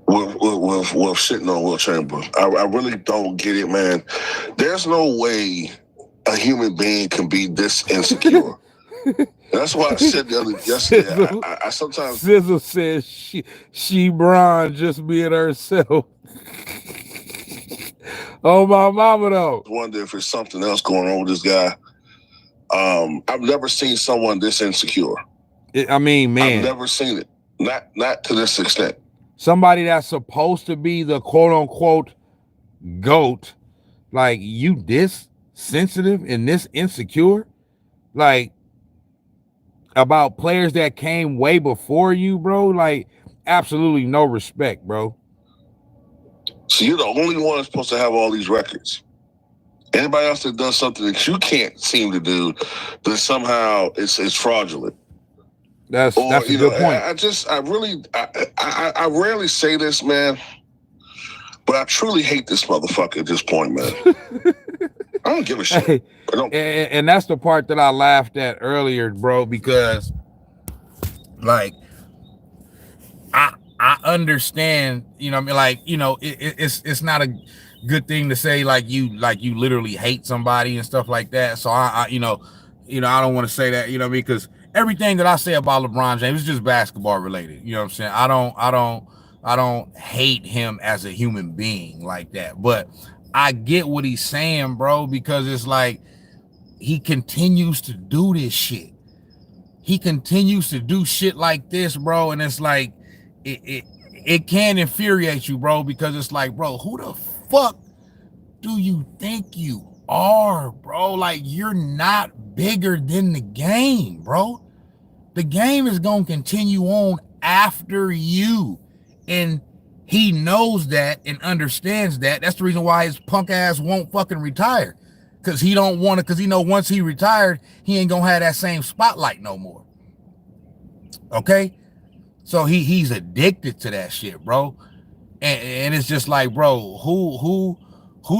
with shitting on Wilt Chamberlain. I really don't get it, man. There's no way a human being can be this insecure. That's why I said yesterday. I sometimes Sizzle says she Bron just being herself. Oh my mama though. Wonder if there's something else going on with this guy. I've never seen someone this insecure. I mean, man, I've never seen it. Not to this extent. Somebody that's supposed to be the quote unquote GOAT, like you this sensitive and this insecure, like about players that came way before you, bro. Like absolutely no respect, bro. So you're the only one that's supposed to have all these records. Anybody else that does something that you can't seem to do, then somehow it's fraudulent. That's a good point. I rarely say this, man, but I truly hate this motherfucker at this point, man. I don't give a shit. Hey, and that's the part that I laughed at earlier, bro, because like I understand, you know what I mean? Like, you know, it's not a good thing to say like you literally hate somebody and stuff like that. So I you know, I don't want to say that, you know what I mean? Because everything that I say about LeBron James is just basketball related. You know what I'm saying? I don't hate him as a human being like that. But I get what he's saying, bro, because it's like he continues to do this shit. He continues to do shit like this, bro, and it's like it can infuriate you, bro, because it's like, bro, who the fuck do you think you are, bro? Like, you're not bigger than the game, bro. The game is gonna continue on after you, and he knows that and understands that. That's the reason why his punk ass won't fucking retire, because he don't want to, because he know once he retired, he ain't gonna have that same spotlight no more. Okay, so he's addicted to that shit, bro, and it's just like, bro, who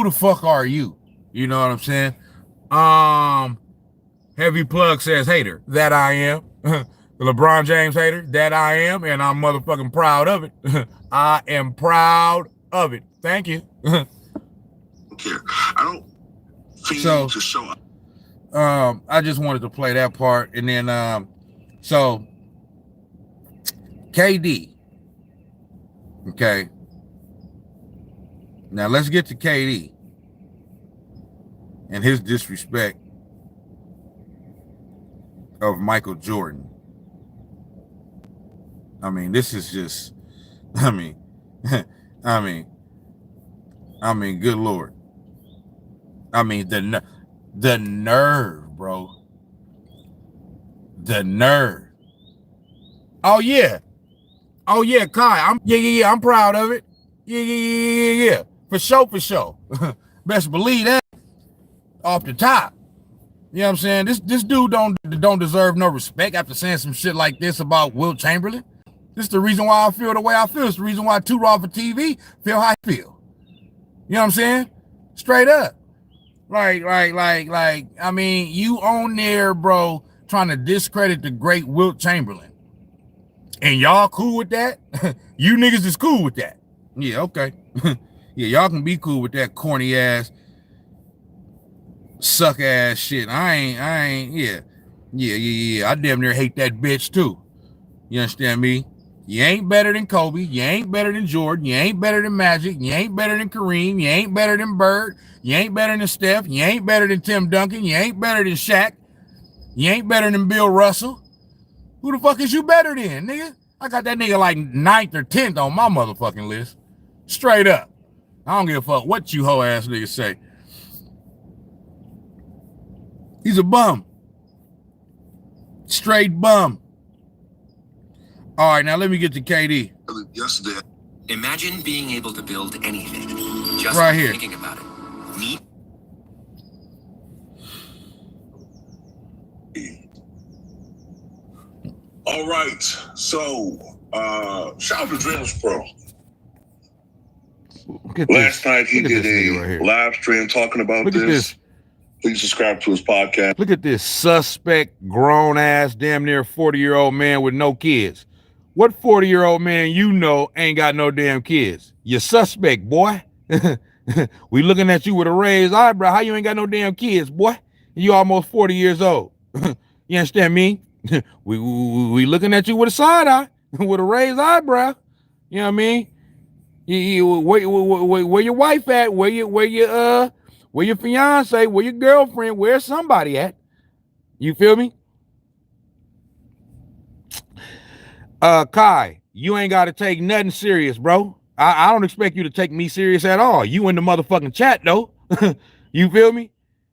the fuck are you? You know what I'm saying? Heavy Plug says hater. That I am. The LeBron James hater. That I am, and I'm motherfucking proud of it. I am proud of it. Thank you. I don't feel to show up. I just wanted to play that part, and then so KD. Okay. Now let's get to KD and his disrespect of Michael Jordan. I mean, this is just, I mean, good Lord. I mean, the nerve, bro. The nerve. Oh yeah, Kai. I'm proud of it. Yeah. For sure. Best believe that. Off the top. You know what I'm saying? This dude don't deserve no respect after saying some shit like this about Wilt Chamberlain. This is the reason why I feel the way I feel. It's the reason why Too Raw for TV feel how I feel. You know what I'm saying? Straight up. Like, I mean, you on there, bro, trying to discredit the great Wilt Chamberlain. And y'all cool with that? You niggas is cool with that. Yeah, okay. Yeah, y'all can be cool with that corny ass suck ass shit. Yeah. I damn near hate that bitch too. You understand me? You ain't better than Kobe. You ain't better than Jordan. You ain't better than Magic. You ain't better than Kareem. You ain't better than Bird. You ain't better than Steph. You ain't better than Tim Duncan. You ain't better than Shaq. You ain't better than Bill Russell. Who the fuck is you better than, nigga? I got that nigga like 9th or 10th on my motherfucking list. Straight up. I don't give a fuck what you hoe ass niggas say. He's a bum. Straight bum. All right, now let me get to KD. Yesterday. Imagine being able to build anything just right by here. thinking about it. Me. All right. So, shout out to Dreams Pro. Last night he did a live stream talking about this. Please subscribe to his podcast. Look at this suspect, grown-ass, damn near 40-year-old man with no kids. What 40-year-old man you know ain't got no damn kids? You suspect, boy. We looking at you with a raised eyebrow. How you ain't got no damn kids, boy? You almost 40 years old. You understand me? we looking at you with a side eye, with a raised eyebrow. You know what I mean? Where your wife at? Where your fiance? Where your girlfriend? Where's somebody at? You feel me? Kai, you ain't got to take nothing serious, bro. I don't expect you to take me serious at all. You in the motherfucking chat, though. You feel me?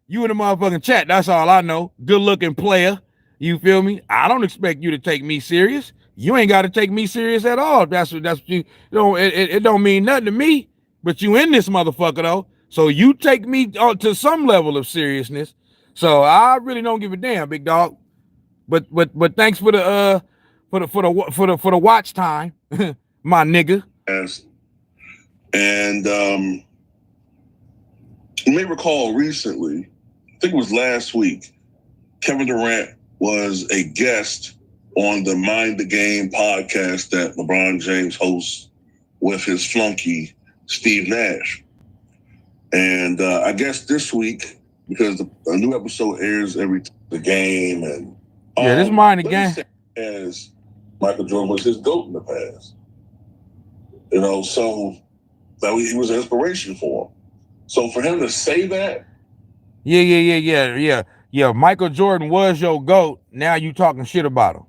You in the motherfucking chat. That's all I know. Good looking player. You feel me? I don't expect you to take me serious. You ain't got to take me serious at all. That's what you know. It don't mean nothing to me. But you in this motherfucker though, so you take me to some level of seriousness. So I really don't give a damn, big dog. But thanks for the watch time, my nigga. And you may recall recently, I think it was last week, Kevin Durant was a guest on the Mind the Game podcast that LeBron James hosts with his flunky, Steve Nash. And I guess this week, because a new episode airs every the game, and this Mind the Game, as Michael Jordan was his GOAT in the past. You know, so that he was an inspiration for him. So for him to say that, yeah. Michael Jordan was your GOAT. Now you talking shit about him.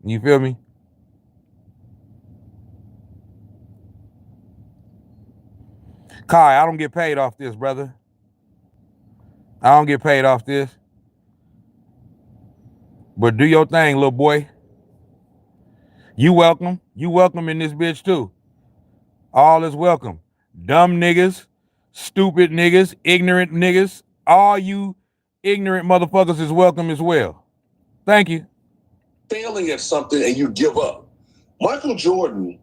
You feel me? Kai, I don't get paid off this, brother. I don't get paid off this. But do your thing, little boy. You welcome. You welcome in this bitch too. All is welcome. Dumb niggas, stupid niggas, ignorant niggas, all you ignorant motherfuckers is welcome as well. Thank you. Failing at something and you give up. Michael Jordan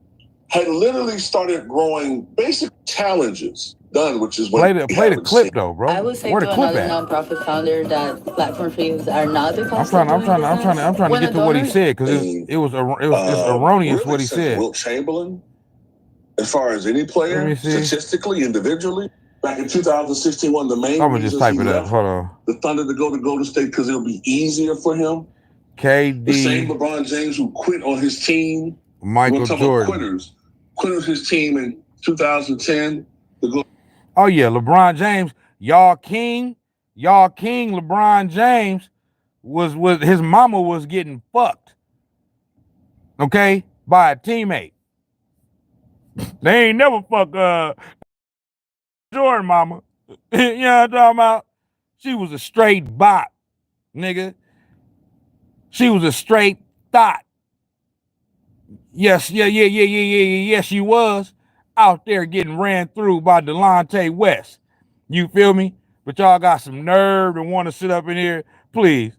had literally started growing basic challenges done, which is what play the clip though, bro. I would say where to the clip another at? nonprofit founder that platform fees are not the cost. I'm trying to get to what he said because it's erroneous really what he said. Wilt Chamberlain, as far as any player, statistically, individually, back in 2016, one of the main I'm gonna just type it up. Hold on. The Thunder to go to Golden State because it'll be easier for him. KD. The same LeBron James who quit on his team. Michael Jordan. Quit on his team in 2010. Oh yeah, LeBron James, y'all king, LeBron James was his mama was getting fucked. Okay, by a teammate. They ain't never fuck Jordan mama. You know what I'm talking about? She was a straight bot, nigga. She was a straight thought. Yes, she was out there getting ran through by Delonte West. You feel me? But y'all got some nerve to want to sit up in here. Please.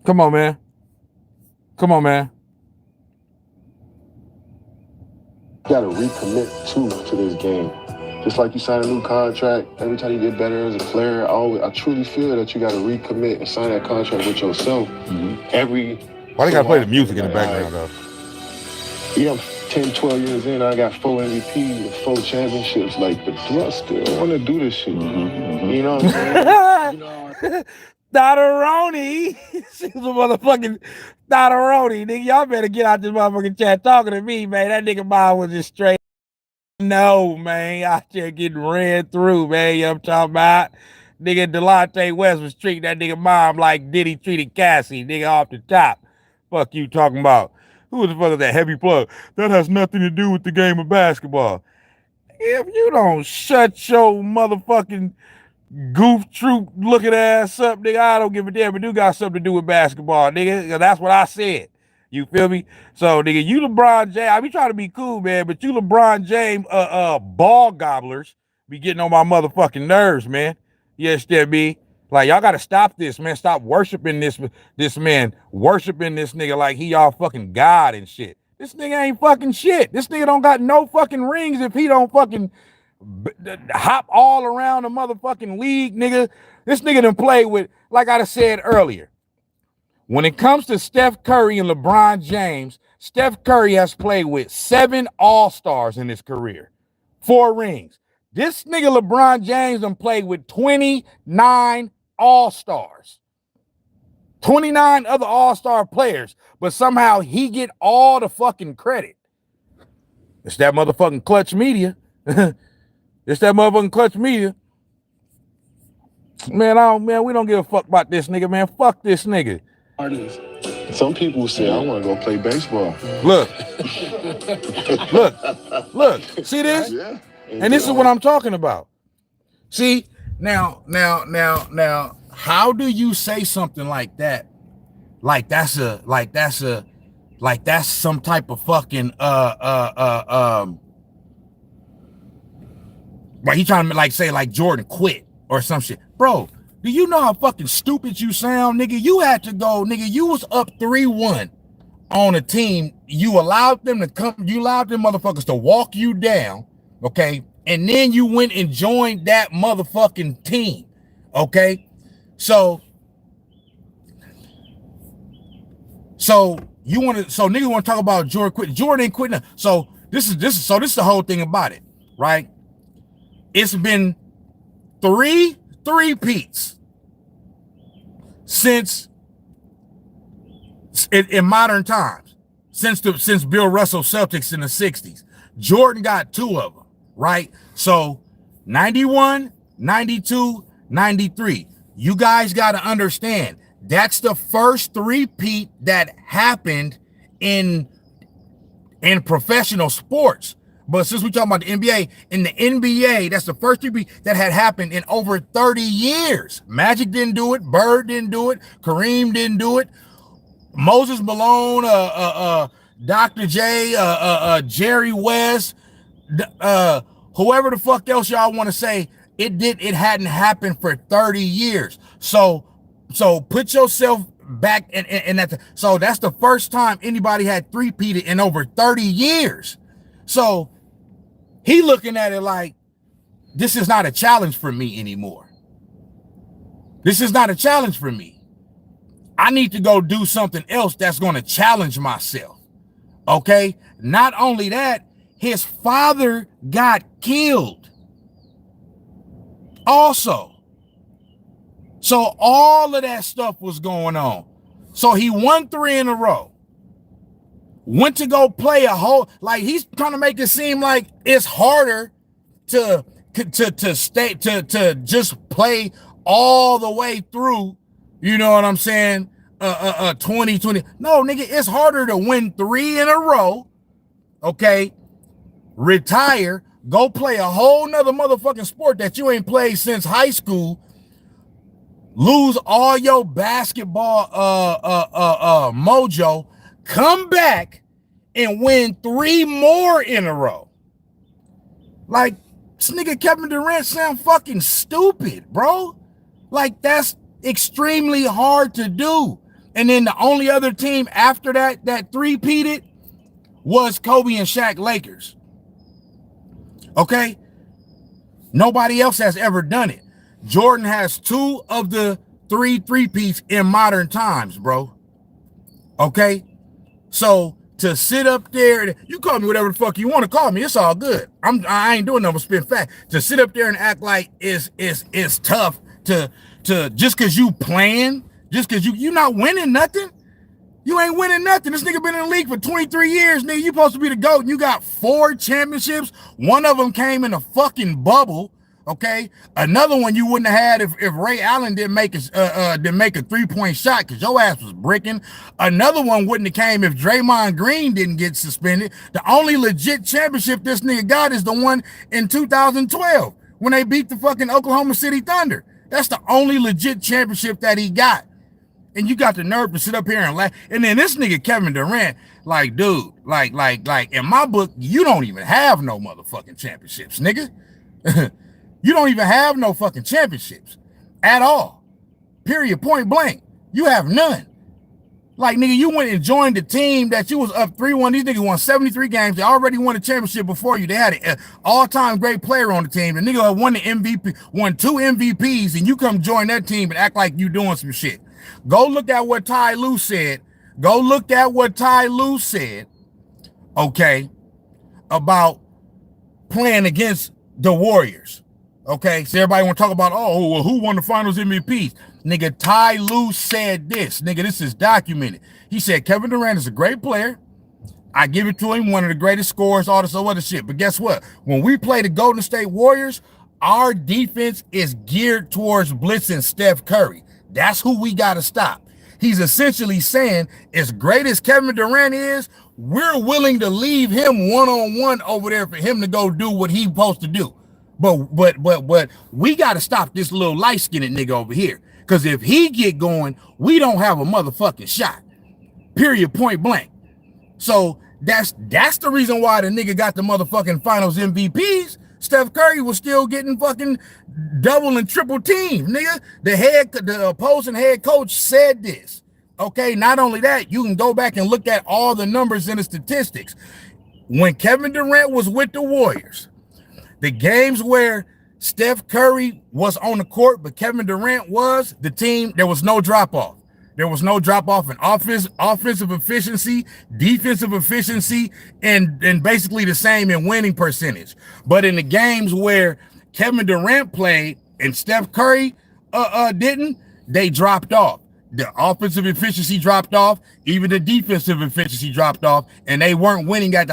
Come on, man. Come on, man. You got to recommit to this game. Just like you sign a new contract, every time you get better as a player, I truly feel that you got to recommit and sign that contract with yourself. Why they got to play the music in the background, though? You know, 10, 12 years in, I got 4 MVPs and 4 championships. Like, but do I still want to do this shit? You know what I'm saying? Dotteroni. She's a motherfucking Dotteroni, nigga. Y'all better get out this motherfucking chat talking to me, man. That nigga mom was just straight. No, man. Out there getting ran through, man. You know what I'm talking about? Nigga, Delonte West was treating that nigga mom like Diddy treated Cassie, nigga, off the top. Fuck you talking about? Who the fuck is that heavy plug? That has nothing to do with the game of basketball. If you don't shut your motherfucking goof troop looking ass up, nigga, I don't give a damn. It do got something to do with basketball, nigga. That's what I said. You feel me? So, nigga, you LeBron James, I be trying to be cool, man, but you LeBron James ball gobblers be getting on my motherfucking nerves, man. You understand me? Like, y'all gotta stop this, man. Stop worshiping this man, worshiping this nigga like he y'all fucking God and shit. This nigga ain't fucking shit. This nigga don't got no fucking rings if he don't fucking hop all around the motherfucking league, nigga. This nigga done played with, like I said earlier, when it comes to Steph Curry and LeBron James, Steph Curry has played with 7 All-Stars in his career, 4 rings. This nigga LeBron James done played with 29 All-Stars. 29 other All-Star players, but somehow he get all the fucking credit. It's that motherfucking Clutch Media. It's that motherfucking Clutch Media. Man, we don't give a fuck about this nigga, man. Fuck this nigga. Some people say, I want to go play baseball. Look. Look. See this? Yeah. And this is what I'm talking about. See, now, how do you say something like that? Like that's some type of fucking like he trying to like say like Jordan quit or some shit. Bro, do you know how fucking stupid you sound, nigga? You had to go, nigga, you was up 3-1 on a team. You allowed them to come, you allowed them motherfuckers to walk you down, okay? And then you went and joined that motherfucking team, okay? So niggas want to talk about Jordan quitting. Jordan ain't quitting. So this is the whole thing about it, right? It's been 3 three-peats since in modern times, since Bill Russell Celtics in the 60s. Jordan got 2 of them, right? So 91, 92, 93. You guys got to understand, that's the first three-peat that happened in professional sports. But since we're talking about the NBA, in the NBA, that's the first three-peat that had happened in over 30 years. Magic didn't do it. Bird didn't do it. Kareem didn't do it. Moses Malone, Dr. J, Jerry West, whoever the fuck else y'all want to say, it hadn't happened for 30 years. So put yourself back in that. So that's the first time anybody had three-peated in over 30 years. So he looking at it like, this is not a challenge for me anymore. This is not a challenge for me. I need to go do something else that's going to challenge myself. Okay? Not only that, his father got killed also. So all of that stuff was going on. So he won 3 in a row. Went to go play a whole, like he's trying to make it seem like it's harder to just play all the way through, you know what I'm saying? 2020. No, nigga, it's harder to win 3 in a row, okay? Retire, go play a whole nother motherfucking sport that you ain't played since high school, lose all your basketball mojo, come back and win 3 more in a row. Like, this nigga Kevin Durant sound fucking stupid, bro. Like, that's extremely hard to do. And then the only other team after that three-peated was Kobe and Shaq Lakers. Okay? Nobody else has ever done it. Jordan has 2 of the 3 three-peats in modern times, bro. Okay? So to sit up there, you call me whatever the fuck you want to call me, it's all good. I ain't doing nothing but spit fact. To sit up there and act like it's tough to just cause you playing, just cause you not winning nothing. You ain't winning nothing. This nigga been in the league for 23 years, nigga. You supposed to be the GOAT, and you got 4 championships. One of them came in a fucking bubble, okay? Another one you wouldn't have had if Ray Allen didn't make a 3-point shot because your ass was bricking. Another one wouldn't have came if Draymond Green didn't get suspended. The only legit championship this nigga got is the one in 2012 when they beat the fucking Oklahoma City Thunder. That's the only legit championship that he got. And you got the nerve to sit up here and laugh. And then this nigga Kevin Durant, like, dude, like, in my book, you don't even have no motherfucking championships, nigga. You don't even have no fucking championships at all. Period, point blank. You have none. Like, nigga, you went and joined the team that you was up 3-1. These niggas won 73 games. They already won a championship before you. They had an all-time great player on the team. The nigga won the MVP, won 2 MVPs, and you come join that team and act like you doing some shit. Go look at what Ty Lue said. Go look at what Ty Lue said, okay, about playing against the Warriors. Okay, so everybody want to talk about, oh, well, who won the finals MVPs? Nigga, Ty Lue said this. Nigga, this is documented. He said, Kevin Durant is a great player. I give it to him, one of the greatest scorers, all this other shit. But guess what? When we play the Golden State Warriors, our defense is geared towards blitzing Steph Curry. That's who we got to stop. He's essentially saying, as great as Kevin Durant is, we're willing to leave him one-on-one over there for him to go do what he's supposed to do. But we got to stop this little light-skinned nigga over here. Because if he get going, we don't have a motherfucking shot. Period, point blank. So that's the reason why the nigga got the motherfucking finals MVPs. Steph Curry was still getting fucking double and triple team, nigga. The opposing head coach said this. Okay, not only that, you can go back and look at all the numbers and the statistics. When Kevin Durant was with the Warriors, the games where Steph Curry was on the court, but Kevin Durant was the team, there was no drop-off. There was no drop-off in offensive efficiency, defensive efficiency, and basically the same in winning percentage. But in the games where Kevin Durant played and Steph Curry didn't, they dropped off. The offensive efficiency dropped off, even the defensive efficiency dropped off, and they weren't winning at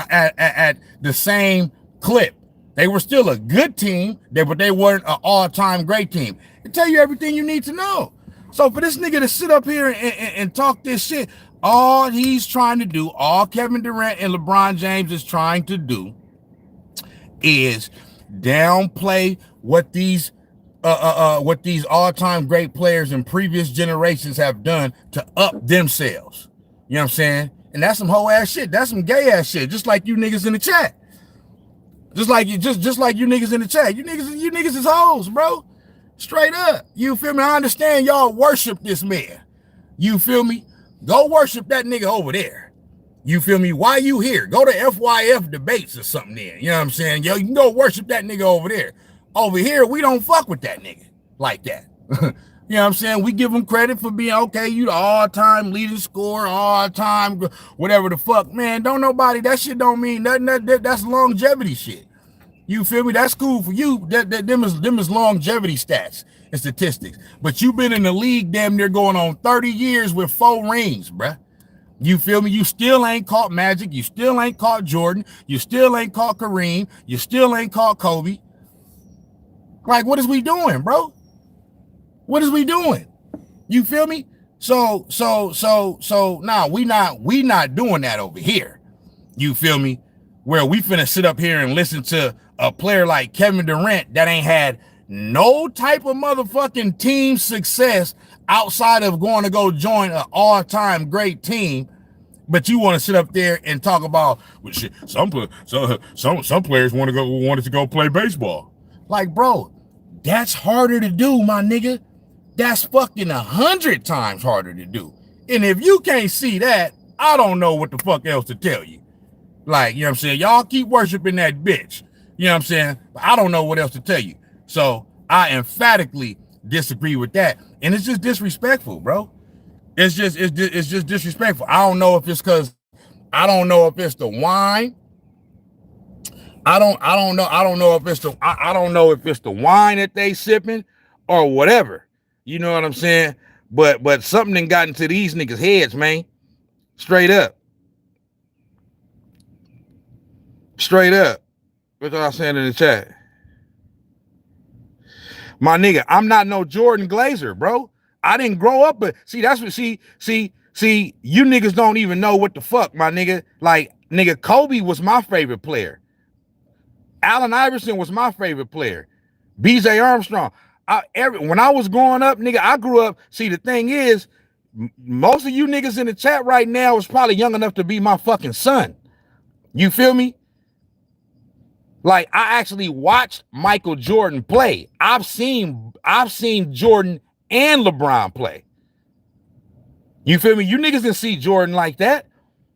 the same clip. They were still a good team, but they weren't an all-time great team. It tell you everything you need to know. So for this nigga to sit up here and talk this shit, all he's trying to do, all Kevin Durant and LeBron James is trying to do is downplay what these all-time great players in previous generations have done to up themselves. You know what I'm saying? And that's some whole ass shit. That's some gay ass shit. Just like you niggas in the chat. Just like you niggas in the chat. You niggas is hoes, bro. Straight up. You feel me? I understand y'all worship this man. You feel me? Go worship that nigga over there. You feel me? Why you here? Go to FYF debates or something then. You know what I'm saying? Yo, you can go worship that nigga over there. Over here, we don't fuck with that nigga like that. You know what I'm saying? We give him credit for being, okay, you the all-time leading scorer, all-time, whatever the fuck. Man, don't nobody, that shit don't mean nothing. That's longevity shit. You feel me? That's cool for you. Them is longevity stats and statistics. But you've been in the league damn near going on 30 years with 4 rings, bruh. You feel me? You still ain't caught Magic. You still ain't caught Jordan. You still ain't caught Kareem. You still ain't caught Kobe. Like, what is we doing, bro? What is we doing? You feel me? So nah, we not doing that over here. You feel me? Where we finna sit up here and listen to a player like Kevin Durant that ain't had no type of motherfucking team success outside of going to go join an all-time great team, but you want to sit up there and talk about, well, shit, some players wanted to go play baseball. Like, bro, that's harder to do, my nigga. That's fucking 100 times harder to do. And if you can't see that, I don't know what the fuck else to tell you. Like, you know what I'm saying? Y'all keep worshiping that bitch. You know what I'm saying? But I don't know what else to tell you. So I emphatically disagree with that. And it's just disrespectful, bro. It's just disrespectful. I don't know if it's because I don't know if it's the wine. I don't know. I don't know if it's the wine that they sipping or whatever. You know what I'm saying? But something done got into these niggas' heads, man. Straight up. Straight up. What y'all saying in the chat? My nigga, I'm not no Jordan Glazer, bro. I didn't grow up, but see, that's what see, you niggas don't even know what the fuck, my nigga. Like, nigga, Kobe was my favorite player. Allen Iverson was my favorite player. B.J. Armstrong. When I was growing up, nigga, I grew up. See, the thing is, most of you niggas in the chat right now is probably young enough to be my fucking son. You feel me? Like, I actually watched Michael Jordan play. I've seen Jordan and LeBron play. You feel me? You niggas didn't see Jordan like that.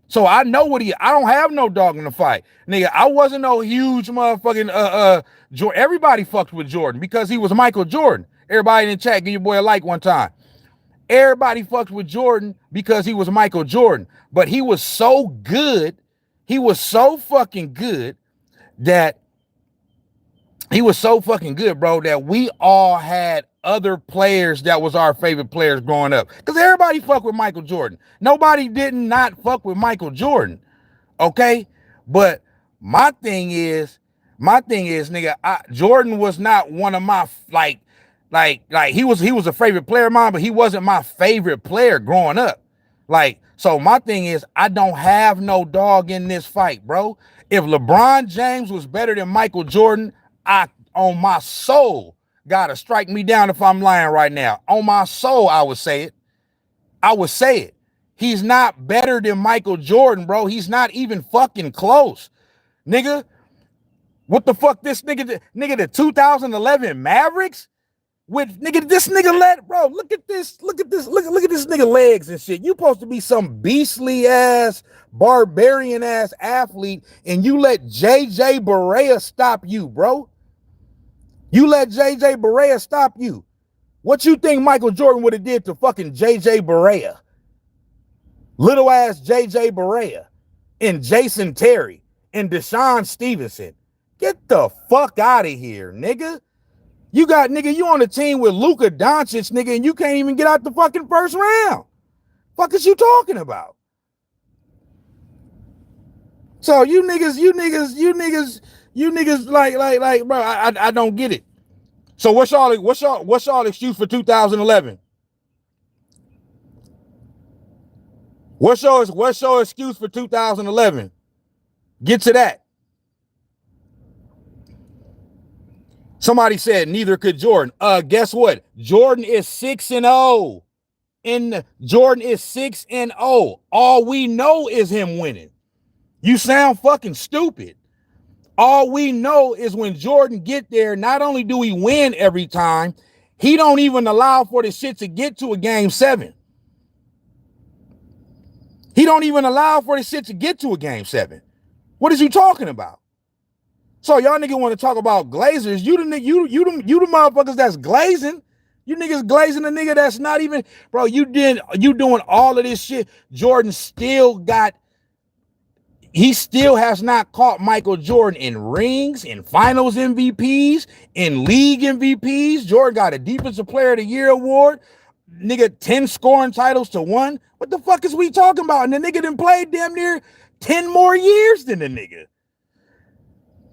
So I know what I don't have no dog in the fight. Nigga, I wasn't no huge motherfucking Jordan. Everybody fucked with Jordan because he was Michael Jordan. Everybody in the chat, give your boy a like one time. Everybody fucked with Jordan because he was Michael Jordan. But he was so good, he was so fucking good that bro, that we all had other players that was our favorite players growing up. Because everybody fucked with Michael Jordan. Nobody did not fuck with Michael Jordan. Okay? But my thing is, nigga, Jordan was not one of my, like he was a favorite player of mine, but he wasn't my favorite player growing up. Like, so my thing is, I don't have no dog in this fight, bro. If LeBron James was better than Michael Jordan, on my soul, gotta strike me down if I'm lying right now. On my soul, I would say it. I would say it. He's not better than Michael Jordan, bro. He's not even fucking close. Nigga, what the fuck this nigga, the 2011 Mavericks? With nigga, this nigga bro, look at this nigga legs and shit. You supposed to be some beastly ass, barbarian ass athlete, and you let J.J. Barea stop you, bro. You let J.J. Barea stop you. What you think Michael Jordan would have did to fucking J.J. Barea? Little ass J.J. Barea and Jason Terry and Deshaun Stevenson. Get the fuck out of here, nigga. You on the team with Luka Doncic, nigga, and you can't even get out the fucking first round. Fuck is you talking about? So you niggas, like, bro, I don't get it. So what's y'all excuse for 2011? What's your excuse for 2011? Get to that. Somebody said neither could Jordan. Guess what? Jordan is 6-0. Jordan is 6-0. All we know is him winning. You sound fucking stupid. All we know is when Jordan get there, not only do he win every time, he don't even allow for the shit to get to a game 7. He don't even allow for the shit to get to a game 7. What is you talking about? So y'all niggas want to talk about Glazers. You the motherfuckers that's glazing. You niggas glazing a nigga that's not even, bro, you doing all of this shit. Jordan still has not caught Michael Jordan in rings, in finals MVPs, in league MVPs. Jordan got a defensive player of the year award. Nigga, 10 scoring titles to 1. What the fuck is we talking about? And the nigga done played damn near 10 more years than the nigga.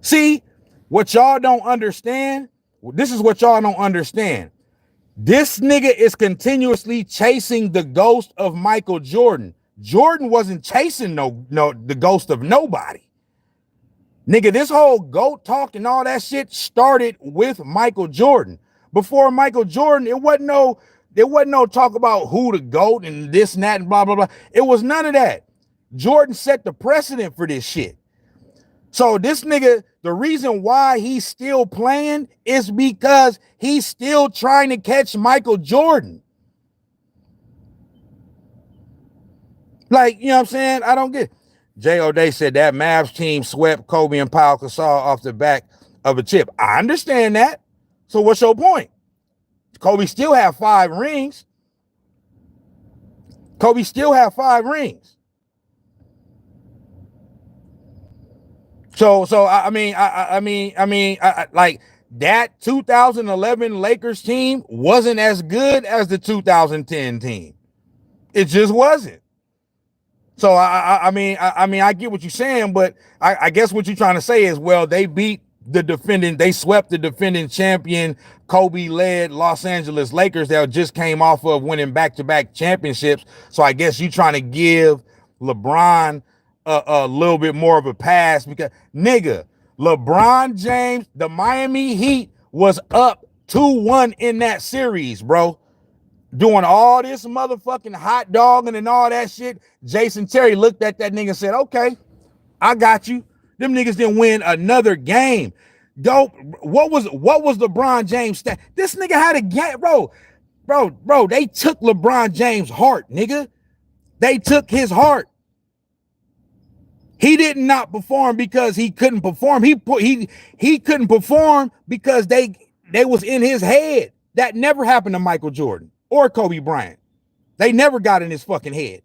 See, what y'all don't understand, this is what y'all don't understand. This nigga is continuously chasing the ghost of Michael Jordan. Jordan wasn't chasing the ghost of nobody. Nigga, this whole GOAT talk and all that shit started with Michael Jordan. Before Michael Jordan, it wasn't no talk about who the GOAT and this and that and blah, blah, blah. It was none of that. Jordan set the precedent for this shit. So this nigga, the reason why he's still playing is because he's still trying to catch Michael Jordan. Like, you know what I'm saying? I don't get it. J. O'Day said that Mavs team swept Kobe and Pau Gasol off the back of a chip. I understand that. So what's your point? Kobe still have 5 rings. Kobe still have 5 rings. I mean, like that 2011 Lakers team wasn't as good as the 2010 team. It just wasn't. So I mean, I get what you're saying, but I guess what you're trying to say is, well, they swept the defending champion Kobe-led Los Angeles Lakers that just came off of winning back-to-back championships. So I guess you're trying to give LeBron a little bit more of a pass because, nigga, LeBron James, the Miami Heat was up 2-1 in that series, bro. Doing all this motherfucking hot dogging and all that shit. Jason Terry looked at that nigga and said, okay, I got you. Them niggas didn't win another game. Dope. What was LeBron James stat? This nigga had a game, bro. They took LeBron James' heart, nigga. They took his heart. He did not perform because he couldn't perform. He couldn't perform because they was in his head. That never happened to Michael Jordan or Kobe Bryant. They never got in his fucking head.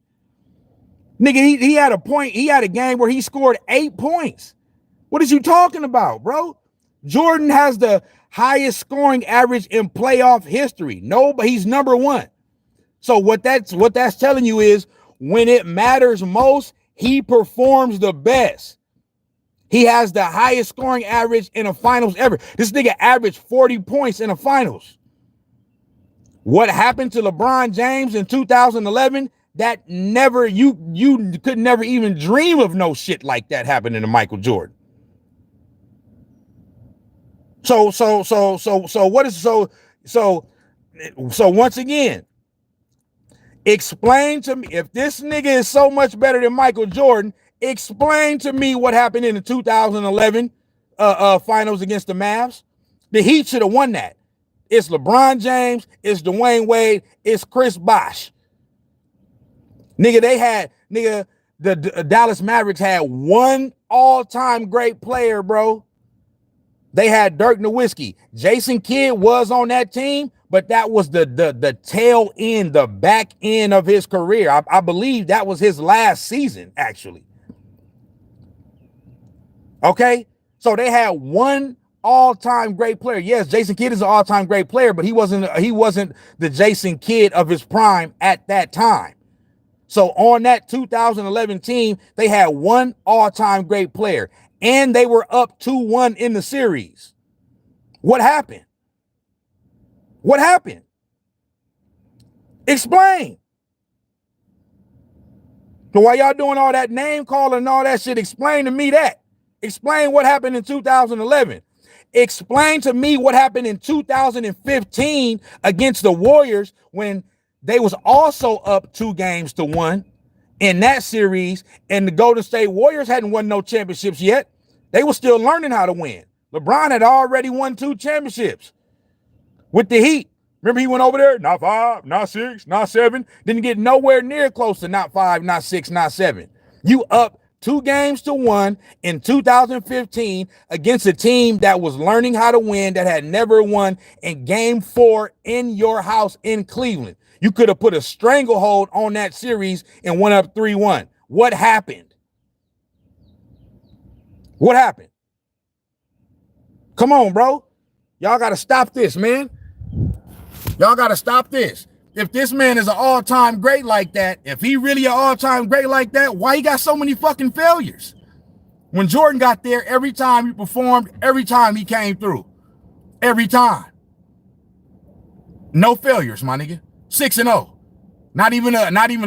Nigga, he had a point. He had a game where he scored 8 points. What is you talking about, bro? Jordan has the highest scoring average in playoff history. No, but he's number one. So what that's telling you is when it matters most, he performs the best. He has the highest scoring average in a finals ever. This nigga averaged 40 points in the finals. What happened to LeBron James in 2011? That never, you could never even dream of no shit like that happening to Michael Jordan. So once again, explain to me, if this nigga is so much better than Michael Jordan, explain to me what happened in the 2011 finals against the Mavs. The Heat should have won that. It's LeBron James, it's Dwayne Wade, it's Chris Bosh. The Dallas Mavericks had one all-time great player, bro. They had Dirk Nowitzki. Jason Kidd was on that team, but that was the tail end, the back end of his career. I believe that was his last season, actually. Okay? So they had one all-time great player. Yes, Jason Kidd is an all-time great player, but he wasn't the Jason Kidd of his prime at that time. So on that 2011 team, they had one all-time great player, and they were up 2-1 in the series. What happened? What happened? Explain. So while y'all doing all that name calling and all that shit, explain to me that. Explain what happened in 2011. Explain to me what happened in 2015 against the Warriors when they was also up 2-1 in that series, and the Golden State Warriors hadn't won no championships yet. They were still learning how to win. LeBron had already won 2 championships with the Heat. Remember, he went over there, not 5, not 6, not 7. Didn't get nowhere near close to not 5, not 6, not 7. You up 2-1 in 2015 against a team that was learning how to win, that had never won in game 4 in your house in Cleveland. You could have put a stranglehold on that series and went up 3-1. What happened? What happened? Come on, bro. Y'all got to stop this, man. Y'all got to stop this. If this man is an all-time great like that, if he really an all-time great like that, why he got so many fucking failures? When Jordan got there, every time he performed, every time he came through. Every time. No failures, my nigga. 6-0. Not even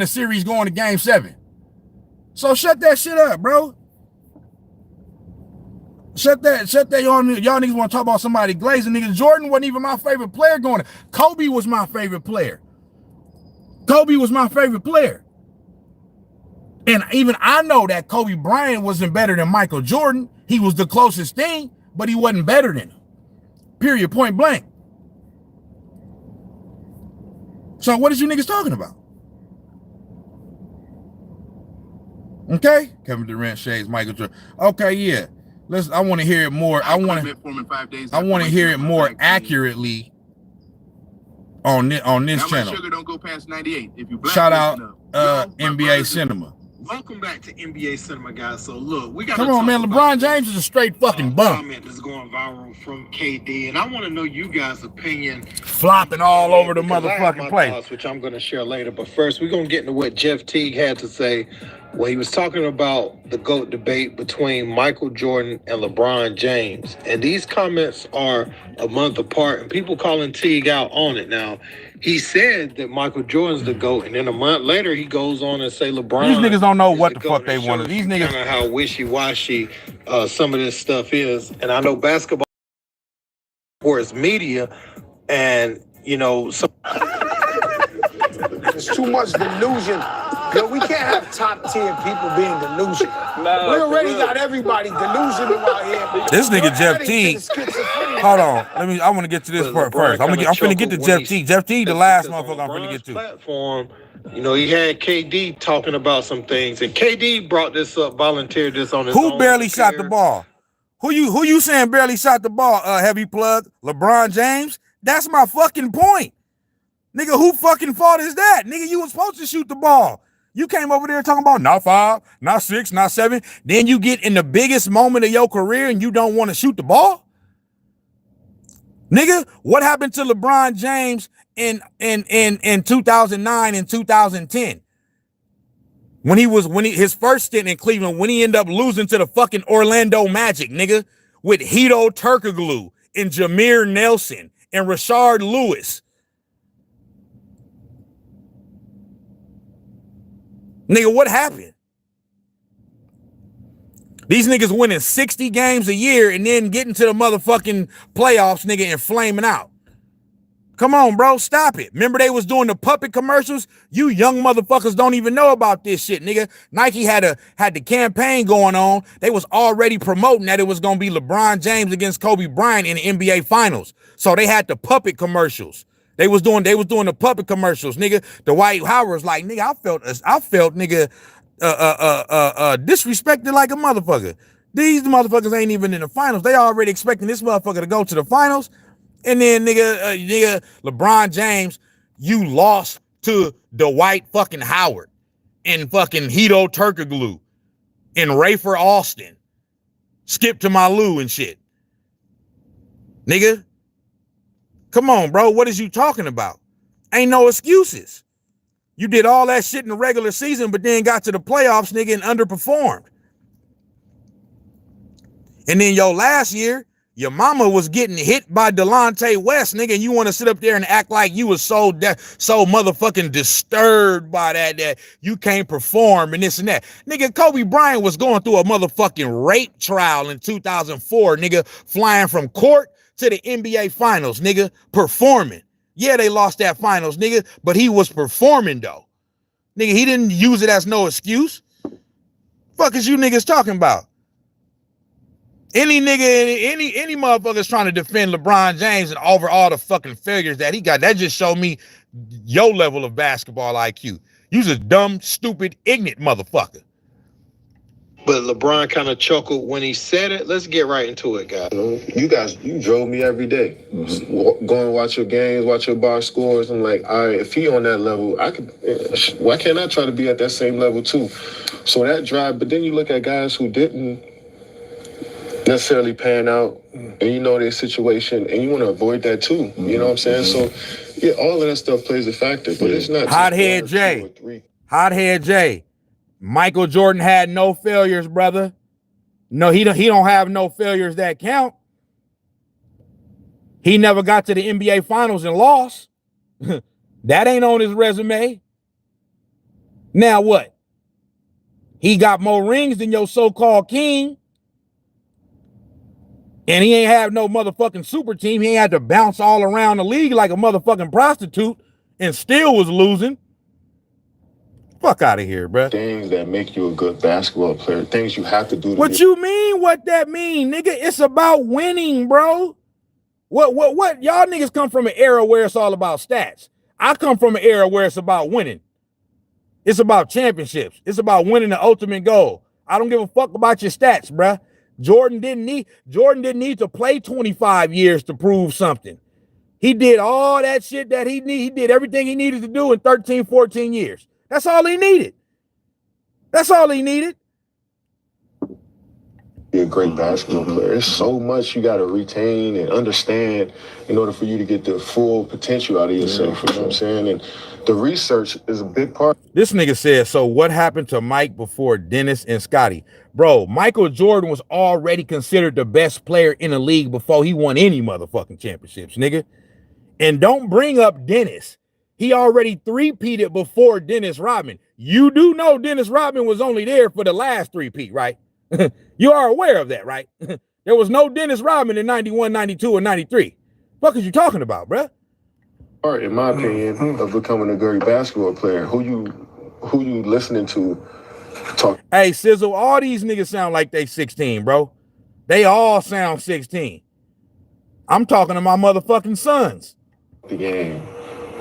a series going to game 7. So shut that shit up, bro. Shut that. Y'all niggas want to talk about somebody glazing niggas. Jordan wasn't even my favorite player going. Kobe was my favorite player. Kobe was my favorite player. And even I know that Kobe Bryant wasn't better than Michael Jordan. He was the closest thing, but he wasn't better than him. Period, point blank. So what is you niggas talking about? Okay? Kevin Durant shades Michael Jordan. Okay, yeah. I want to hear it more. I want to hear it more accurately on this channel. Sugar don't go past 98 if you black. Shout out NBA Cinema. Welcome back to NBA Cinema, guys. So look, we got Come on, man. LeBron James is a straight fucking bum. Comment that's going viral from KD, and I want to know you guys' opinion. Flopping all over the motherfucking place. Thoughts, which I'm going to share later. But first, we're going to get into what J.Teague had to say when he was talking about the GOAT debate between Michael Jordan and LeBron James. And these comments are a month apart, and people calling Teague out on it. Now, he said that Michael Jordan's the GOAT, and then a month later, he goes on and say LeBron. These niggas don't know what the fuck they wanted. These niggas. Kind of how wishy-washy some of this stuff is. And I know basketball sports media, and, you know, some. There's too much delusion. Yo, we can't have top-tier people being delusional. We already got everybody delusional out here. This nigga J.Teague. Hold on. I want to get to this part first. I'm finna get to J.Teague. J.Teague, the last motherfucker I'm finna get to. Platform, you know, he had KD talking about some things, and KD brought this up, volunteered this on his own. Who barely shot the ball? Who you saying barely shot the ball? Heavy plug, LeBron James. That's my fucking point. Nigga, who fucking fault is that? Nigga, you was supposed to shoot the ball. You came over there talking about not 5, not 6, not 7. Then you get in the biggest moment of your career and you don't want to shoot the ball? Nigga, what happened to LeBron James in 2009 and 2010? When his first stint in Cleveland, when he ended up losing to the fucking Orlando Magic, nigga, with Hito Turkoglu and Jameer Nelson and Rashard Lewis. Nigga, what happened? These niggas winning 60 games a year and then getting to the motherfucking playoffs, nigga, and flaming out. Come on, bro, stop it. Remember they was doing the puppet commercials? You young motherfuckers don't even know about this shit, nigga. Nike had the campaign going on. They was already promoting that it was gonna be LeBron James against Kobe Bryant in the NBA Finals. So they had the puppet commercials. They was doing the puppet commercials, nigga. Dwight Howard was like, nigga, I felt nigga disrespected like a motherfucker. These motherfuckers ain't even in the finals. They already expecting this motherfucker to go to the finals. And then nigga LeBron James, you lost to Dwight fucking Howard and fucking Hito Turkoglu and Rafer Alston. Skip to my Lou and shit. Nigga. Come on, bro. What is you talking about? Ain't no excuses. You did all that shit in the regular season, but then got to the playoffs, nigga, and underperformed. And then your last year, your mama was getting hit by Delonte West, nigga, and you want to sit up there and act like you was so motherfucking disturbed by that you can't perform and this and that. Nigga, Kobe Bryant was going through a motherfucking rape trial in 2004, nigga, flying from court to the NBA Finals, nigga, performing. Yeah, they lost that finals, nigga, but he was performing, though. Nigga, he didn't use it as no excuse. Fuck is you niggas talking about? Any nigga, any motherfuckers trying to defend LeBron James and over all the fucking failures that he got, that just showed me your level of basketball IQ. You's a dumb, stupid, ignorant motherfucker. But LeBron kind of chuckled when he said it. Let's get right into it, guys. You drove me every day. Go and watch your games, watch your box scores. I'm like, all right, if he on that level, why can't I try to be at that same level too? So that drive, but then you look at guys who didn't necessarily pan out, and you know their situation, and you want to avoid that too. You know what I'm saying? So, yeah, all of that stuff plays a factor, but it's not. Hothead J. Michael Jordan had no failures, brother. No, he don't have no failures that count. He never got to the NBA Finals and lost. That ain't on his resume. Now what? He got more rings than your so-called king. And he ain't have no motherfucking super team. He ain't had to bounce all around the league like a motherfucking prostitute and still was losing. Fuck out of here, bro. Things that make you a good basketball player. Things you have to do. What you mean? What that mean, nigga? It's about winning, bro. What? Y'all niggas come from an era where it's all about stats. I come from an era where it's about winning. It's about championships. It's about winning the ultimate goal. I don't give a fuck about your stats, bruh. Jordan didn't need to play 25 years to prove something. He did all that shit that he did everything he needed to do in 13, 14 years. That's all he needed. That's all he needed. Be a great basketball player. There's so much you got to retain and understand in order for you to get the full potential out of yourself. You know what I'm saying? And the research is a big part. This nigga said, so what happened to Mike before Dennis and Scotty? Bro, Michael Jordan was already considered the best player in the league before he won any motherfucking championships, nigga. And don't bring up Dennis. He already three-peated before Dennis Rodman. You do know Dennis Rodman was only there for the last three-peat, right? You are aware of that, right? There was no Dennis Rodman in 91, 92, and 93. What are you talking about, bruh? Part, in my opinion, of becoming a great basketball player. Who you listening to talk? Hey, Sizzle, all these niggas sound like they 16, bro. They all sound 16. I'm talking to my motherfucking sons. The game.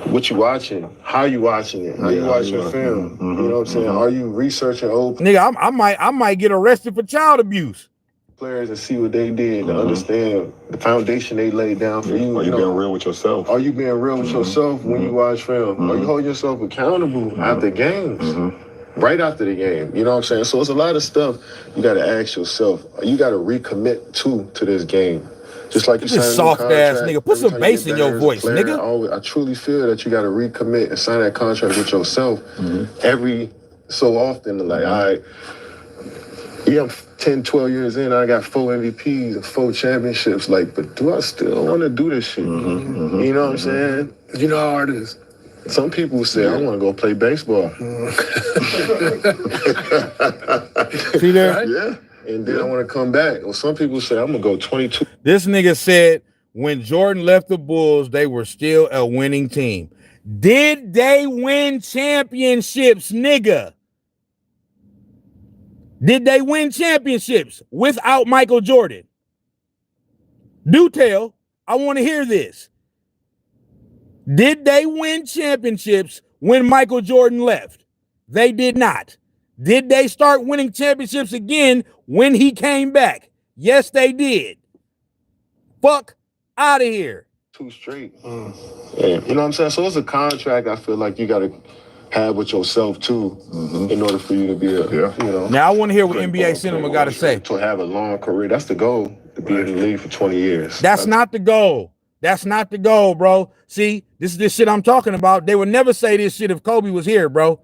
What you watching? How you watching it? How you watching film? You know what I'm saying? Are you researching old nigga? I might get arrested for child abuse. Players and see what they did to understand the foundation they laid down for you. Are you being real with yourself? Are you being real with yourself when you watch film? Are you holding yourself accountable after games? Right after the game, you know what I'm saying? So it's a lot of stuff you got to ask yourself. You got to recommit to this game. Just like you said, soft ass nigga, put some bass in your voice, nigga. I truly feel that you got to recommit and sign that contract with yourself every so often. Like, all right, yeah, I'm 10, 12 years in, I got 4 MVPs and 4 championships. Like, but do I still want to do this shit? You know what I'm saying? You know how hard it is. Some people say, I want to go play baseball. See there? Yeah. And then I want to come back. Or some people say, I'm going to go 22. This nigga said when Jordan left the Bulls, they were still a winning team. Did they win championships, nigga? Did they win championships without Michael Jordan? Do tell. I want to hear this. Did they win championships when Michael Jordan left? They did not. Did they start winning championships again when he came back? Yes, they did. Fuck out of here. 2 straight. Yeah. You know what I'm saying? So it's a contract I feel like you got to have with yourself too in order for you to be a, you know. Now I want to hear what NBA Cinema got to say. To have a long career. That's the goal, to be in the league for 20 years. That's not the goal. That's not the goal, bro. See, this is this shit I'm talking about. They would never say this shit if Kobe was here, bro.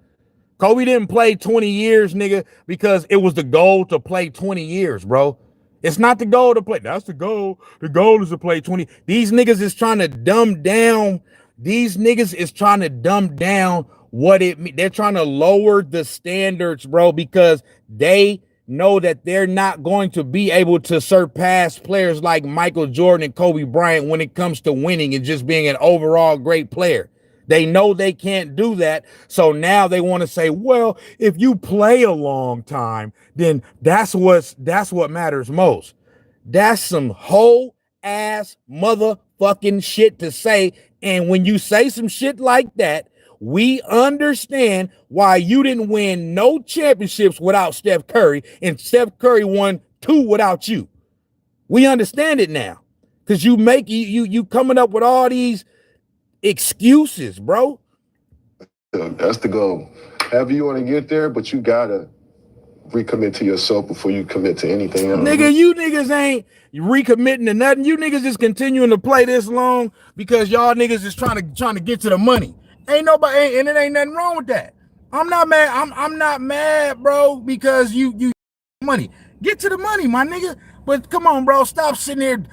Kobe didn't play 20 years, nigga, because it was the goal to play 20 years, bro. It's not the goal to play. That's the goal. The goal is to play 20. These niggas is trying to dumb down. These niggas is trying to dumb down what it means. They're trying to lower the standards, bro, because they know that they're not going to be able to surpass players like Michael Jordan and Kobe Bryant when it comes to winning and just being an overall great player. They know they can't do that. So now they want to say, well, if you play a long time, then that's what matters most. That's some whole ass motherfucking shit to say. And when you say some shit like that, we understand why you didn't win no championships without Steph Curry, and Steph Curry won 2 without you. We understand it now. Because you coming up with all these excuses, bro. That's the goal. However you want to get there, but you gotta recommit to yourself before you commit to anything else. Nigga, you niggas ain't recommitting to nothing. You niggas just continuing to play this long because y'all niggas is trying to get to the money. Ain't nobody, and it ain't nothing wrong with that. I'm not mad. I'm not mad, bro, because you money. Get to the money, my nigga. But come on, bro, stop sitting there.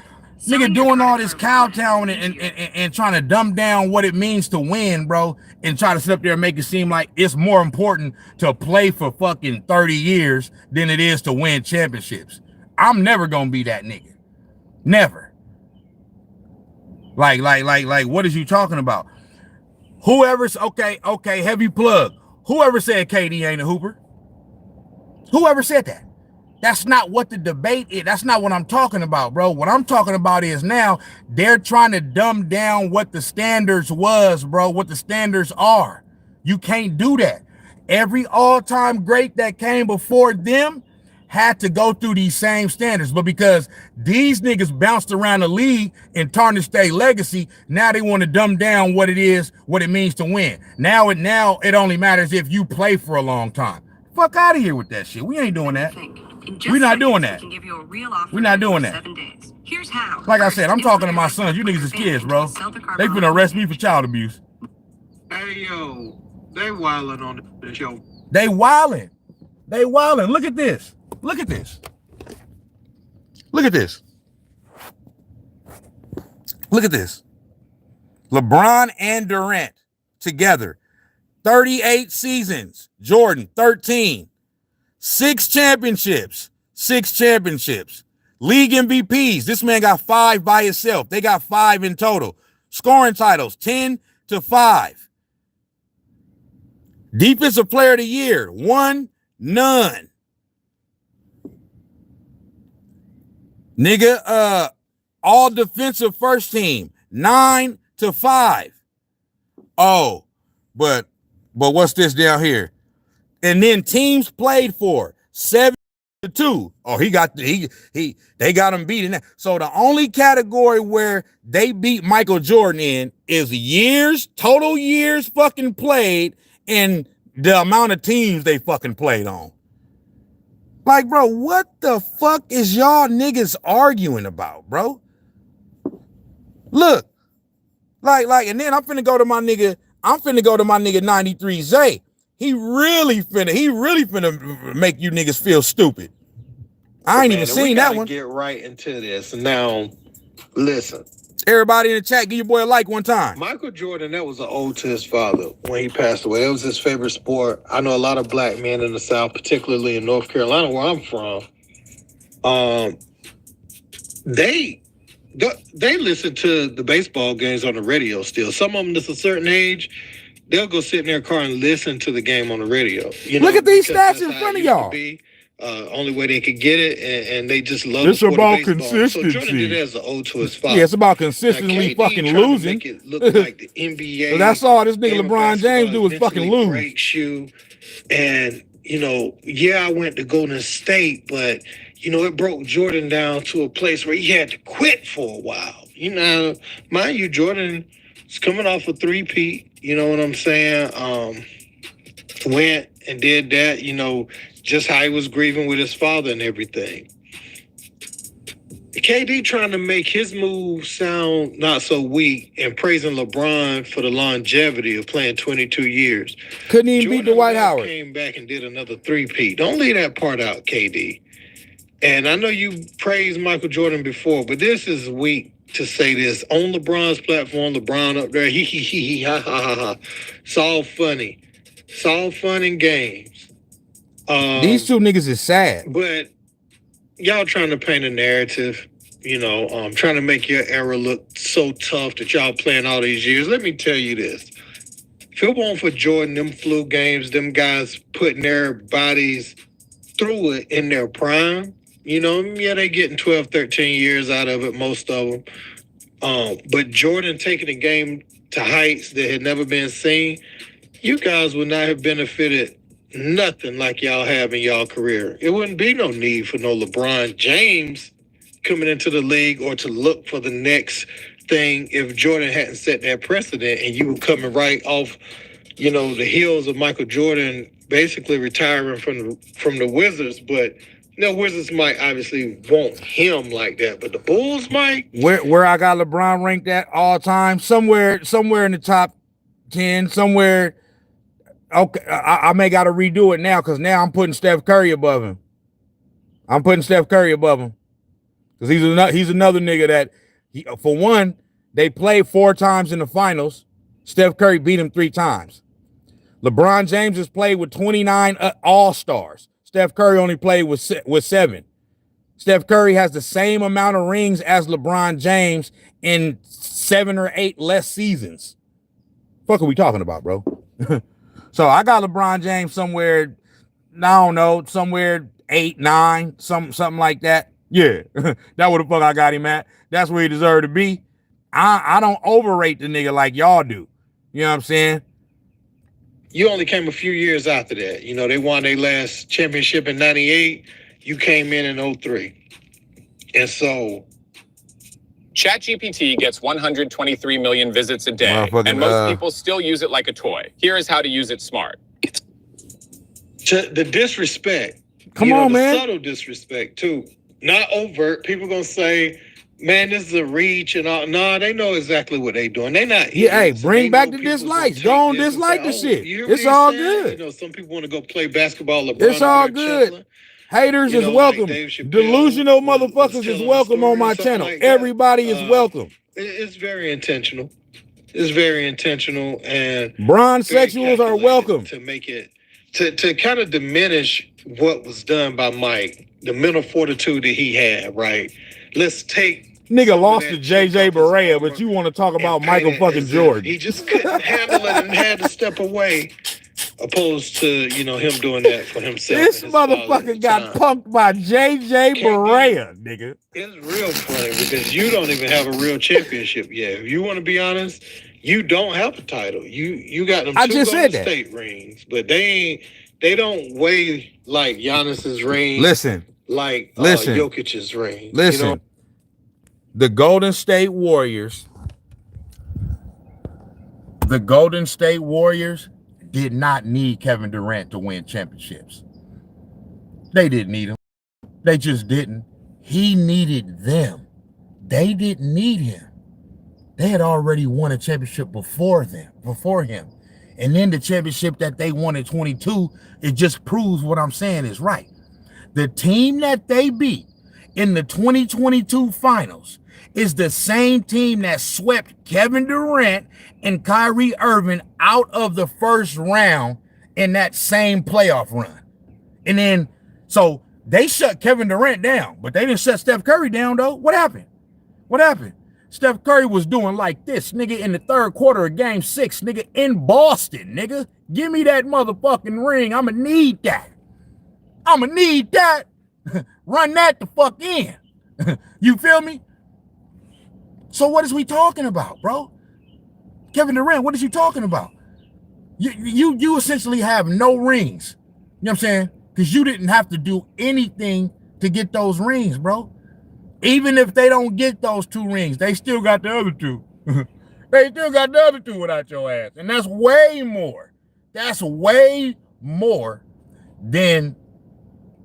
Nigga doing all this kowtowing and trying to dumb down what it means to win, bro, and try to sit up there and make it seem like it's more important to play for fucking 30 years than it is to win championships. I'm never gonna be that nigga. Never. Like, what is you talking about? Whoever's okay, heavy plug. Whoever said KD ain't a hooper? Whoever said that? That's not what the debate is. That's not what I'm talking about, bro. What I'm talking about is now they're trying to dumb down what the standards was, bro, what the standards are. You can't do that. Every all-time great that came before them had to go through these same standards. But because these niggas bounced around the league and tarnished their legacy, now they want to dumb down what it is, what it means to win. Now it only matters if you play for a long time. Fuck out of here with that shit. We ain't doing that. We're not doing that. We're not doing that. Here's how. Like I said, I'm talking to my sons. You niggas is kids, bro. They finna arrest me for child abuse. Hey, yo, they wilding on the show. They wilding. They wilding. Look at this. Look at this. Look at this. Look at this. LeBron and Durant together. 38 seasons. Jordan, 13. 6 championships. 6 championships. League MVPs. This man got 5 by himself. They got 5 in total. Scoring titles, 10-5. Defensive player of the year, 1, none. Nigga, all defensive first team, 9-5. Oh, but what's this down here? And then teams played for 7-2. Oh, they got him beaten. So the only category where they beat Michael Jordan in is years, total years fucking played, and the amount of teams they fucking played on. Like, bro, what the fuck is y'all niggas arguing about, bro? Look, like, and then I'm finna go to my nigga 93 Zay. He really finna make you niggas feel stupid. I ain't even seen that one. Get right into this. Now, listen. Everybody in the chat, give your boy a like one time. Michael Jordan, that was an ode to his father when he passed away. It was his favorite sport. I know a lot of black men in the South, particularly in North Carolina, where I'm from. They listen to the baseball games on the radio still. Some of them, that's a certain age, they'll go sit in their car and listen to the game on the radio. Look at these stats in front of y'all. Only way they could get it, and they just love it's the sport about of baseball. consistency. So Jordan did it as an ode to his father. Yeah, it's about consistently fucking losing. Make it look like the NBA. So that's all this nigga LeBron James do is fucking lose. Great shoe, and I went to Golden State, but it broke Jordan down to a place where he had to quit for a while. Mind you, Jordan is coming off a 3-peat. You know what I'm saying? Went and did that. Just how he was grieving with his father and everything. KD trying to make his move sound not so weak and praising LeBron for the longevity of playing 22 years. Couldn't even beat Dwight Howard. Came back and did another 3-peat. Don't leave that part out, KD. And I know you praised Michael Jordan before, but this is weak to say this. On LeBron's platform, LeBron up there, he, ha, ha, ha, ha. It's all funny. It's all fun and games. These two niggas is sad. But y'all trying to paint a narrative, trying to make your era look so tough that y'all playing all these years. Let me tell you this. If it weren't for Jordan, them flu games, them guys putting their bodies through it in their prime, they getting 12, 13 years out of it, most of them. But Jordan taking the game to heights that had never been seen, you guys would not have benefited nothing like y'all have in y'all career. It wouldn't be no need for no LeBron James coming into the league or to look for the next thing if Jordan hadn't set that precedent and you were coming right off, the heels of Michael Jordan basically retiring from the Wizards. But Wizards might obviously want him like that, but the Bulls might. Where I got LeBron ranked at all time, somewhere in the top 10, somewhere. Okay, I may got to redo it now because now I'm putting Steph Curry above him. Because he's another nigga that, for one, they played 4 times in the finals. Steph Curry beat him 3 times. LeBron James has played with 29 All-Stars. Steph Curry only played with 7. Steph Curry has the same amount of rings as LeBron James in 7 or 8 less seasons. Fuck are we talking about, bro? So I got LeBron James somewhere, I don't know, somewhere 8, 9, something like that. Yeah, that's where the fuck I got him at. That's where he deserved to be. I don't overrate the nigga like y'all do. You know what I'm saying? You only came a few years after that. They won their last championship in 98. You came in 03. And so ChatGPT gets 123 million visits a day, and most people still use it like a toy. Here is how to use it smart. the disrespect. Come on, the man. Subtle disrespect too. Not overt. People gonna say, man, this is a reach and all. No, they know exactly what they doing. They not Yeah, hey, idiots. bring They back know the people's dislikes. gonna Go on, take this and dislike say, the shit. you hear what It's he's all saying? good. You know, some people want to go play basketball. LeBron It's all over there good. chuckling. Haters You is know, like welcome. Dave Chappelle Delusional was motherfuckers is telling a welcome story on my or something channel. like that. Everybody is welcome. It's very intentional. It's very intentional and Bronze very sexuals are calculated welcome. to make it to kind of diminish what was done by Mike, the mental fortitude that he had. Right. Let's take Nigga lost to J.J. Barea, but you want to talk about Michael fucking Jordan. he just couldn't handle it and had to step away, opposed to him doing that for himself. This and his father at motherfucker the got time. punked by J.J. Barea, nigga. It's real funny because you don't even have a real championship yet. If you want to be honest, you don't have a title. You got them I two just Golden said that. State rings, but they don't weigh like Giannis's ring. Listen. Jokic's ring. Listen. The Golden State Warriors did not need Kevin Durant to win championships. They didn't need him. They just didn't. He needed them. They didn't need him. They had already won a championship before him. And then the championship that they won in 22, it just proves what I'm saying is right. The team that they beat in the 2022 finals is the same team that swept Kevin Durant and Kyrie Irving out of the first round in that same playoff run. And then, so they shut Kevin Durant down, but they didn't shut Steph Curry down, though. What happened? Steph Curry was doing like this, nigga, in the third quarter of game 6, nigga, in Boston, nigga. Give me that motherfucking ring. I'ma need that. Run that the fuck in. You feel me? So what is we talking about, bro? Kevin Durant, what is you talking about? You essentially have no rings. You know what I'm saying? Because you didn't have to do anything to get those rings, bro. Even if they don't get those 2 rings, they still got the other 2. They still got the other 2 without your ass. And that's way more. That's way more than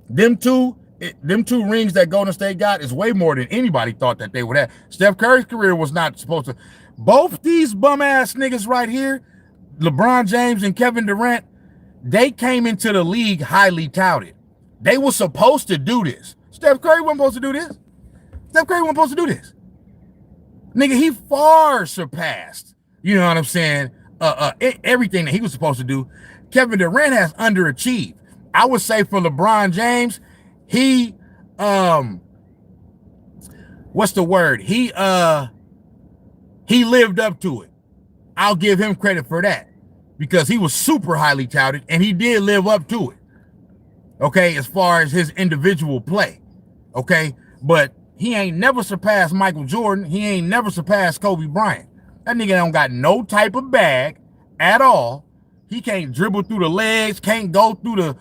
them two rings that Golden State got is way more than anybody thought that they would have. Steph Curry's career was not supposed to. Both these bum ass niggas right here, LeBron James and Kevin Durant, they came into the league highly touted. They were supposed to do this. Steph Curry wasn't supposed to do this. Nigga, he far surpassed, you know what I'm saying, everything that he was supposed to do. Kevin Durant has underachieved. I would say for LeBron James, he what's the word? He lived up to it. I'll give him credit for that because he was super highly touted and he did live up to it. Okay, as far as his individual play. Okay, but he ain't never surpassed Michael Jordan. He ain't never surpassed Kobe Bryant. That nigga don't got no type of bag at all. He can't dribble through the legs, can't go through the.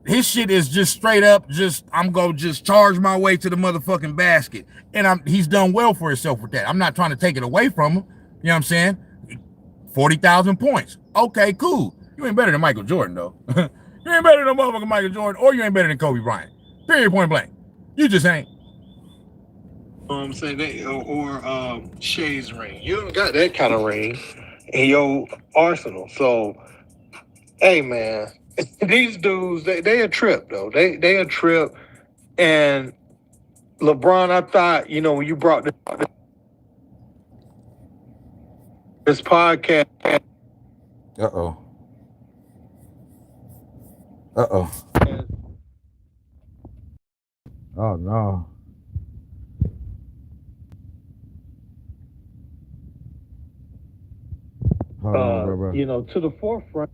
His shit is just straight up, I'm gonna just charge my way to the motherfucking basket. And he's done well for himself with that. I'm not trying to take it away from him. You know what I'm saying? 40,000 points. Okay, cool. You ain't better than Michael Jordan, though. You ain't better than motherfucking Michael Jordan, or you ain't better than Kobe Bryant. Period, point blank. You just ain't. I'm saying or Shay's ring. You don't got that kind of ring in your arsenal. So, hey man, these dudes they a trip though. They a trip. And LeBron, I thought when you brought this podcast. Uh-oh. Oh no. Hold on, bro. To the forefront.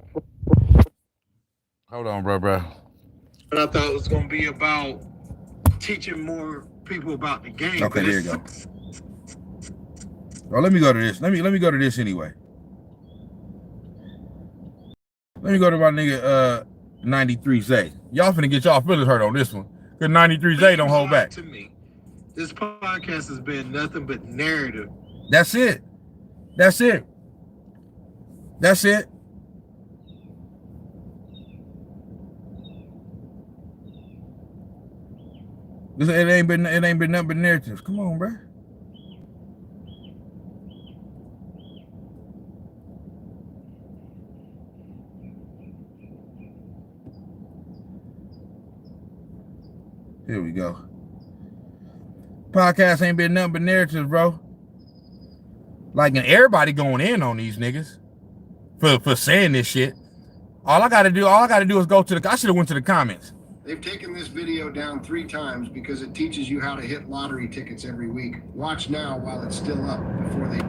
Hold on, bro. And I thought it was gonna be about teaching more people about the game. Okay, there you go. Well, let me go to this. Let me go to this anyway. Let me go to my nigga 93 Zay. Y'all finna get y'all feelings hurt on this one. Cause 93 Zay don't hold back. To me, this podcast has been nothing but narrative. That's it. It ain't been nothing but narratives. Come on, bro. Here we go. Podcast ain't been nothing but narratives, bro. Like, and everybody going in on these niggas for saying this shit. All I gotta do is go to the. I should have went to the comments. They've taken this video down 3 times because it teaches you how to hit lottery tickets every week. Watch now while it's still up before they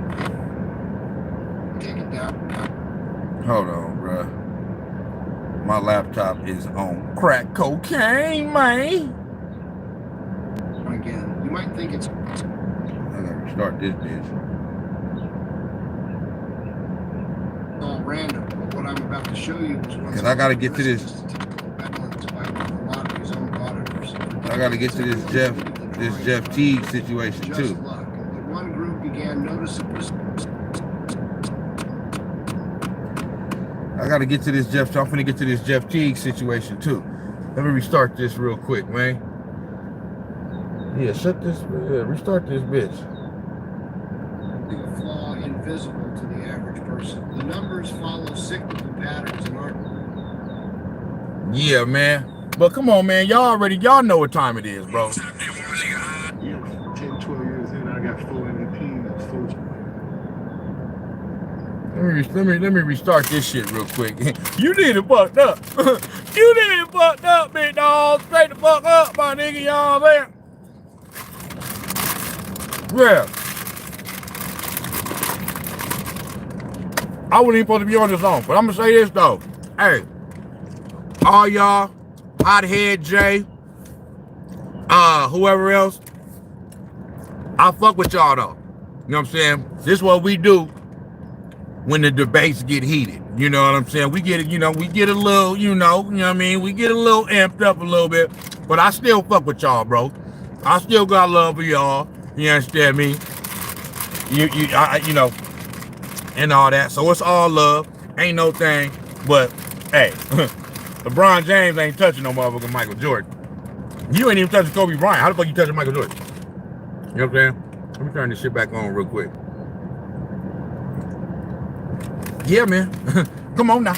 take it down. Hold on, bro. My laptop is on crack cocaine, man. Again, you might think it's. I gotta restart this bitch. All random, but what I'm about to show you is because I gotta get to this. I gotta get to this J.Teague situation too. One group began noticing. I gotta get to this I'm finna get to this J.Teague situation too. Let me restart this real quick, man. Yeah, restart this bitch. A flaw invisible to the average person. The numbers follow cyclical patterns and aren't. Yeah, man. But come on, man. Y'all know what time it is, bro. 10, 12 years in, I got 4 MVPs. Let me restart this shit real quick. You need it fucked up. You need it fucked up, big dog. Straight the fuck up, my nigga. Y'all there? Yeah. I wasn't even supposed to be on this song, but I'm gonna say this though. Hey, all y'all, Hothead Jay, whoever else, I fuck with y'all though. You know what I'm saying? This is what we do when the debates get heated. You know what I'm saying? We get it, we get a little, you know what I mean? We get a little amped up a little bit, but I still fuck with y'all, bro. I still got love for y'all. You understand me? You know, and all that. So it's all love. Ain't no thing. But hey, LeBron James ain't touching no motherfucking Michael Jordan. You ain't even touching Kobe Bryant. How the fuck you touching Michael Jordan? You know what I'm saying? Let me turn this shit back on real quick. Yeah, man. Come on now.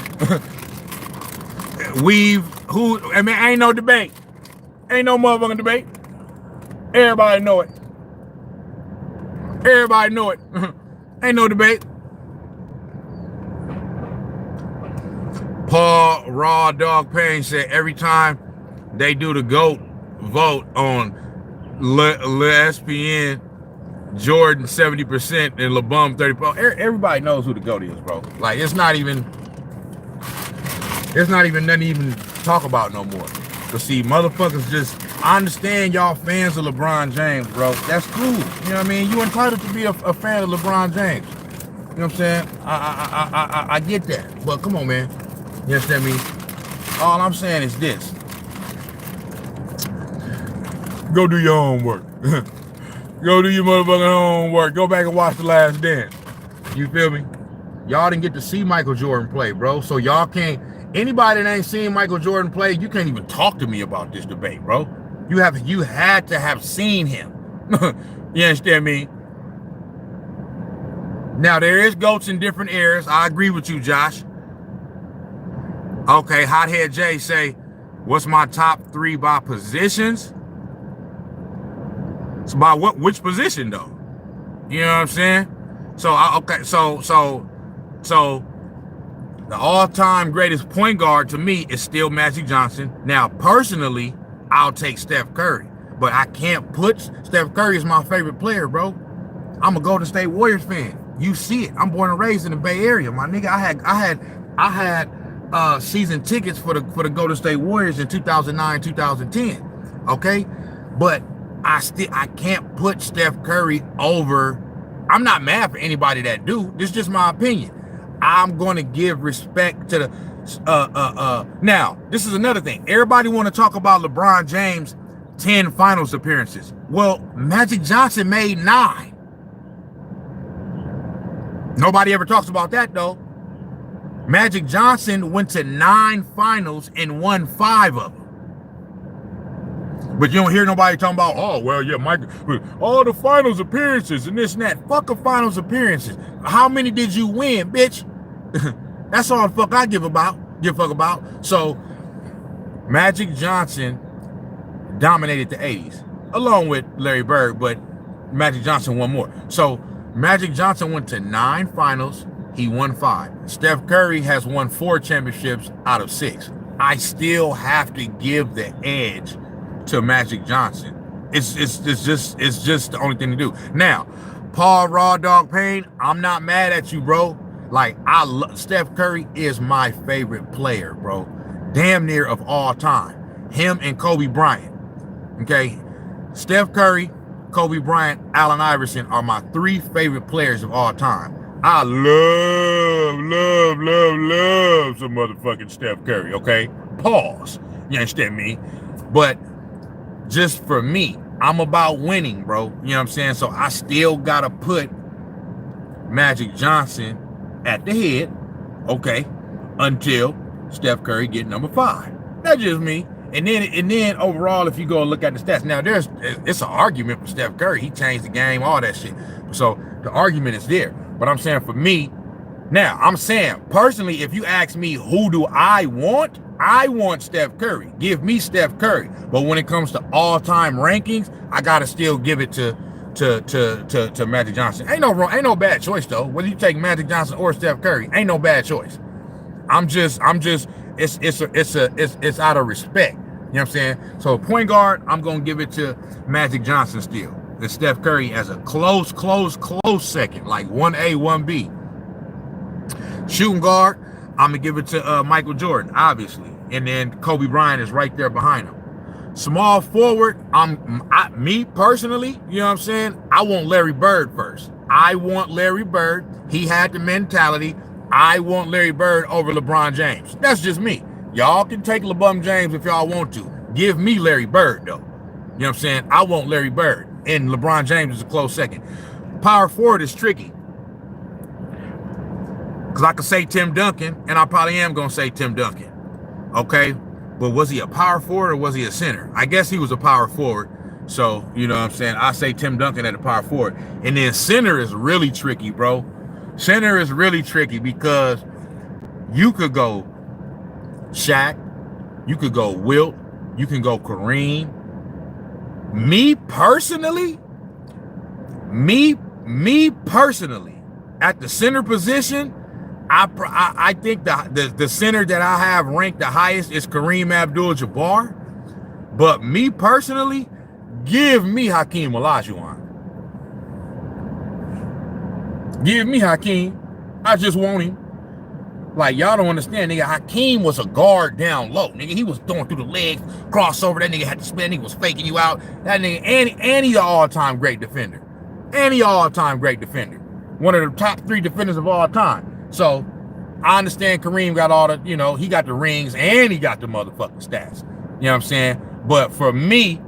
I mean, ain't no debate. Ain't no motherfucking debate. Everybody know it. Everybody know it. Ain't no debate. Paul Raw Dog Payne said every time they do the GOAT vote on ESPN, Jordan 70% and LeBum 30%. Everybody knows who the GOAT is, bro. Like it's not even nothing to even talk about no more. But see, motherfuckers just, I understand y'all fans of LeBron James, bro. That's cool. You know what I mean? You entitled to be a fan of LeBron James. You know what I'm saying? I get that. But come on, man. You understand me? All I'm saying is this. Go do your homework. Go do your motherfucking homework. Go back and watch The Last Dance. You feel me? Y'all didn't get to see Michael Jordan play, bro. So y'all can't, anybody that ain't seen Michael Jordan play, you can't even talk to me about this debate, bro. You had to have seen him. You understand me? Now there is GOATs in different eras. I agree with you, Josh. Okay, Hothead Jay say, what's my top 3 by positions? So by which position though? You know what I'm saying? So so the all-time greatest point guard to me is still Magic Johnson. Now, personally, I'll take Steph Curry, but I can't put Steph Curry as my favorite player, bro. I'm a Golden State Warriors fan. You see it. I'm born and raised in the Bay Area, my nigga. I had season tickets for the Golden State Warriors in 2009, 2010. Okay, but I can't put Steph Curry over. I'm not mad for anybody that do. This is just my opinion. I'm gonna give respect to the now, this is another thing. Everybody want to talk about LeBron James 10 finals appearances. Well, Magic Johnson made 9. Nobody ever talks about that though. Magic Johnson went to 9 finals and won 5 of them. But you don't hear nobody talking about, oh, well, yeah, Mike, all the finals appearances and this and that. Fuck the finals appearances. How many did you win, bitch? That's all the fuck I give a fuck about. So Magic Johnson dominated the 80s, along with Larry Bird, but Magic Johnson won more. So Magic Johnson went to 9 finals. He won 5. Steph Curry has won 4 championships out of 6. I still have to give the edge to Magic Johnson. It's just the only thing to do. Now, Paul Raw Dog Payne, I'm not mad at you, bro. Like, Steph Curry is my favorite player, bro. Damn near of all time. Him and Kobe Bryant. Okay? Steph Curry, Kobe Bryant, Allen Iverson are my 3 favorite players of all time. I love some motherfucking Steph Curry, okay? Pause. You understand me? But just for me, I'm about winning, bro. You know what I'm saying? So I still gotta put Magic Johnson at the head, okay, until Steph Curry get number 5. That's just me. And then overall, if you go and look at the stats, now it's an argument for Steph Curry. He changed the game, all that shit. So the argument is there. But I'm saying for me, now I'm saying personally, if you ask me who do I want Steph Curry. Give me Steph Curry. But when it comes to all-time rankings, I gotta still give it to Magic Johnson. Ain't no bad choice though. Whether you take Magic Johnson or Steph Curry, ain't no bad choice. It's out of respect. You know what I'm saying? So point guard, I'm gonna give it to Magic Johnson still. And Steph Curry as a close second, like 1A, 1B. Shooting guard, I'm gonna give it to Michael Jordan, obviously, and then Kobe Bryant is right there behind him. Small forward, me personally, you know what I'm saying? I want Larry Bird first. I want Larry Bird. He had the mentality. I want Larry Bird over LeBron James. That's just me. Y'all can take LeBron James if y'all want to. Give me Larry Bird though. You know what I'm saying? I want Larry Bird, and LeBron James is a close second. Power forward is tricky. Because I could say Tim Duncan, and I probably am going to say Tim Duncan. Okay? But was he a power forward or was he a center? I guess he was a power forward. So, you know what I'm saying? I say Tim Duncan at a power forward. And then center is really tricky, bro. Center is really tricky because you could go Shaq. You could go Wilt. You can go Kareem. Me personally, at the center position, I think the center that I have ranked the highest is Kareem Abdul-Jabbar. But me personally, give me Hakeem Olajuwon. Give me Hakeem. I just want him. Like, y'all don't understand, nigga. Hakeem was a guard down low, nigga. He was throwing through the legs, crossover. That nigga had to spin. He was faking you out. That nigga, and he's an all-time great defender. One of the top 3 defenders of all time. So I understand Kareem got all the, you know, he got the rings and he got the motherfucking stats. You know what I'm saying? But for me,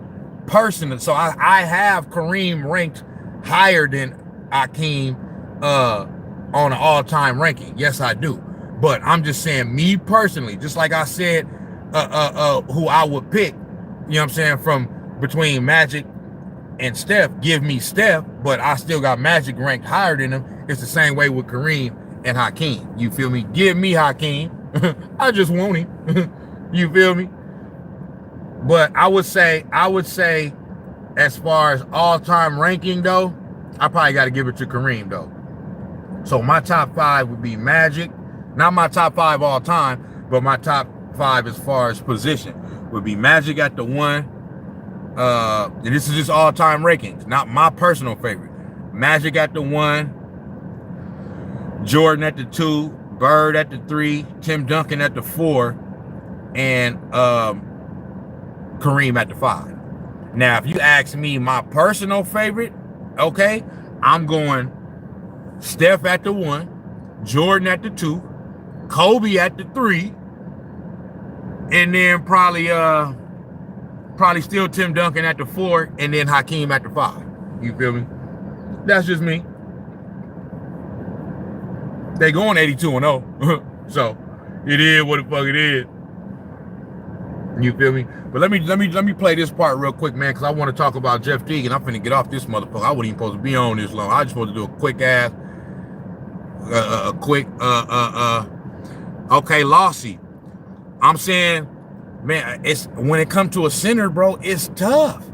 personally, so I have Kareem ranked higher than Hakeem on an all-time ranking. Yes, I do. But I'm just saying, me personally, just like I said, who I would pick, you know what I'm saying, from between Magic and Steph, give me Steph, but I still got Magic ranked higher than him. It's the same way with Kareem and Hakeem. You feel me? Give me Hakeem. I just want him. You feel me? But I would say, as far as all-time ranking though, I probably got to give it to Kareem though. So my top 5 would be Magic. Not my top 5 all time, but my top 5 as far as position would be Magic at the 1. And this is just all-time rankings, not my personal favorite. Magic at the 1. Jordan at the 2, Bird at the 3, Tim Duncan at the 4, and Kareem at the 5. Now, if you ask me my personal favorite, okay, I'm going Steph at the 1, Jordan at the 2, Kobe at the 3, and then probably still Tim Duncan at the 4, and then Hakeem at the 5. You feel me? That's just me. They going 82-0. So it is what the fuck it is. You feel me? But let me play this part real quick, man, because I want to talk about J.Teague, and I'm finna get off this motherfucker. I wasn't even supposed to be on this long. I just supposed to do a quick ass, okay, Lossy. I'm saying, man, it's when it comes to a center, bro, it's tough.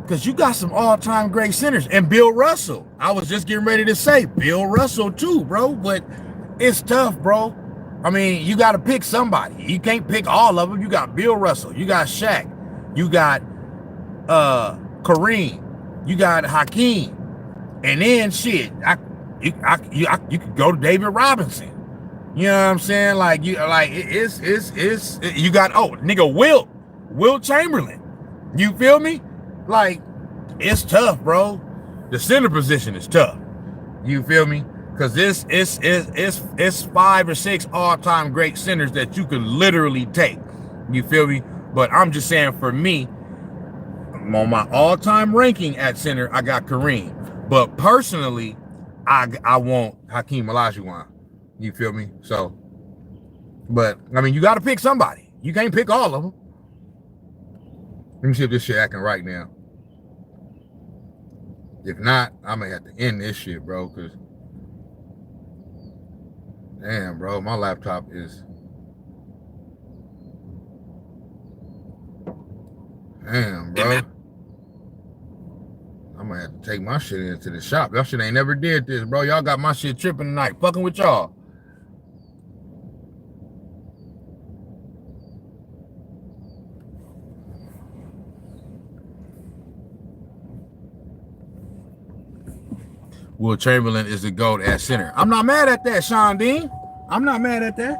Because you got some all-time great centers. And Bill Russell. I was just getting ready to say Bill Russell too, bro. But it's tough, bro. I mean, you got to pick somebody. You can't pick all of them. You got Bill Russell. You got Shaq. You got Kareem. You got Hakeem. And then shit, you could go to David Robinson. You know what I'm saying? Like you got Wilt Chamberlain. You feel me? Like, it's tough, bro. The center position is tough. You feel me? Because it's 5 or 6 all-time great centers that you could literally take. You feel me? But I'm just saying, for me, on my all-time ranking at center, I got Kareem. But personally, I want Hakeem Olajuwon. You feel me? So, but, I mean, you got to pick somebody. You can't pick all of them. Let me see if this shit acting right now. If not, I may have to end this shit, bro, because damn, bro, my laptop is damn, bro. I might have to take my shit into the shop. Y'all shit ain't never did this, bro. Y'all got my shit tripping tonight. Fucking with y'all. Wilt Chamberlain is the GOAT at center. I'm not mad at that, Sean Dean. I'm not mad at that.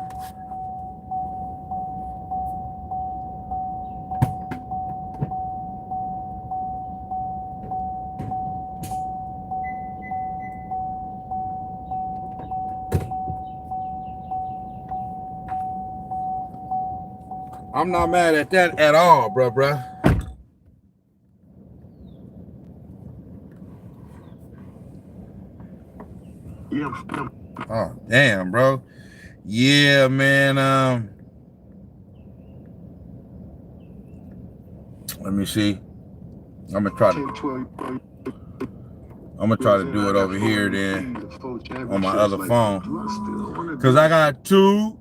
I'm not mad at that at all, bruh. Oh, damn, bro. Yeah, man. Let me see. I'm gonna try to do it over here then on my other phone. Cause I got 2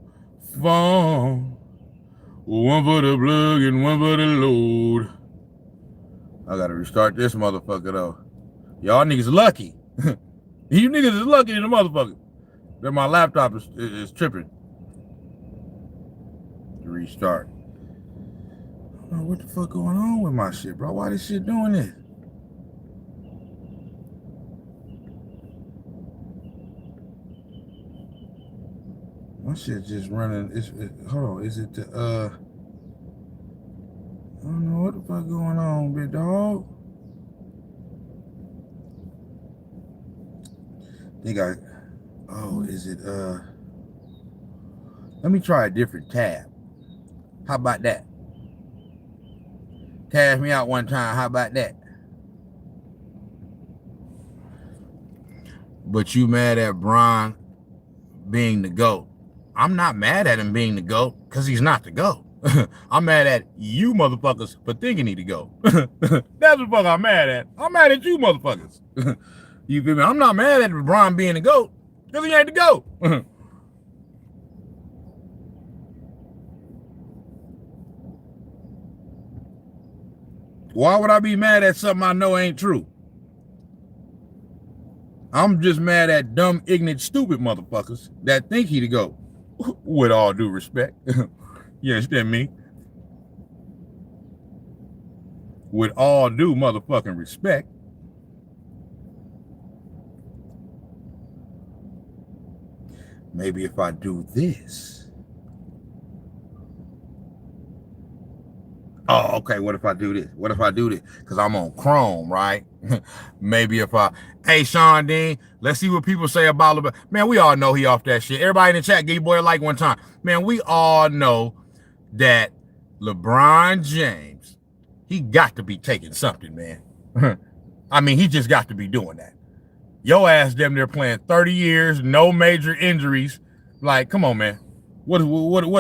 phones. One for the plug and one for the load. I gotta restart this motherfucker though. Y'all niggas lucky. You niggas is lucky in the motherfucker. That my laptop is tripping. Restart. I don't know what the fuck going on with my shit, bro. Why this shit doing this? My shit just running. Hold on. Is it the I don't know what the fuck going on, big dog. Is it let me try a different tab. How about that? Cash me out one time. How about that? But you mad at Bron being the GOAT? I'm not mad at him being the GOAT because he's not the GOAT. I'm mad at you motherfuckers for thinking he the GOAT. That's what fuck I'm mad at. I'm mad at you motherfuckers. You feel me? I'm not mad at Bron being the GOAT because he ain't the GOAT. Why would I be mad at something I know ain't true? I'm just mad at dumb, ignorant, stupid motherfuckers that think he the GOAT. With all due respect. You understand me? With all due motherfucking respect. Maybe if I do this. Oh, okay. What if I do this? What if I do this? Because I'm on Chrome, right? Maybe if I... Hey, Sean Dean, let's see what people say about LeBron. Man, we all know he off that shit. Everybody in the chat, give your boy a like one time. Man, we all know that LeBron James, he got to be taking something, man. I mean, he just got to be doing that. Your ass damn near playing 30 years, no major injuries. Like, come on, man. What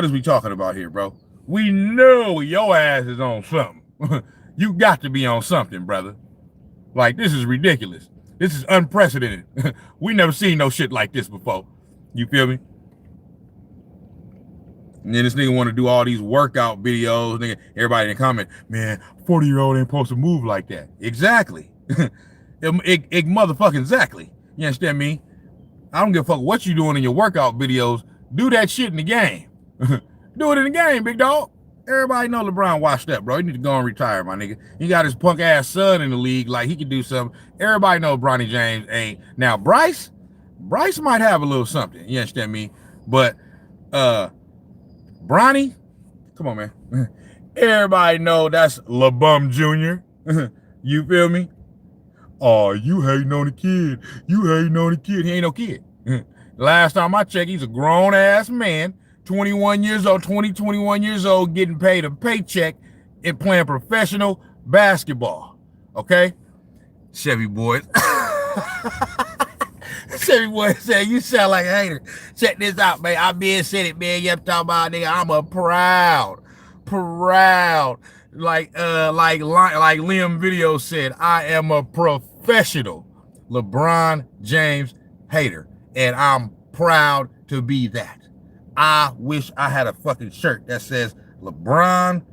is we talking about here, bro? We know your ass is on something. You got to be on something, brother. Like, this is ridiculous. This is unprecedented. We never seen no shit like this before. You feel me? And then this nigga want to do all these workout videos. Nigga, everybody in the comment, man, 40-year-old ain't supposed to move like that. Exactly. Motherfucking exactly. You understand me? I don't give a fuck what you doing in your workout videos. Do that shit in the game. Do it in the game, big dog. Everybody know LeBron washed up, bro. He need to go and retire, my nigga. He got his punk ass son in the league, like he could do something. Everybody know Bronny James ain't. Now Bryce might have a little something. You understand me? But Bronny, come on, man. Everybody know that's LeBum Jr. You feel me? Oh, you hating on the kid. You hating on the kid. He ain't no kid. Last time I checked, he's a grown ass man. 21 years old, 21 years old, getting paid a paycheck and playing professional basketball. Okay? Chevy boys. Chevy boy said, you sound like a hater. Check this out, man. I been said it, man. You have to talk about, nigga. I'm a proud, like Liam Video said, I am a professional LeBron James hater. And I'm proud to be that. I wish I had a fucking shirt that says LeBum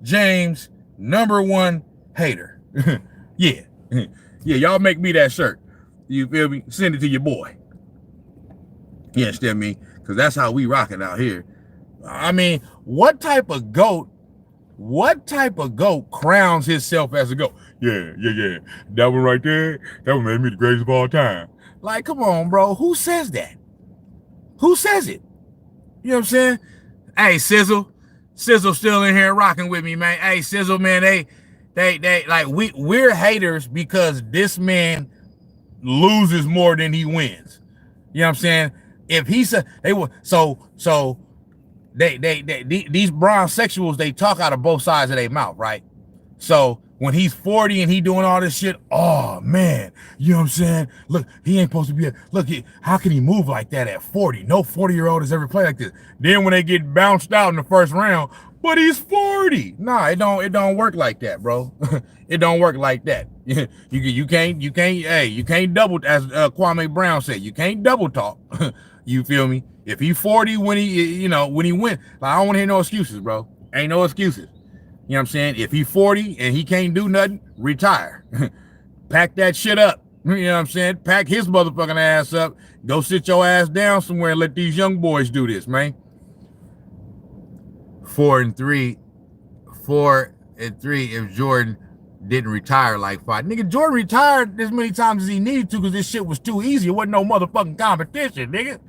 James #1 hater. Yeah. Yeah, y'all make me that shirt. You feel me? Send it to your boy. You understand me? Because that's how we rocking out here. I mean, what type of goat crowns himself as a goat? Yeah. That one right there, that one made me the greatest of all time. Like, come on, bro. Who says that? Who says it? You know what I'm saying? Hey, Sizzle still in here rocking with me, man. Hey, Sizzle, man, they like we're haters because this man loses more than he wins. You know what I'm saying? If he said they were so these bronsexuals, they talk out of both sides of their mouth, right? So when he's 40 and he doing all this shit, oh man, you know what I'm saying? Look, he ain't supposed to be how can he move like that at 40? No 40-year-old has ever played like this. Then when they get bounced out in the first round, but he's 40. Nah, it don't work like that, bro. It don't work like that. You can't double, as Kwame Brown said, you can't double talk. You feel me? If he's 40 when he went, like, I don't want to hear no excuses, bro. Ain't no excuses. You know what I'm saying? If he's 40 and he can't do nothing, retire. Pack that shit up. You know what I'm saying? Pack his motherfucking ass up. Go sit your ass down somewhere and let these young boys do this, man. 4-3 if Jordan didn't retire like 5. Nigga, Jordan retired as many times as he needed to because this shit was too easy. It wasn't no motherfucking competition, nigga.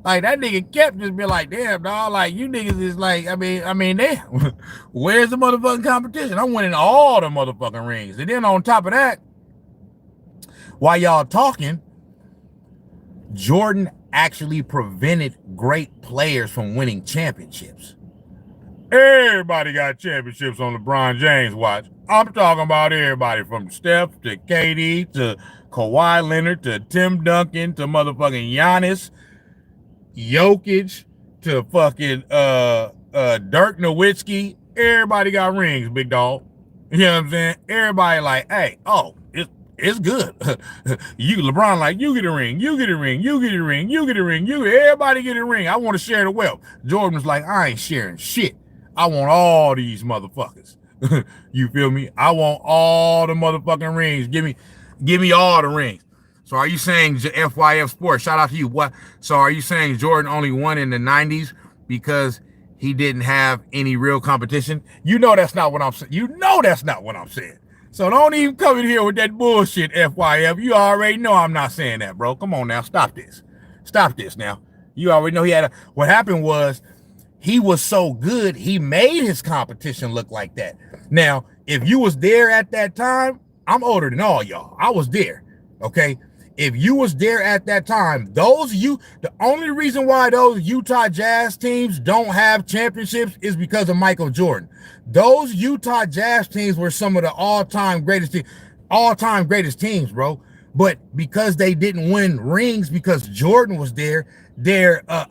Like, that nigga kept just be like, damn, dog, like, you niggas is like, I mean, damn, where's the motherfucking competition? I'm winning all the motherfucking rings. And then on top of that, while y'all talking, Jordan actually prevented great players from winning championships. Everybody got championships on LeBron James watch. I'm talking about everybody from Steph to KD to Kawhi Leonard to Tim Duncan to motherfucking Giannis, Jokic to fucking Dirk Nowitzki. Everybody got rings, big dog. You know what I'm saying? Everybody like, hey, oh, it's good. You LeBron like, you get a ring, you get a ring, you get a ring, you get a ring, everybody get a ring. I want to share the wealth. Jordan was like, I ain't sharing shit. I want all these motherfuckers. You feel me? I want all the motherfucking rings. Give me all the rings. So are you saying FYF Sports, shout out to you. What? So are you saying Jordan only won in the 90s because he didn't have any real competition? You know that's not what I'm saying. You know that's not what I'm saying. So don't even come in here with that bullshit, FYF. You already know I'm not saying that, bro. Come on now, stop this. Stop this now. You already know what happened was he was so good, he made his competition look like that. Now, if you was there at that time, I'm older than all y'all. I was there, okay? If you was there at that time, the only reason why those Utah Jazz teams don't have championships is because of Michael Jordan. Those Utah Jazz teams were some of the all-time greatest teams, bro. But because they didn't win rings because Jordan was there,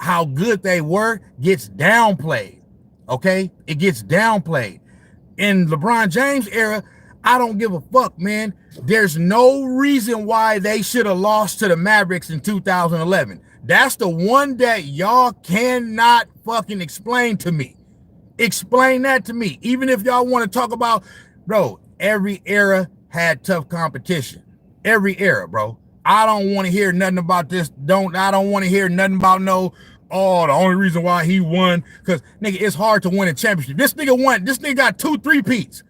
how good they were gets downplayed. okay? It gets downplayed. In LeBron James era, I don't give a fuck, man. There's no reason why they should have lost to the Mavericks in 2011. That's the one that y'all cannot fucking explain to me. Explain that to me. Even if y'all want to talk about, bro, every era had tough competition. Every era, bro. I don't want to hear nothing about this. I don't want to hear nothing about the only reason why he won, because nigga, it's hard to win a championship. This nigga got 2 3-peats.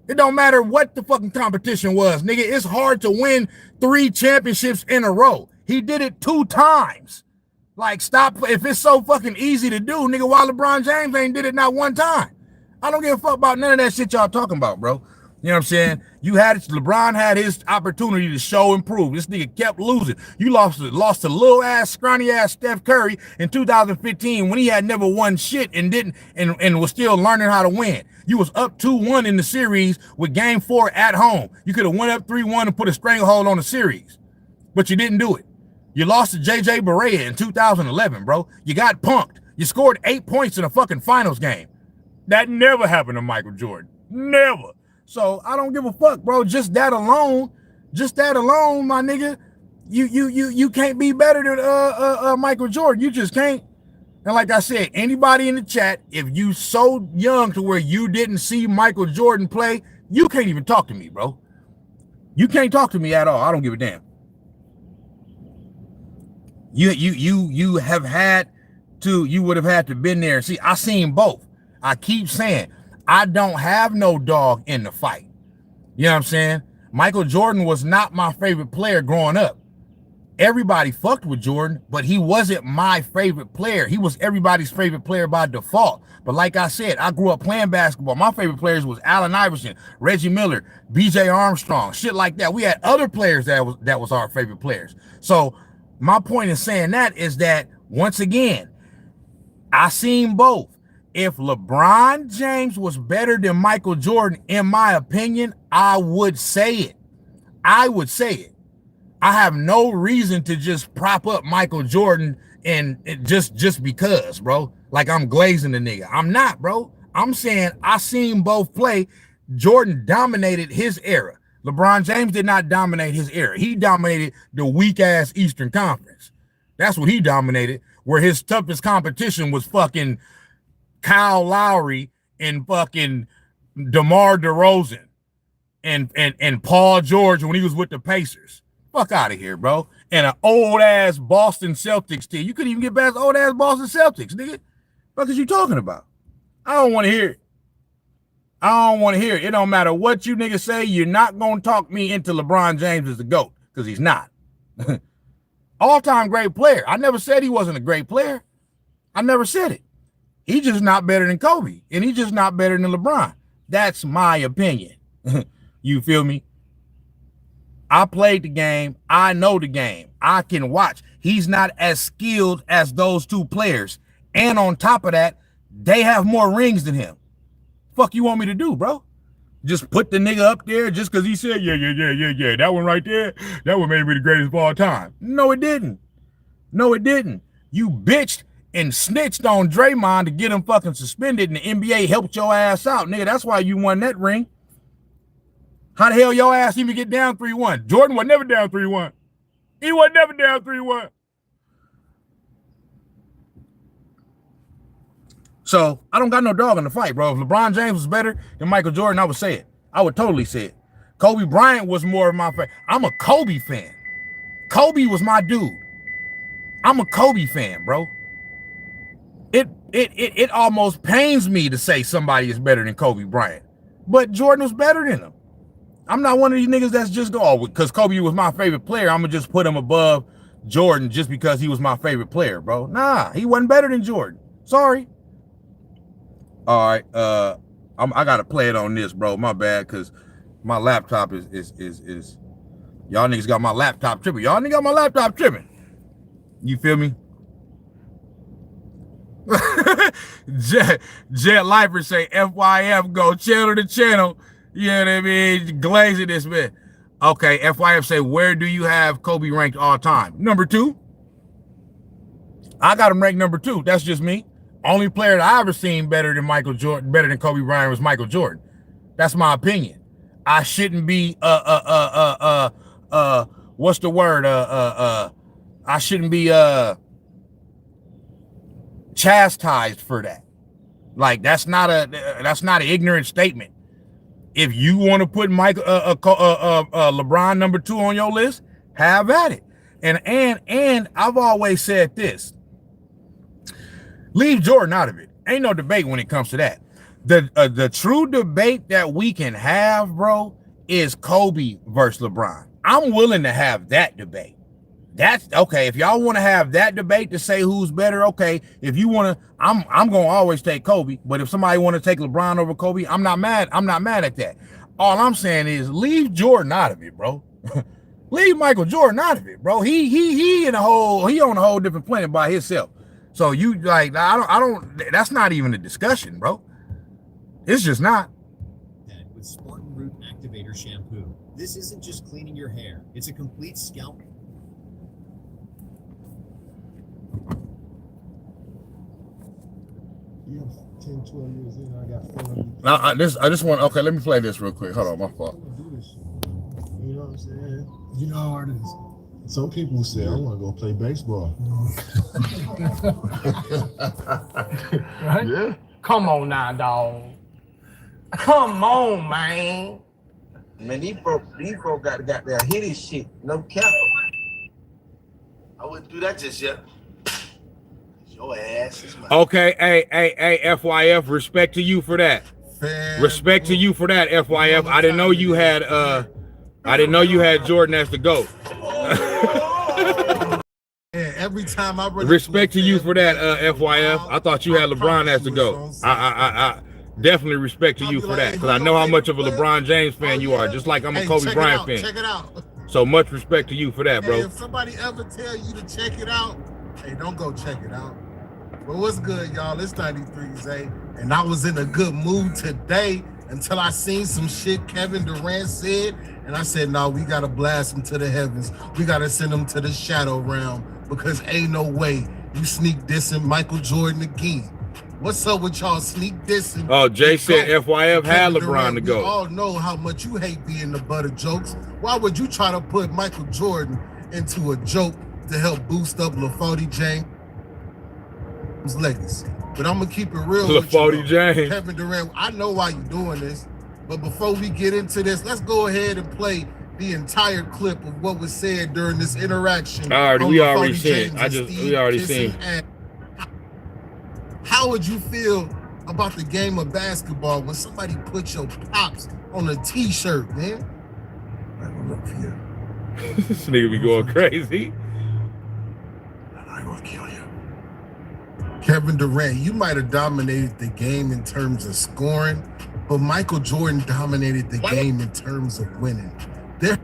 It don't matter what the fucking competition was, nigga. It's hard to win 3 championships in a row. He did it 2 times. Like, stop. If it's so fucking easy to do, nigga, why LeBron James ain't did it not 1 time? I don't give a fuck about none of that shit y'all talking about, bro. You know what I'm saying? LeBron had his opportunity to show and prove. This nigga kept losing. You lost to little ass, scrawny ass Steph Curry in 2015 when he had never won shit and was still learning how to win. You was up 2-1 in the series with game 4 at home. You could have went up 3-1 and put a stranglehold on the series, but you didn't do it. You lost to J.J. Barea in 2011, bro. You got punked. You scored 8 points in a fucking finals game. That never happened to Michael Jordan. Never. So I don't give a fuck, bro. Just that alone, my nigga, you can't be better than Michael Jordan. You just can't. And like I said, anybody in the chat, if you so young to where you didn't see Michael Jordan play, you can't even talk to me, bro. You can't talk to me at all. I don't give a damn. You would have had to been there. See, I seen both. I keep saying, I don't have no dog in the fight. You know what I'm saying? Michael Jordan was not my favorite player growing up. Everybody fucked with Jordan, but he wasn't my favorite player. He was everybody's favorite player by default. But like I said, I grew up playing basketball. My favorite players was Allen Iverson, Reggie Miller, BJ Armstrong, shit like that. We had other players that was our favorite players. So my point in saying that is that, once again, I seen both. If LeBron James was better than Michael Jordan, in my opinion, I would say it. I would say it. I have no reason to just prop up Michael Jordan and just because, bro. Like I'm glazing the nigga. I'm not, bro. I'm saying I seen both play. Jordan dominated his era. LeBron James did not dominate his era. He dominated the weak-ass Eastern Conference. That's what he dominated, where his toughest competition was fucking Kyle Lowry and fucking DeMar DeRozan and Paul George when he was with the Pacers. Fuck out of here, bro. And an old-ass Boston Celtics team. You couldn't even get past old-ass Boston Celtics, nigga. What is you talking about? I don't want to hear it. I don't want to hear it. It don't matter what you niggas say. You're not going to talk me into LeBron James as the GOAT, because he's not. All-time great player. I never said he wasn't a great player. I never said it. He's just not better than Kobe, and he's just not better than LeBron. That's my opinion. You feel me? I played the game. I know the game. I can watch. He's not as skilled as those two players. And on top of that, they have more rings than him. Fuck you want me to do, bro? Just put the nigga up there just because he said, yeah, that one right there, that one may be the greatest of all time. No, it didn't. No, it didn't. You bitched and snitched on Draymond to get him fucking suspended, and the NBA helped your ass out, nigga. That's why you won that ring. How the hell your ass even get down 3-1? Jordan was never down 3-1. He was never down 3-1. So I don't got no dog in the fight, bro. If LeBron James was better than Michael Jordan, I would say it. I would totally say it. Kobe Bryant was more of my favorite. I'm a Kobe fan. Kobe was my dude. I'm a Kobe fan, bro. It almost pains me to say somebody is better than Kobe Bryant, but Jordan was better than him. I'm not one of these niggas that's just because Kobe was my favorite player, I'm gonna just put him above Jordan just because he was my favorite player, bro. Nah, he wasn't better than Jordan. Sorry. All right, I gotta play it on this, bro. My bad, cause my laptop is y'all niggas got my laptop tripping. Y'all niggas got my laptop tripping. You feel me? Jet Lifer say FYF go channel to channel. You know what I mean? Glazing this man. Okay, FYF say, where do you have Kobe ranked all time? Number 2. I got him ranked number 2. That's just me. Only player that I ever seen better than Michael Jordan, better than Kobe Bryant was Michael Jordan. That's my opinion. I shouldn't be what's the word? I shouldn't be chastised for that. Like that's not an ignorant statement. If you want to put LeBron number 2 on your list, have at it. And I've always said this. Leave Jordan out of it. Ain't no debate when it comes to that. The true debate that we can have, bro, is Kobe versus LeBron. I'm willing to have that debate. That's okay. If y'all want to have that debate to say who's better, okay. If you want to, I'm gonna always take Kobe. But if somebody want to take LeBron over Kobe, I'm not mad. I'm not mad at that. All I'm saying is leave Jordan out of it, bro. Leave Michael Jordan out of it, bro. He on a whole different planet by himself. So you like I don't that's not even a discussion, bro. It's just not. With Spartan Root Activator Shampoo. This isn't just cleaning your hair. It's a complete scalp. Yeah, 10, 12 years in, I got 400. I just want, okay, let me play this real quick. Hold on, my fault. You know what I'm saying? You know how it is. Some people say, I want to go play baseball. Right? Yeah. Come on now, dog. Come on, man. Man, these folk got there hit his shit. No cap. I wouldn't do that just yet. Your ass is mine. Okay, hey, FYF, respect to you for that. Respect to you for that, FYF. I didn't know you had Jordan as the GOAT. Yeah, every time I respect to you for that, FYF. I thought you had LeBron as the GOAT. I definitely respect to you for that, because I know how much of a LeBron James fan you are, just like I'm a Kobe Bryant fan. Check it out. So much respect to you for that, bro. Hey, if somebody ever tell you to check it out, hey, don't go check it out. But what's good, y'all? It's 93 Zay, and I was in a good mood today until I seen some shit Kevin Durant said, and I said, no, we gotta blast him to the heavens. We gotta send him to the shadow realm, because ain't no way you sneak dissing Michael Jordan again. What's up with y'all sneak dissing? Oh, Jay said FYF had LeBron to go. We all know how much you hate being the butt of jokes. Why would you try to put Michael Jordan into a joke to help boost up LaForty James' legacy? But I'm gonna keep it real with you, James. Kevin Durant. I know why you're doing this, but before we get into this, let's go ahead and play the entire clip of what was said during this interaction. We already seen it. How would you feel about the game of basketball when somebody put your pops on a t-shirt, man? Look here. This nigga be going crazy. I'm gonna kill you. Kevin Durant, you might have dominated the game in terms of scoring, but Michael Jordan dominated the game in terms of winning. There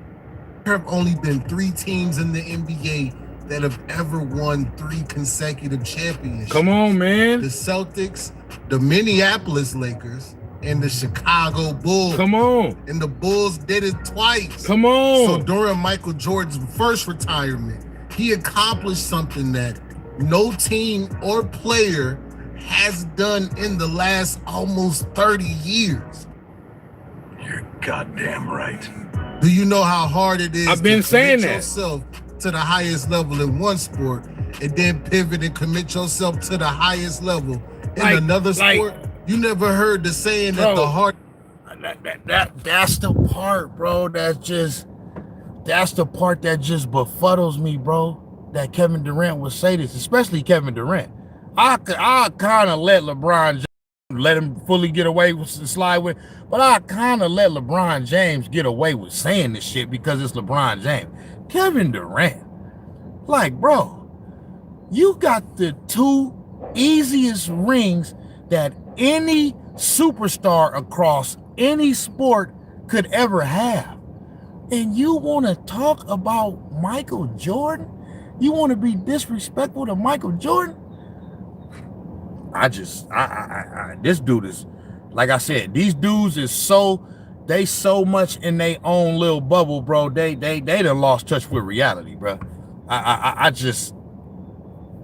have only been 3 teams in the NBA that have ever won 3 consecutive championships. Come on, man. The Celtics, the Minneapolis Lakers, and the Chicago Bulls. Come on. And the Bulls did it twice. Come on. So during Michael Jordan's first retirement, he accomplished something that no team or player has done in the last almost 30 years. You're goddamn right. Do you know how hard it is I've been saying that. yourself to the highest level in one sport and then pivot and commit yourself to the highest level in another sport? You never heard the saying that the heart. That's the part, bro. That's the part that just befuddles me, bro. That Kevin Durant would say this, especially Kevin Durant. I kind of let LeBron James let him fully get away with slide with, but I kind of let LeBron James get away with saying this shit because it's LeBron James. Kevin Durant, like, bro, you got the 2 easiest rings that any superstar across any sport could ever have. And you want to talk about Michael Jordan? You want to be disrespectful to Michael Jordan? This dude is, like I said, these dudes is so much in their own little bubble, bro. They done lost touch with reality, bro. I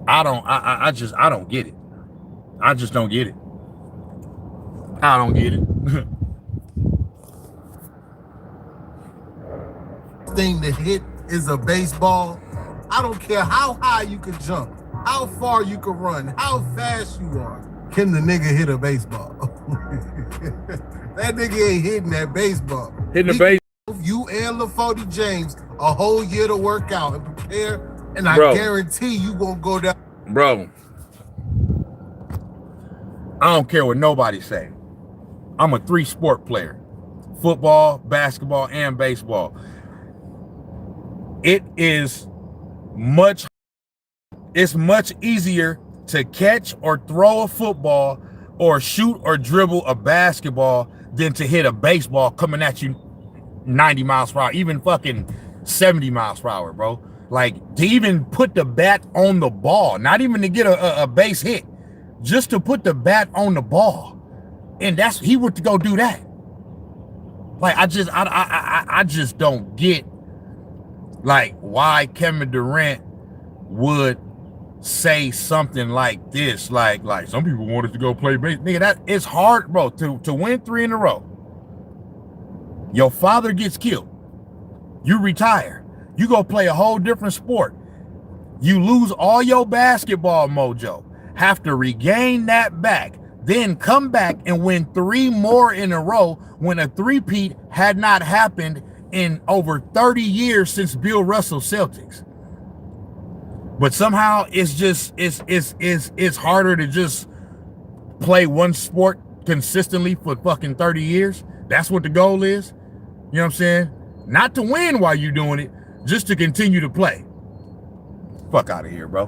don't get it. I just don't get it. I don't get it. Thing to hit is a baseball. I don't care how high you can jump, how far you can run, how fast you are. Can the nigga hit a baseball? That nigga ain't hitting that baseball. Hitting the base. You and LaFody James a whole year to work out and prepare, and I guarantee you won't go down. Bro, I don't care what nobody say. I'm a 3-sport player. Football, basketball, and baseball. It's much easier to catch or throw a football or shoot or dribble a basketball than to hit a baseball coming at you 90 miles per hour, even fucking 70 miles per hour, bro. Like, to even put the bat on the ball, not even to get a base hit, just to put the bat on the ball. And he went to go do that. Like, I just don't get, like, why Kevin Durant would say something like this. Like some people wanted to go play base. Nigga, that it's hard, bro, to win 3 in a row. Your father gets killed. You retire. You go play a whole different sport. You lose all your basketball mojo. Have to regain that back. Then come back and win 3 more in a row when a three-peat had not happened in over 30 years since Bill Russell Celtics. But somehow it's harder to just play one sport consistently for fucking 30 years. That's what the goal is. You know what I'm saying? Not to win while you're doing it, just to continue to play. Fuck out of here, bro.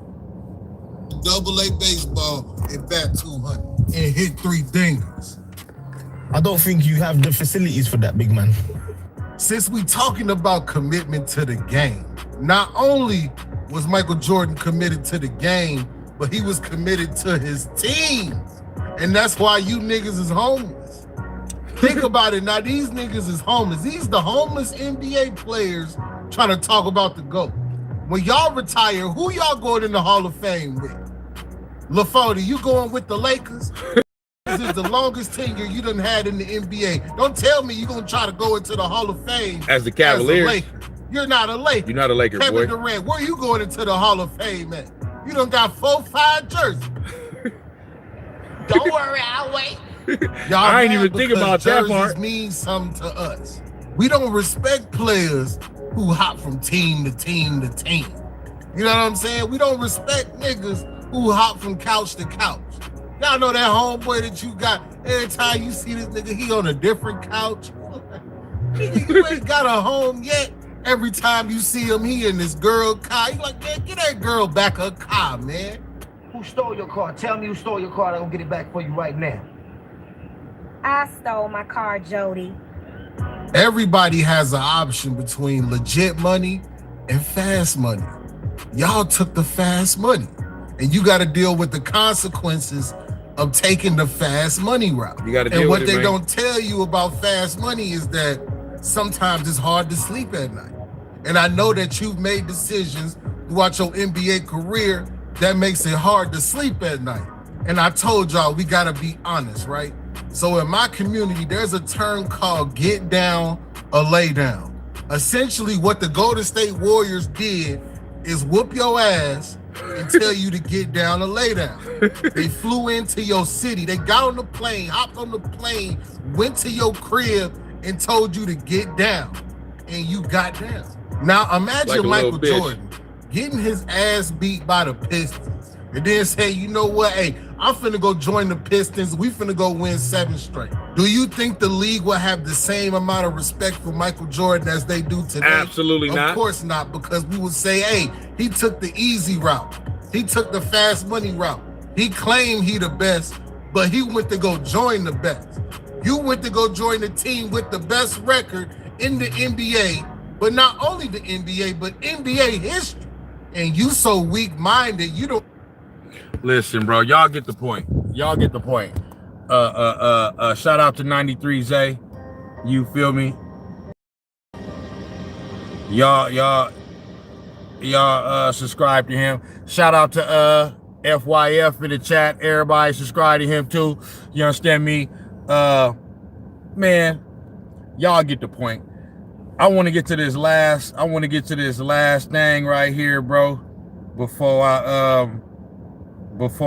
AA baseball and bat 200 and hit 3 dingers. I don't think you have the facilities for that, big man. Since we talking about commitment to the game, not only was Michael Jordan committed to the game, but he was committed to his team. And that's why you niggas is homeless. Think about it. Now, these niggas is homeless. These the homeless NBA players trying to talk about the GOAT. When y'all retire, who y'all going in the Hall of Fame with? LaFody, you going with the Lakers? This is the longest tenure you done had in the NBA. Don't tell me you're going to try to go into the Hall of Fame as the Cavaliers. As a Laker. You're not a Laker. You're not a Laker, Kevin boy. Durant, where you going into the Hall of Fame at? You done got 4-5 jerseys. Don't worry, I'll wait. Y'all I ain't even think about that part. Means something to us. We don't respect players who hop from team to team to team. You know what I'm saying? We don't respect niggas who hop from couch to couch. Y'all know that homeboy that you got, every time you see this nigga, he on a different couch. Nigga, you ain't got a home yet. Every time you see him, he in this girl car. You like, man, get that girl back her car, man. Who stole your car? Tell me who stole your car. I'm gonna get it back for you right now. I stole my car, Jody. Everybody has an option between legit money and fast money. Y'all took the fast money, and you got to deal with the consequences of taking the fast money route. You got to deal and with what it, they man. don't tell you about fast money is that sometimes it's hard to sleep at night. And I know that you've made decisions throughout your NBA career that makes it hard to sleep at night. And I told y'all, we got to be honest, right? So in my community, there's a term called get down or lay down. Essentially, what the Golden State Warriors did is whoop your ass and tell you to get down or lay down. They flew into your city. They got on the plane, hopped on the plane, went to your crib and told you to get down. And you got down. Now imagine like Michael Jordan getting his ass beat by the Pistons and then say, you know what, hey, I'm finna go join the Pistons. We finna go win 7 straight. Do you think the league will have the same amount of respect for Michael Jordan as they do today? Absolutely not. Of course not, because we would say, hey, he took the easy route. He took the fast money route. He claimed he the best, but he went to go join the best. You went to go join the team with the best record in the NBA, but not only the NBA, but NBA history. And you so weak-minded, you don't. Listen, bro, y'all get the point. Y'all get the point. Shout out to 93 Zay. You feel me? Y'all subscribe to him. Shout out to FYF in the chat. Everybody subscribe to him too. You understand me? Man, y'all get the point. I want to get to this last thing right here, bro. Before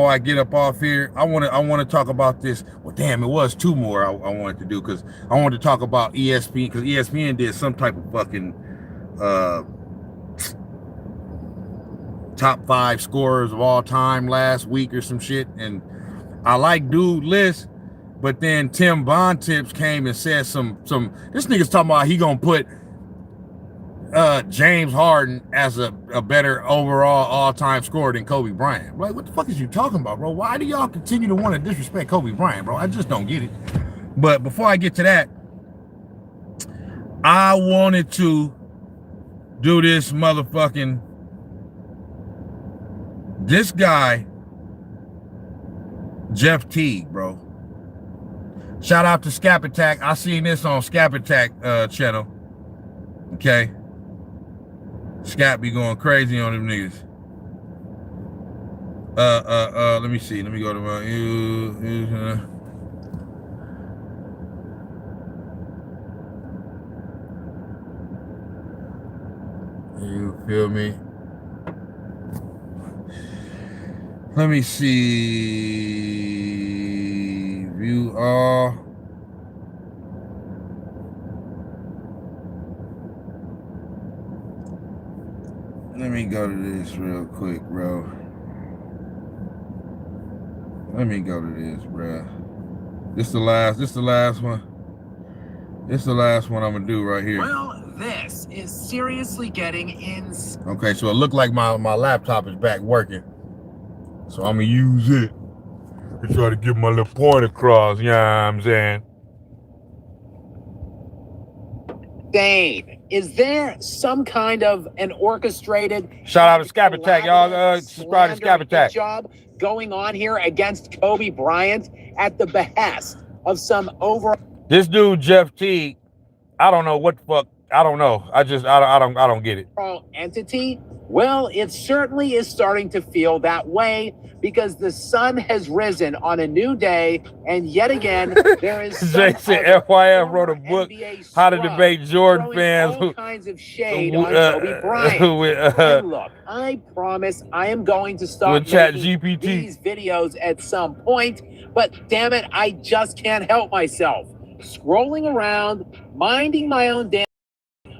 I get up off here, I want to talk about this. Well, damn, it was two more I wanted to do, because I wanted to talk about ESPN, because ESPN did some type of fucking top 5 scorers of all time last week or some shit, and I like dude list, but then Tim Bontemps came and said some this nigga's talking about he gonna put James Harden as a better overall all-time scorer than Kobe Bryant. Like, what the fuck is you talking about, bro? Why do y'all continue to want to disrespect Kobe Bryant, bro? I just don't get it. But before I get to that, I wanted to do this motherfucking, this guy, J.Teague, bro. Shout out to Scap Attack. I seen this on Scap Attack channel. Okay. Scap be going crazy on them niggas. Let me see. Let me go to my you feel me? Let me see. View all. Let me go to this real quick, bro. Let me go to this, bro. This the last one. This the last one I'm gonna do right here. Well, this is seriously getting in. Okay, so it looked like my laptop is back working. So I'm gonna use it to try to get my little point across, you know what I'm saying? Dane, is there some kind of an orchestrated shout out to Scap Attack, y'all? Subscribe to Scap Attack. Job going on here against Kobe Bryant at the behest of some over. This dude J.Teague, I don't know what the fuck. I don't know. I don't get it. Entity? Well, it certainly is starting to feel that way, because the sun has risen on a new day, and yet again there is Jason FYF wrote a book, How to Debate Jordan Fans. All kinds of shade on Kobe Bryant. And look, I promise I am going to stop making these videos at some point, but damn it, I just can't help myself. Scrolling around, minding my own damn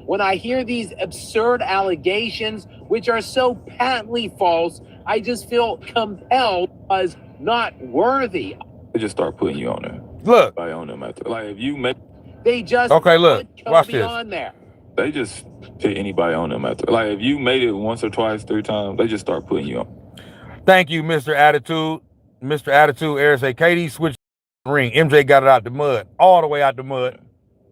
when I hear these absurd allegations, which are so patently false, I just feel compelled as not worthy. They just start putting you on there. Look. By on them after. Like, if you make... They just okay, look. put Kobe watch this. on there. They just put anybody on them after. Like, if you made it once or twice, 3 times, they just start putting you on. Thank you, Mr. Attitude. Mr. Attitude, Eric say, KD switched the ring. MJ got it out the mud. All the way out the mud.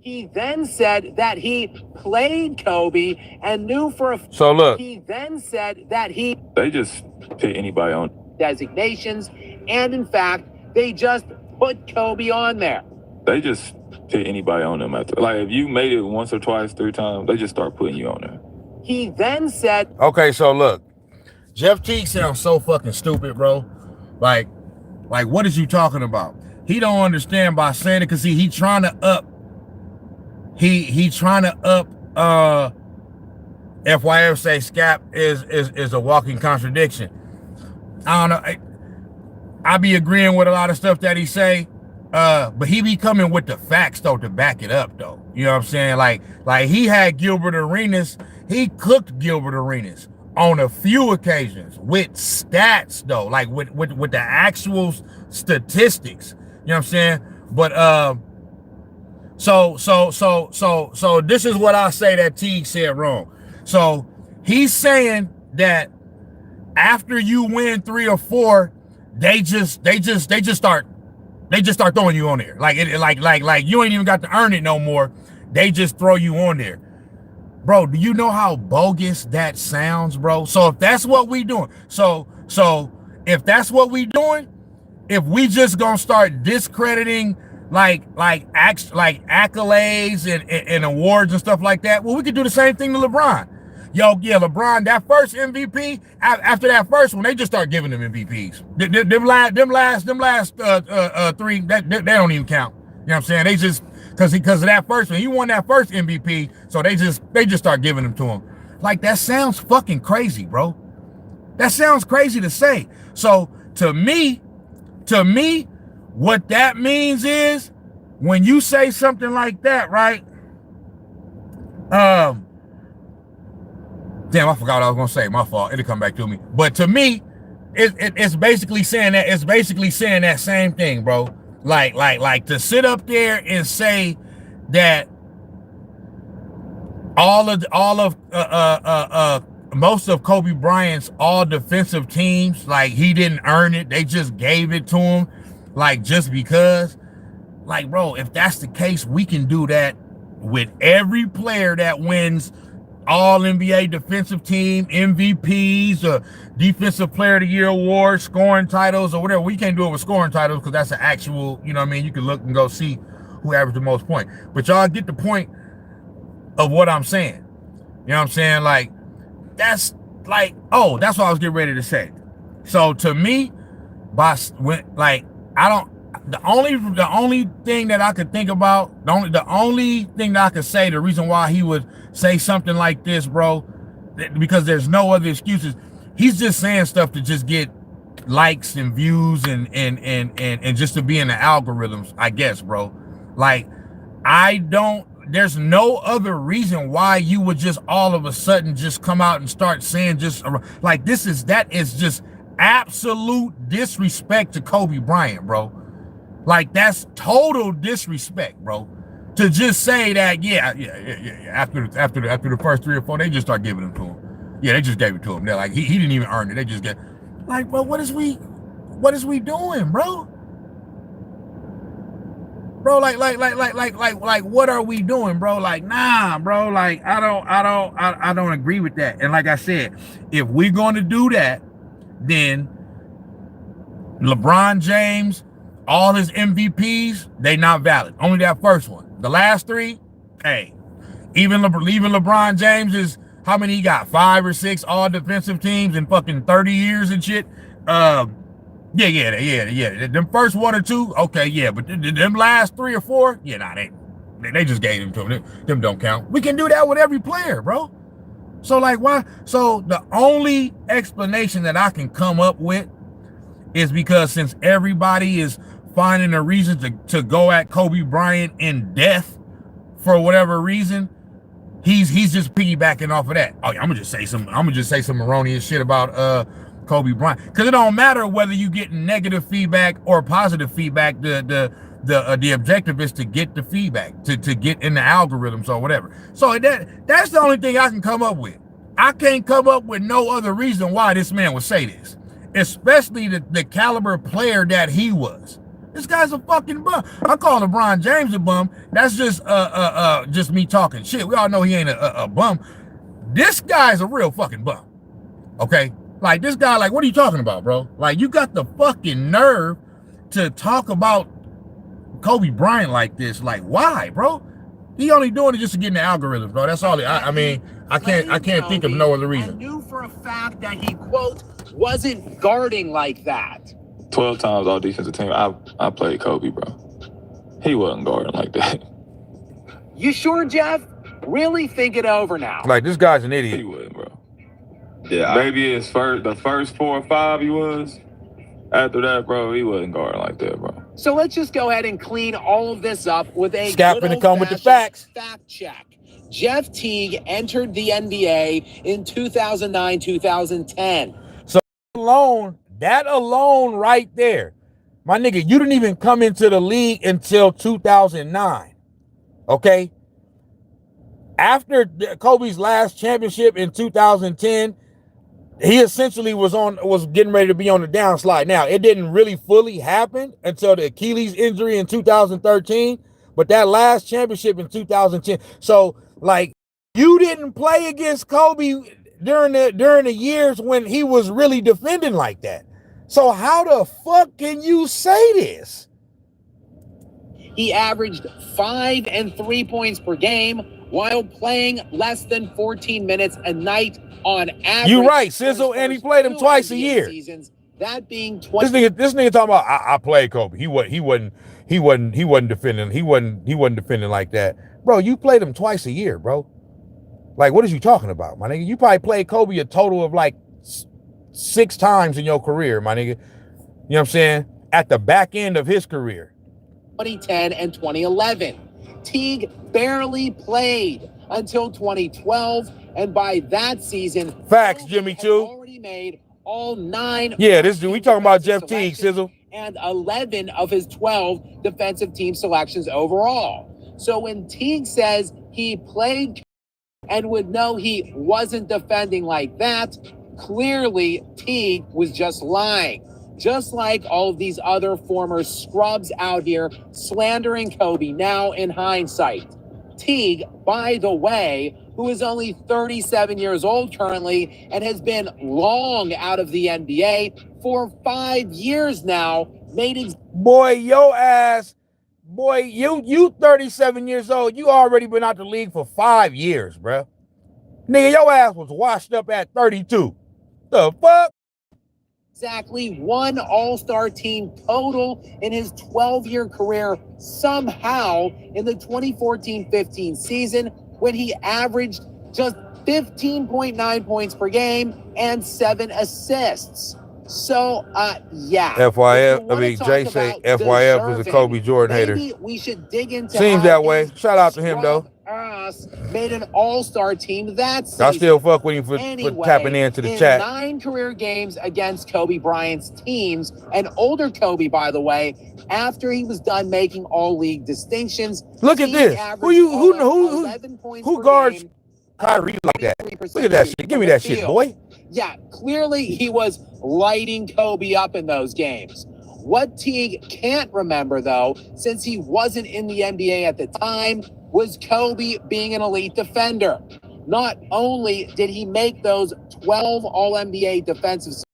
He then said that he played Kobe and knew for a so look. He then said that he they just put anybody on designations, and in fact, they just put Kobe on there. They just put anybody on them after. Like, if you made it once or twice, 3 times, they just start putting you on there. He then said, okay, so look, J.Teague sounds so fucking stupid, bro. Like what is you talking about? He don't understand by saying it, because he trying to up. He trying to up FYF say Scap is a walking contradiction. I don't know. I be agreeing with a lot of stuff that he say, but he be coming with the facts though to back it up though. You know what I'm saying? Like he had Gilbert Arenas, he cooked Gilbert Arenas on a few occasions with stats though, like with the actual statistics. You know what I'm saying? But So this is what I say that Teague said wrong. So he's saying that after you win 3 or 4, they just start throwing you on there. Like you ain't even got to earn it no more. They just throw you on there. Bro, do you know how bogus that sounds, bro? So if that's what we doing, so if that's what we doing, if we just gonna start discrediting like accolades and awards and stuff like that, well, we could do the same thing to LeBron. Yo, yeah, LeBron, that first MVP, after that first one, they just start giving them MVPs. Them last three, they don't even count. You know what I'm saying? They just, because of that first one, he won that first MVP, so they just start giving them to him. Like, that sounds fucking crazy, bro. That sounds crazy to say. So to me, what that means is when you say something like that, right? Damn, I forgot what I was gonna say. My fault. It'll come back to me. But to me, it's basically saying that. It's basically saying that same thing, bro. Like to sit up there and say that most of Kobe Bryant's all defensive teams, like, he didn't earn it. They just gave it to him, like, just because. Like, bro, if that's the case, we can do that with every player that wins all NBA defensive team, MVPs, or defensive player of the year awards, scoring titles, or whatever. We can't do it with scoring titles because that's an actual, you know what I mean? You can look and go see who averaged the most points. But y'all get the point of what I'm saying. You know what I'm saying? Like, that's like, oh, that's what I was getting ready to say. So to me, the only thing that I could think about, the only thing that I could say, the reason why he would say something like this, bro, because there's no other excuses. He's just saying stuff to just get likes and views and just to be in the algorithms, I guess, bro. Like, there's no other reason why you would just all of a sudden just come out and start saying just like that is just absolute disrespect to Kobe Bryant, bro. Like, that's total disrespect, bro. To just say that, yeah. After the first 3 or 4, they just start giving them to him. Yeah, they just gave it to him. They're like, he didn't even earn it. They just get, like, bro, what is we doing, bro? Bro, like, what are we doing, bro? Like, nah, bro. Like, I don't agree with that. And like I said, if we're going to do that, then LeBron James, all his MVPs, they not valid. Only that first one. The last 3, hey, even LeBron James is, how many he got? 5 or 6 all defensive teams in fucking 30 years and shit. Yeah. Them first 1 or 2, okay, yeah, but them last 3 or 4, yeah, nah, they just gave them to him. Them don't count. We can do that with every player, bro. So, like, why? So the only explanation that I can come up with is because since everybody is finding a reason to go at Kobe Bryant in death for whatever reason, he's just piggybacking off of that. Oh, I'm gonna just say some erroneous shit about Kobe Bryant, because it don't matter whether you get negative feedback or positive feedback. The objective is to get the feedback, to get in the algorithms or whatever. So that's the only thing I can come up with. I can't come up with no other reason why this man would say this, especially the caliber player that he was. This guy's a fucking bum. I call LeBron James a bum. That's just me talking shit. We all know he ain't a bum. This guy's a real fucking bum. Okay? Like, this guy, like, what are you talking about, bro? Like, you got the fucking nerve to talk about Kobe Bryant like this. Like, why, bro? He only doing it just to get in the algorithms, bro. That's all. I mean, I can't think of no other reason. I knew for a fact that he, quote, wasn't guarding like that. 12 times all defensive team, I played Kobe, bro. He wasn't guarding like that. You sure, Jeff? Really think it over now. Like, this guy's an idiot. He wasn't, bro. Yeah, maybe the first 4 or 5 he was. After that, bro, he wasn't guarding like that, bro. So let's just go ahead and clean all of this up with a Scapping to come with the facts. Fact check. J.Teague entered the NBA in 2009-2010. So that alone right there, my nigga, you didn't even come into the league until 2009. Okay? After Kobe's last championship in 2010, he essentially was getting ready to be on the downslide. Now, it didn't really fully happen until the Achilles injury in 2013, but that last championship in 2010. So, like, you didn't play against Kobe during the years when he was really defending like that. So how the fuck can you say this? He averaged 5 and 3 points per game while playing less than 14 minutes a night on average. You right, Sizzle, and he played him twice a year. Seasons, that being 20. This nigga talking about I played Kobe. He wasn't defending. He wasn't defending like that, bro. You played him twice a year, bro. Like, what is you talking about, my nigga? You probably played Kobe a total of like 6 times in your career, my nigga. You know what I'm saying? At the back end of his career. 2010 and 2011. Teague barely played until 2012, and by that season, facts, Jimmy Choo already made all 9. Yeah, we talking about J.Teague, Sizzle. And 11 of his 12 defensive team selections overall. So when Teague says he played and would know he wasn't defending like that, clearly Teague was just lying. Just like all of these other former scrubs out here slandering Kobe now in hindsight. Teague, by the way, who is only 37 years old currently and has been long out of the NBA for 5 years now, made his... Boy, your ass, boy, you 37 years old, you already been out the league for 5 years, bro. Nigga, your ass was washed up at 32. The fuck? Exactly 1 all-star team total in his 12-year career somehow in the 2014-15 season when he averaged just 15.9 points per game and 7 assists. So, yeah. FYF, I mean, Jay say FYF is a Kobe Jordan hater. Maybe we should dig into Seems that way. Shout out to him, though. Made an all-star team that season. I still fuck with him for tapping into the chat. 9 career games against Kobe Bryant's teams, an older Kobe, by the way, after he was done making all-league distinctions. Look at this. Who guards Kyrie like that? Look at that shit. Give me that shit, boy. Yeah, clearly he was lighting Kobe up in those games. What Teague can't remember, though, since he wasn't in the NBA at the time, was Kobe being an elite defender. Not only did he make those 12 All-NBA defensive,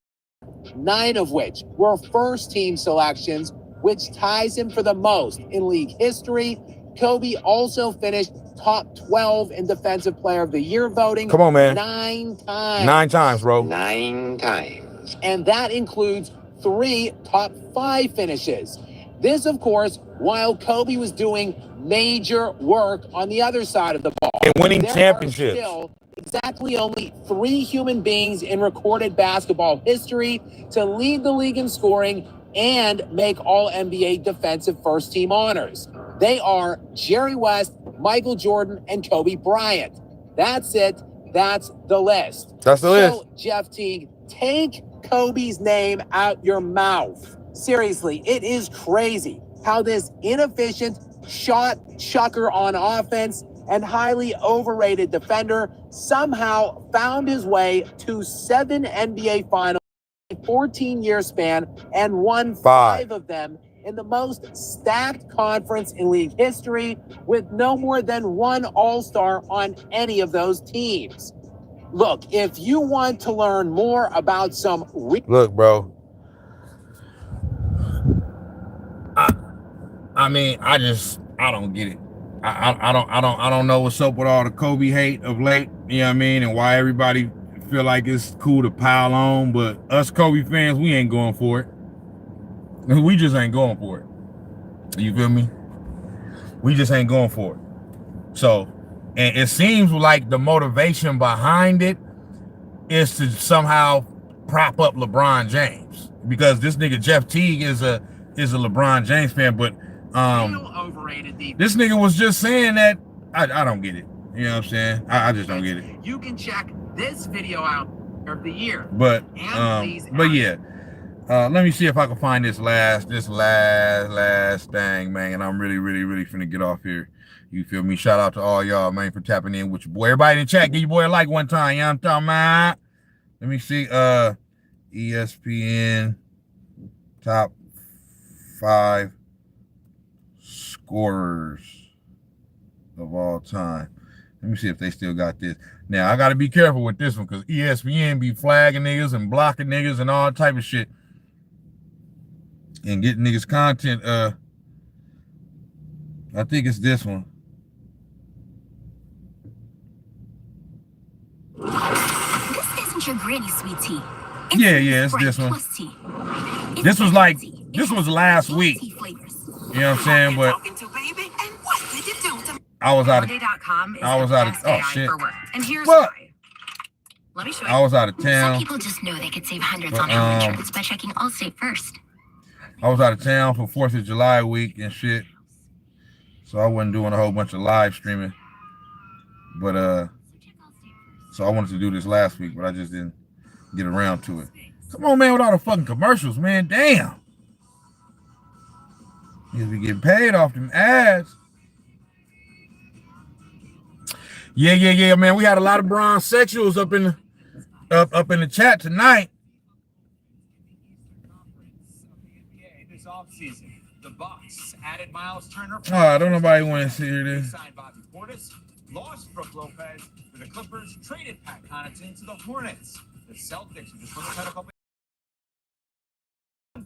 9 of which were first-team selections, which ties him for the most in league history. Kobe also finished top 12 in Defensive Player of the Year voting. Come on, man. 9 times. 9 times, bro. 9 times. And that includes 3 top 5 finishes. This, of course, while Kobe was doing major work on the other side of the ball. And winning championships. There are still exactly only 3 human beings in recorded basketball history to lead the league in scoring and make all NBA defensive first team honors. They are Jerry West, Michael Jordan, and Kobe Bryant. That's it. That's the list. That's the list. So, J.Teague, take Kobe's name out your mouth. Seriously, it is crazy how this inefficient shot chucker on offense and highly overrated defender somehow found his way to 7 NBA finals in a 14-year span and won 5 of them in the most stacked conference in league history with no more than 1 all-star on any of those teams. Look, if you want to learn more about some... Look, bro. I mean, I don't get it. I don't know what's up with all the Kobe hate of late. You know what I mean? And why everybody feel like it's cool to pile on, but us Kobe fans, we ain't going for it. We just ain't going for it. You feel me? We just ain't going for it. So, and it seems like the motivation behind it is to somehow prop up LeBron James, because this nigga J.Teague is a LeBron James fan, but this nigga was just saying that I don't get it. You know what I'm saying? I just don't get it. You can check this video out of the year. But yeah. Let me see if I can find this last thing, man. And I'm really finna get off here. You feel me? Shout out to all y'all, man, for tapping in with your boy. Everybody in the chat, give your boy a like one time. You know what I'm talking about? Let me see. ESPN top 5 scorers of all time. Let me see if they still got this. Now, I got to be careful with this one because ESPN be flagging niggas and blocking niggas and all type of shit. And getting niggas content I think it's this one. This isn't your granny sweet tea. Yeah, it's this one. This was last week. You know what I'm saying? But I was out of oh shit. And here's what? why. Let me show you. I was out of town. Some people just know they could save hundreds on health insurance by checking Allstate first. I was out of town for 4th of July week and shit. So I wasn't doing a whole bunch of live streaming. But so I wanted to do this last week, but I just didn't get around to it. Come on, man, with all the fucking commercials, man. Damn. You be getting paid off them ads. Yeah, man. We had a lot of bronze sexuals up in the chat tonight. This offseason, the Bucks added Miles Turner. Oh, don't nobody want to see this. Lost Brook Lopez for the Clippers, traded Pat Connaughton to the Hornets. The Celtics just looked at a couple.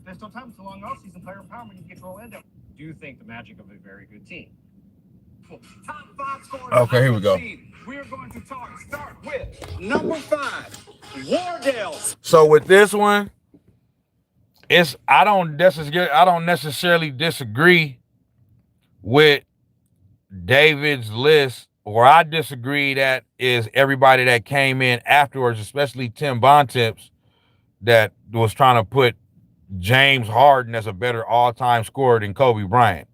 There's no time. It's a long offseason. Player empowerment. You get to Orlando. Do you think the magic of a very good team? Top 5 scorers. Okay, here we go. We are going to start with number 5, Wardell. So with this one, I don't necessarily disagree with David's list. Where I disagree that is everybody that came in afterwards, especially Tim Bontemps, that was trying to put James Harden as a better all-time scorer than Kobe Bryant.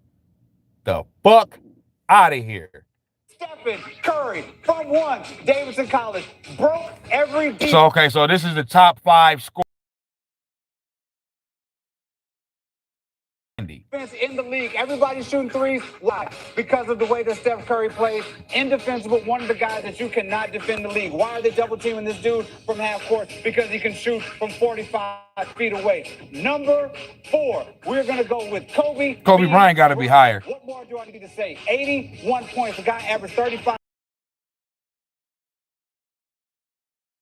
The fuck out of here. Stephen Curry from 1, Davidson College, broke every beat. So this is the top 5 score. In the league, everybody's shooting threes. Why? Because of the way that Steph Curry plays. Indefensible, one of the guys that you cannot defend the league. Why are they double teaming this dude from half court? Because he can shoot from 45 feet away. Number 4, we're going to go with Kobe. Kobe Bryant got to be higher. What more do I need to say? 81 points. The guy averaged 35.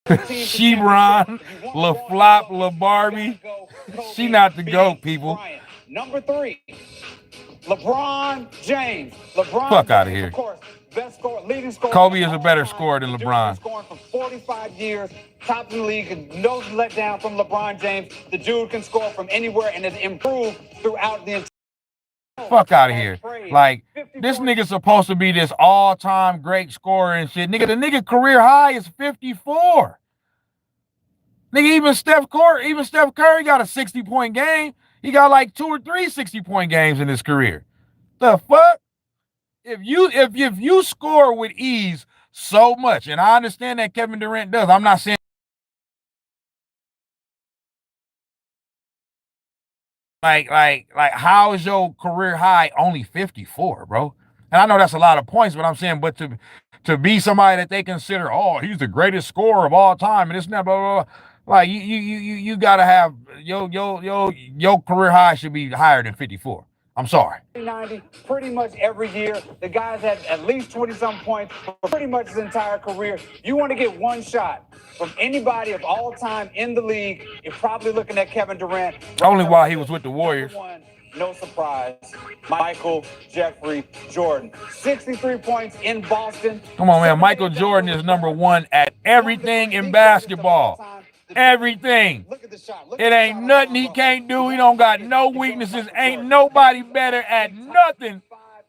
Shebron, LaFlop, LaBarbie. She not the GOAT, people. Bryant. Number 3, LeBron James. Fuck out of here. Of course, best scorer, leading scorer. Kobe is a better scorer than LeBron. Scoring for 45 years, top in the league, no letdown from LeBron James. The dude can score from anywhere and has improved throughout the entire. Fuck out of here. Like, this nigga's supposed to be this all-time great scorer and shit. Nigga, the nigga career high is 54. Nigga, even Steph Curry got a 60-point game. He got like 2 or 3 60-point games in his career. The fuck? If you score with ease so much, and I understand that Kevin Durant does, I'm not saying like how is your career high only 54, bro? And I know that's a lot of points, but I'm saying, but to be somebody that they consider, oh, he's the greatest scorer of all time, and it's not blah blah blah. Like you gotta have your career high should be higher than 54. I'm sorry. 90, pretty much every year. The guy's had at least 20-some points for pretty much his entire career. You want to get one shot from anybody of all time in the league, you're probably looking at Kevin Durant. Only while he was with the Warriors. No surprise. Michael Jeffrey Jordan. 63 points in Boston. Come on, man. Michael Jordan is number 1 at everything in basketball. Everything. It ain't nothing he can't do. He don't got no weaknesses. Ain't nobody better at nothing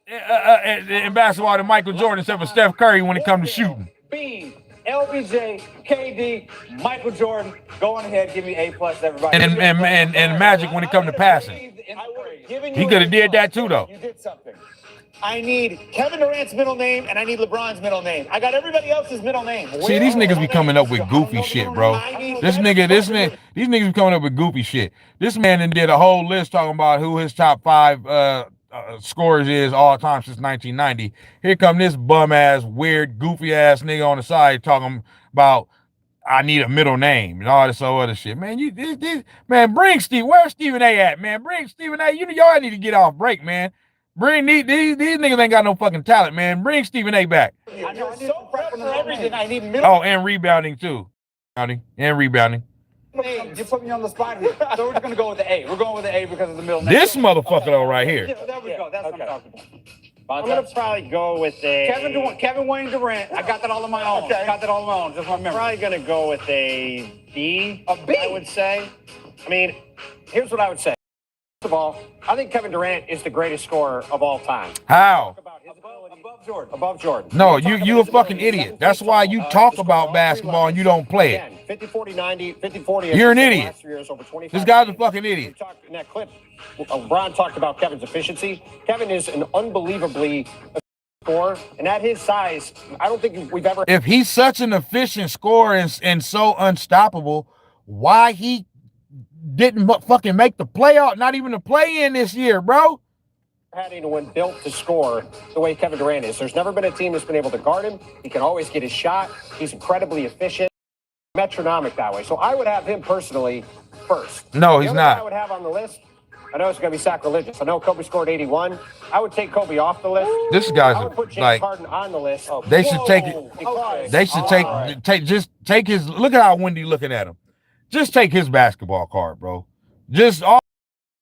in basketball than Michael Jordan except for Steph Curry when it comes to shooting. Bean, LBJ, KD, Michael Jordan. Go on ahead, give me A+, everybody. And Magic when it comes to passing. He could have did that too, though. You did something. I need Kevin Durant's middle name, and I need LeBron's middle name. I got everybody else's middle name. See, these niggas be coming up with goofy shit, bro. These niggas be coming up with goofy shit. This man then did a whole list talking about who his top 5 scorers is all time since 1990. Here come this bum ass, weird, goofy ass nigga on the side talking about I need a middle name and all this other shit. Man, man, bring Steve. Where's Stephen A at, man? Bring Stephen A. Y'all need to get off break, man. Bring these niggas ain't got no fucking talent, man. Bring Stephen A back. I know, so prep for everything. I need middle. Oh, and rebounding too. And rebounding. You put me on the spot here. So we're just gonna go with the A. We're going with the A because of the middle name. This motherfucker though right here. Yeah, there we go. That's what I'm talking about. I'm going to probably go with a... Kevin Wayne Durant. I got that all on my own. Okay. Got that all on my own. Just my memory. Probably going to go with a B. A B? I would say. I mean, here's what I would say. First of all, I think Kevin Durant is the greatest scorer of all time. How? Above Jordan. Above Jordan. No, you a fucking idiot. That's why you talk about basketball and you don't play it. 50-40-90, 50-40. You're an idiot. Last 3 years, over 25 This guy's a fucking idiot. In that clip, Ron talked about Kevin's efficiency. Kevin is an unbelievably scorer, and at his size, I don't think we've ever... If he's such an efficient scorer and so unstoppable, why he didn't fucking make the playoff, not even the play-in this year, bro? Having to win built to score the way Kevin Durant is. There's never been a team that's been able to guard him. He can always get his shot. He's incredibly efficient, metronomic that way. So I would have him personally first. No, he's not. I would have on the list. I know it's going to be sacrilegious. I know Kobe scored 81. I would take Kobe off the list. This guy's I would put James like Harden on the list. they should take it. They should take his. Look at how Wendy looking at him. Just take his basketball card, bro. Just all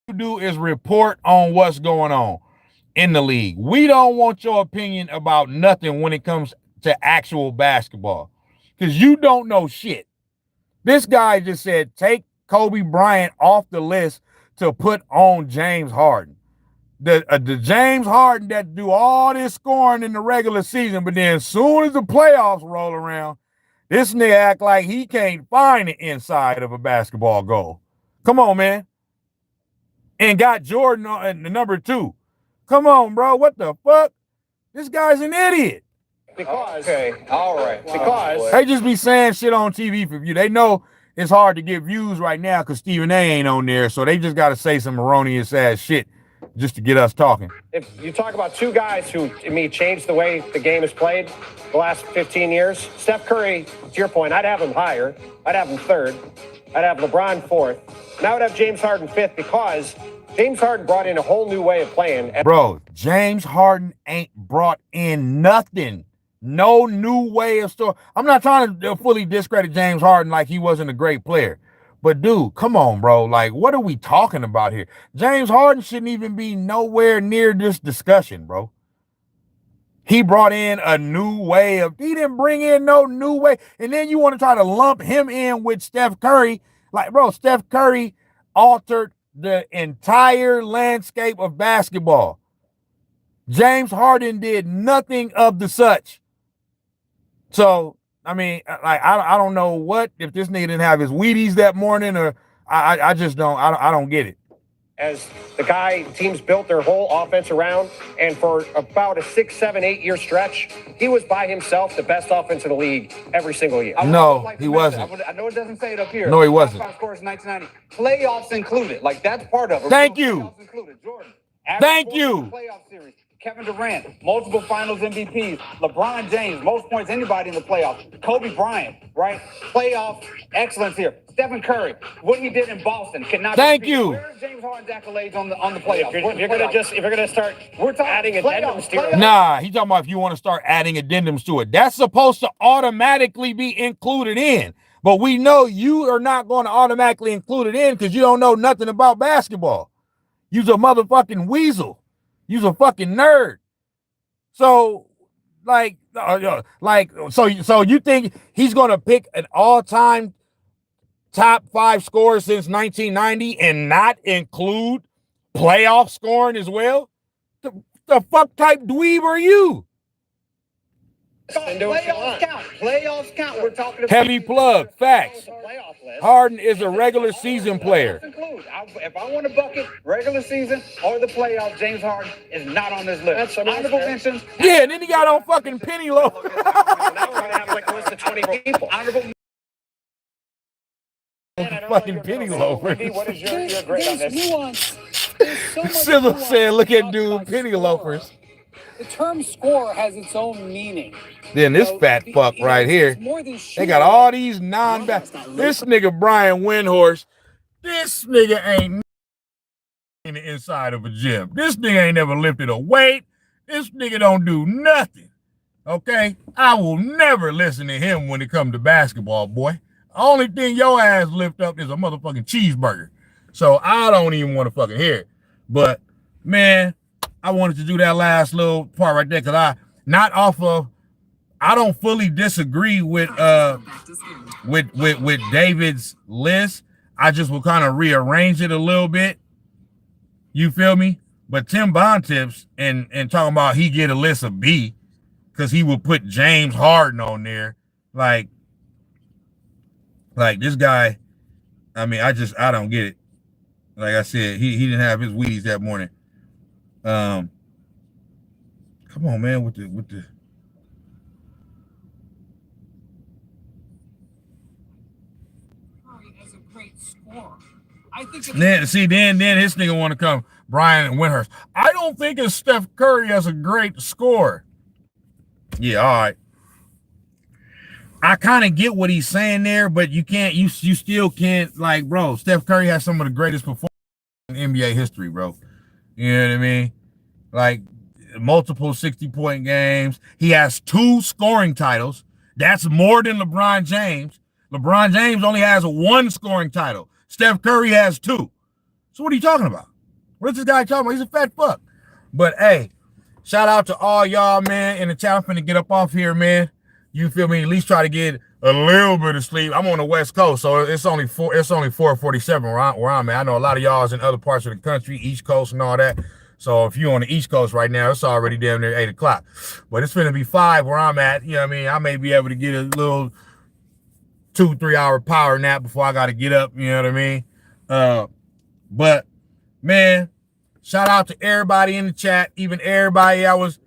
you do is report on what's going on in the league. We don't want your opinion about nothing when it comes to actual basketball, because you don't know shit. This guy just said take Kobe Bryant off the list to put on James Harden. The James Harden that do all this scoring in the regular season, but then as soon as the playoffs roll around, this nigga act like he can't find the inside of a basketball goal. Come on, man. And got Jordan on the number 2. Come on, bro. What the fuck? This guy's an idiot. Because Because they just be saying shit on TV for you. They know it's hard to get views right now because Stephen A ain't on there, so they just got to say some erroneous ass shit just to get us talking. If you talk about two guys who, to me, changed the way the game is played the last 15 years, Steph Curry, to your point, I'd have him higher. I'd have him 3rd. I'd have LeBron 4th. And I would have James Harden 5th because James Harden brought in a whole new way of playing. Bro, James Harden ain't brought in nothing. No new way of story. I'm not trying to fully discredit James Harden like he wasn't a great player. But, dude, come on, bro. Like, what are we talking about here? James Harden shouldn't even be nowhere near this discussion, bro. He brought in a new way of... He didn't bring in no new way. And then you want to try to lump him in with Steph Curry. Like, bro, Steph Curry altered the entire landscape of basketball. James Harden did nothing of the such. So... I mean, like, I don't know what, if this nigga didn't have his Wheaties that morning, or I just don't, I don't get it. As the guy teams built their whole offense around, and for about a 6, 7, 8 year stretch, he was by himself the best offense in the league every single year. No, he wasn't. I know it doesn't say it up here. No, he wasn't. Top scores in 1990. Playoffs included. Like, that's part of it. Thank you. Jordan. Thank you. Playoff series. Kevin Durant, multiple finals MVPs. LeBron James, most points anybody in the playoffs. Kobe Bryant, right? Playoff excellence here. Stephen Curry, what he did in Boston cannot be Thank beat. you. Where's James Harden's accolades on the playoffs? If you're gonna start adding addendums to it. Nah, he's talking about if you want to start adding addendums to it. That's supposed to automatically be included in. But we know you are not going to automatically include it in because you don't know nothing about basketball. You's a motherfucking weasel. You's a fucking nerd. So, so you think he's going to pick an all-time top 5 scorer since 1990 and not include playoff scoring as well? The fuck type dweeb are you? Playoffs count. Playoffs count. We're talking about Heavy plug. Facts. Harden is a regular season player. If I want a bucket, regular season or the playoffs, James Harden is not on this list. That's honorable mentions. Yeah, and then he got on fucking penny loafers. Now we're gonna have like close to 20 people. Honorable. Fucking penny loafers. What is your grade on this? Nuance. Sizzle said, "Look at dude, penny loafers." The term score has its own meaning. Then this fat fuck right here, they got all these non-back. This nigga Brian Windhorse, this nigga ain't in the inside of a gym. This nigga ain't never lifted a weight. This nigga don't do nothing. Okay? I will never listen to him when it comes to basketball, boy. Only thing your ass lift up is a motherfucking cheeseburger. So I don't even want to fucking hear it. But, man, I wanted to do that last little part right there because I don't fully disagree with David's list. I just will kind of rearrange it a little bit. You feel me? But Tim Bontemps and talking about he get a list of B because he will put James Harden on there. Like this guy, I mean, I don't get it. Like I said, he didn't have his Wheaties that morning. Come on, man, with the as a great scorer. I think then his nigga want to come, Brian Windhurst. I don't think it's Steph Curry as a great scorer. Yeah, all right. I kind of get what he's saying there, but you still can't, like, bro, Steph Curry has some of the greatest performances in NBA history, bro. You know what I mean? Like, multiple 60-point games. He has 2 scoring titles. That's more than LeBron James. LeBron James only has 1 scoring title. Steph Curry has 2. So what are you talking about? What is this guy talking about? He's a fat fuck. But, hey, shout out to all y'all, man, in the chat. I'm finna get up off here, man. You feel me? At least try to get a little bit of sleep. I'm on the West Coast, so it's only 4:47 where I'm at. I know a lot of y'all is in other parts of the country, East Coast and all that. So if you're on the East Coast right now, it's already damn near 8 o'clock. But it's finna be 5 where I'm at. You know what I mean? I may be able to get a little 2-3 hour power nap before I got to get up. You know what I mean? But, man, shout out to everybody in the chat, even everybody I was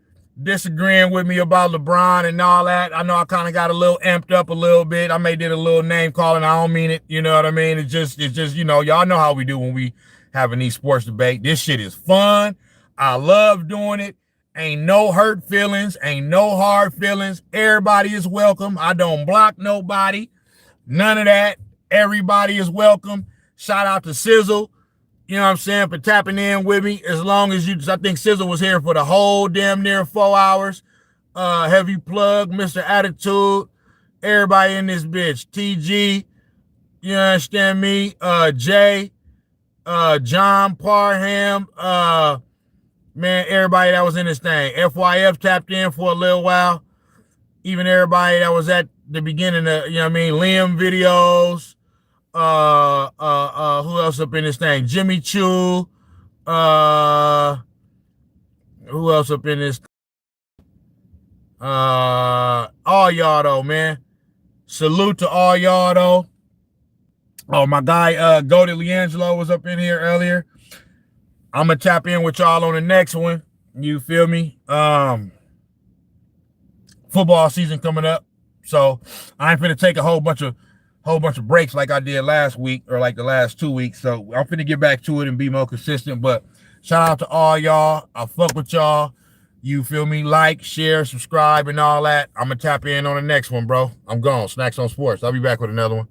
disagreeing with me about LeBron and all that. I know I kind of got a little amped up a little bit. I may did a little name calling. I don't mean it. You know what I mean? It's just, you know, y'all know how we do when we having these sports debate. This shit is fun. I love doing it. Ain't no hurt feelings. Ain't no hard feelings. Everybody is welcome. I don't block nobody. None of that. Everybody is welcome. Shout out to Sizzle. You know what I'm saying, for tapping in with me. As long as I think Sizzle was here for the whole damn near 4 hours. Heavy plug, Mr. Attitude. Everybody in this bitch. TG, you understand me? Jay, John Parham, man, everybody that was in this thing. FYF tapped in for a little while. Even everybody that was at the beginning of, you know what I mean, Liam videos. Who else up in this thing? Jimmy Choo. Who else up in this? All y'all though, man. Salute to all y'all though. Oh, my guy, Goldie Leangelo was up in here earlier. I'm gonna tap in with y'all on the next one. You feel me? Football season coming up, so I ain't finna take a whole bunch of breaks like I did last week or like the last 2 weeks. So I'm finna get back to it and be more consistent. But shout out to all y'all. I fuck with y'all. You feel me? Like, share, subscribe, and all that. I'm gonna tap in on the next one, bro. I'm gone. Snax on Sports. I'll be back with another one.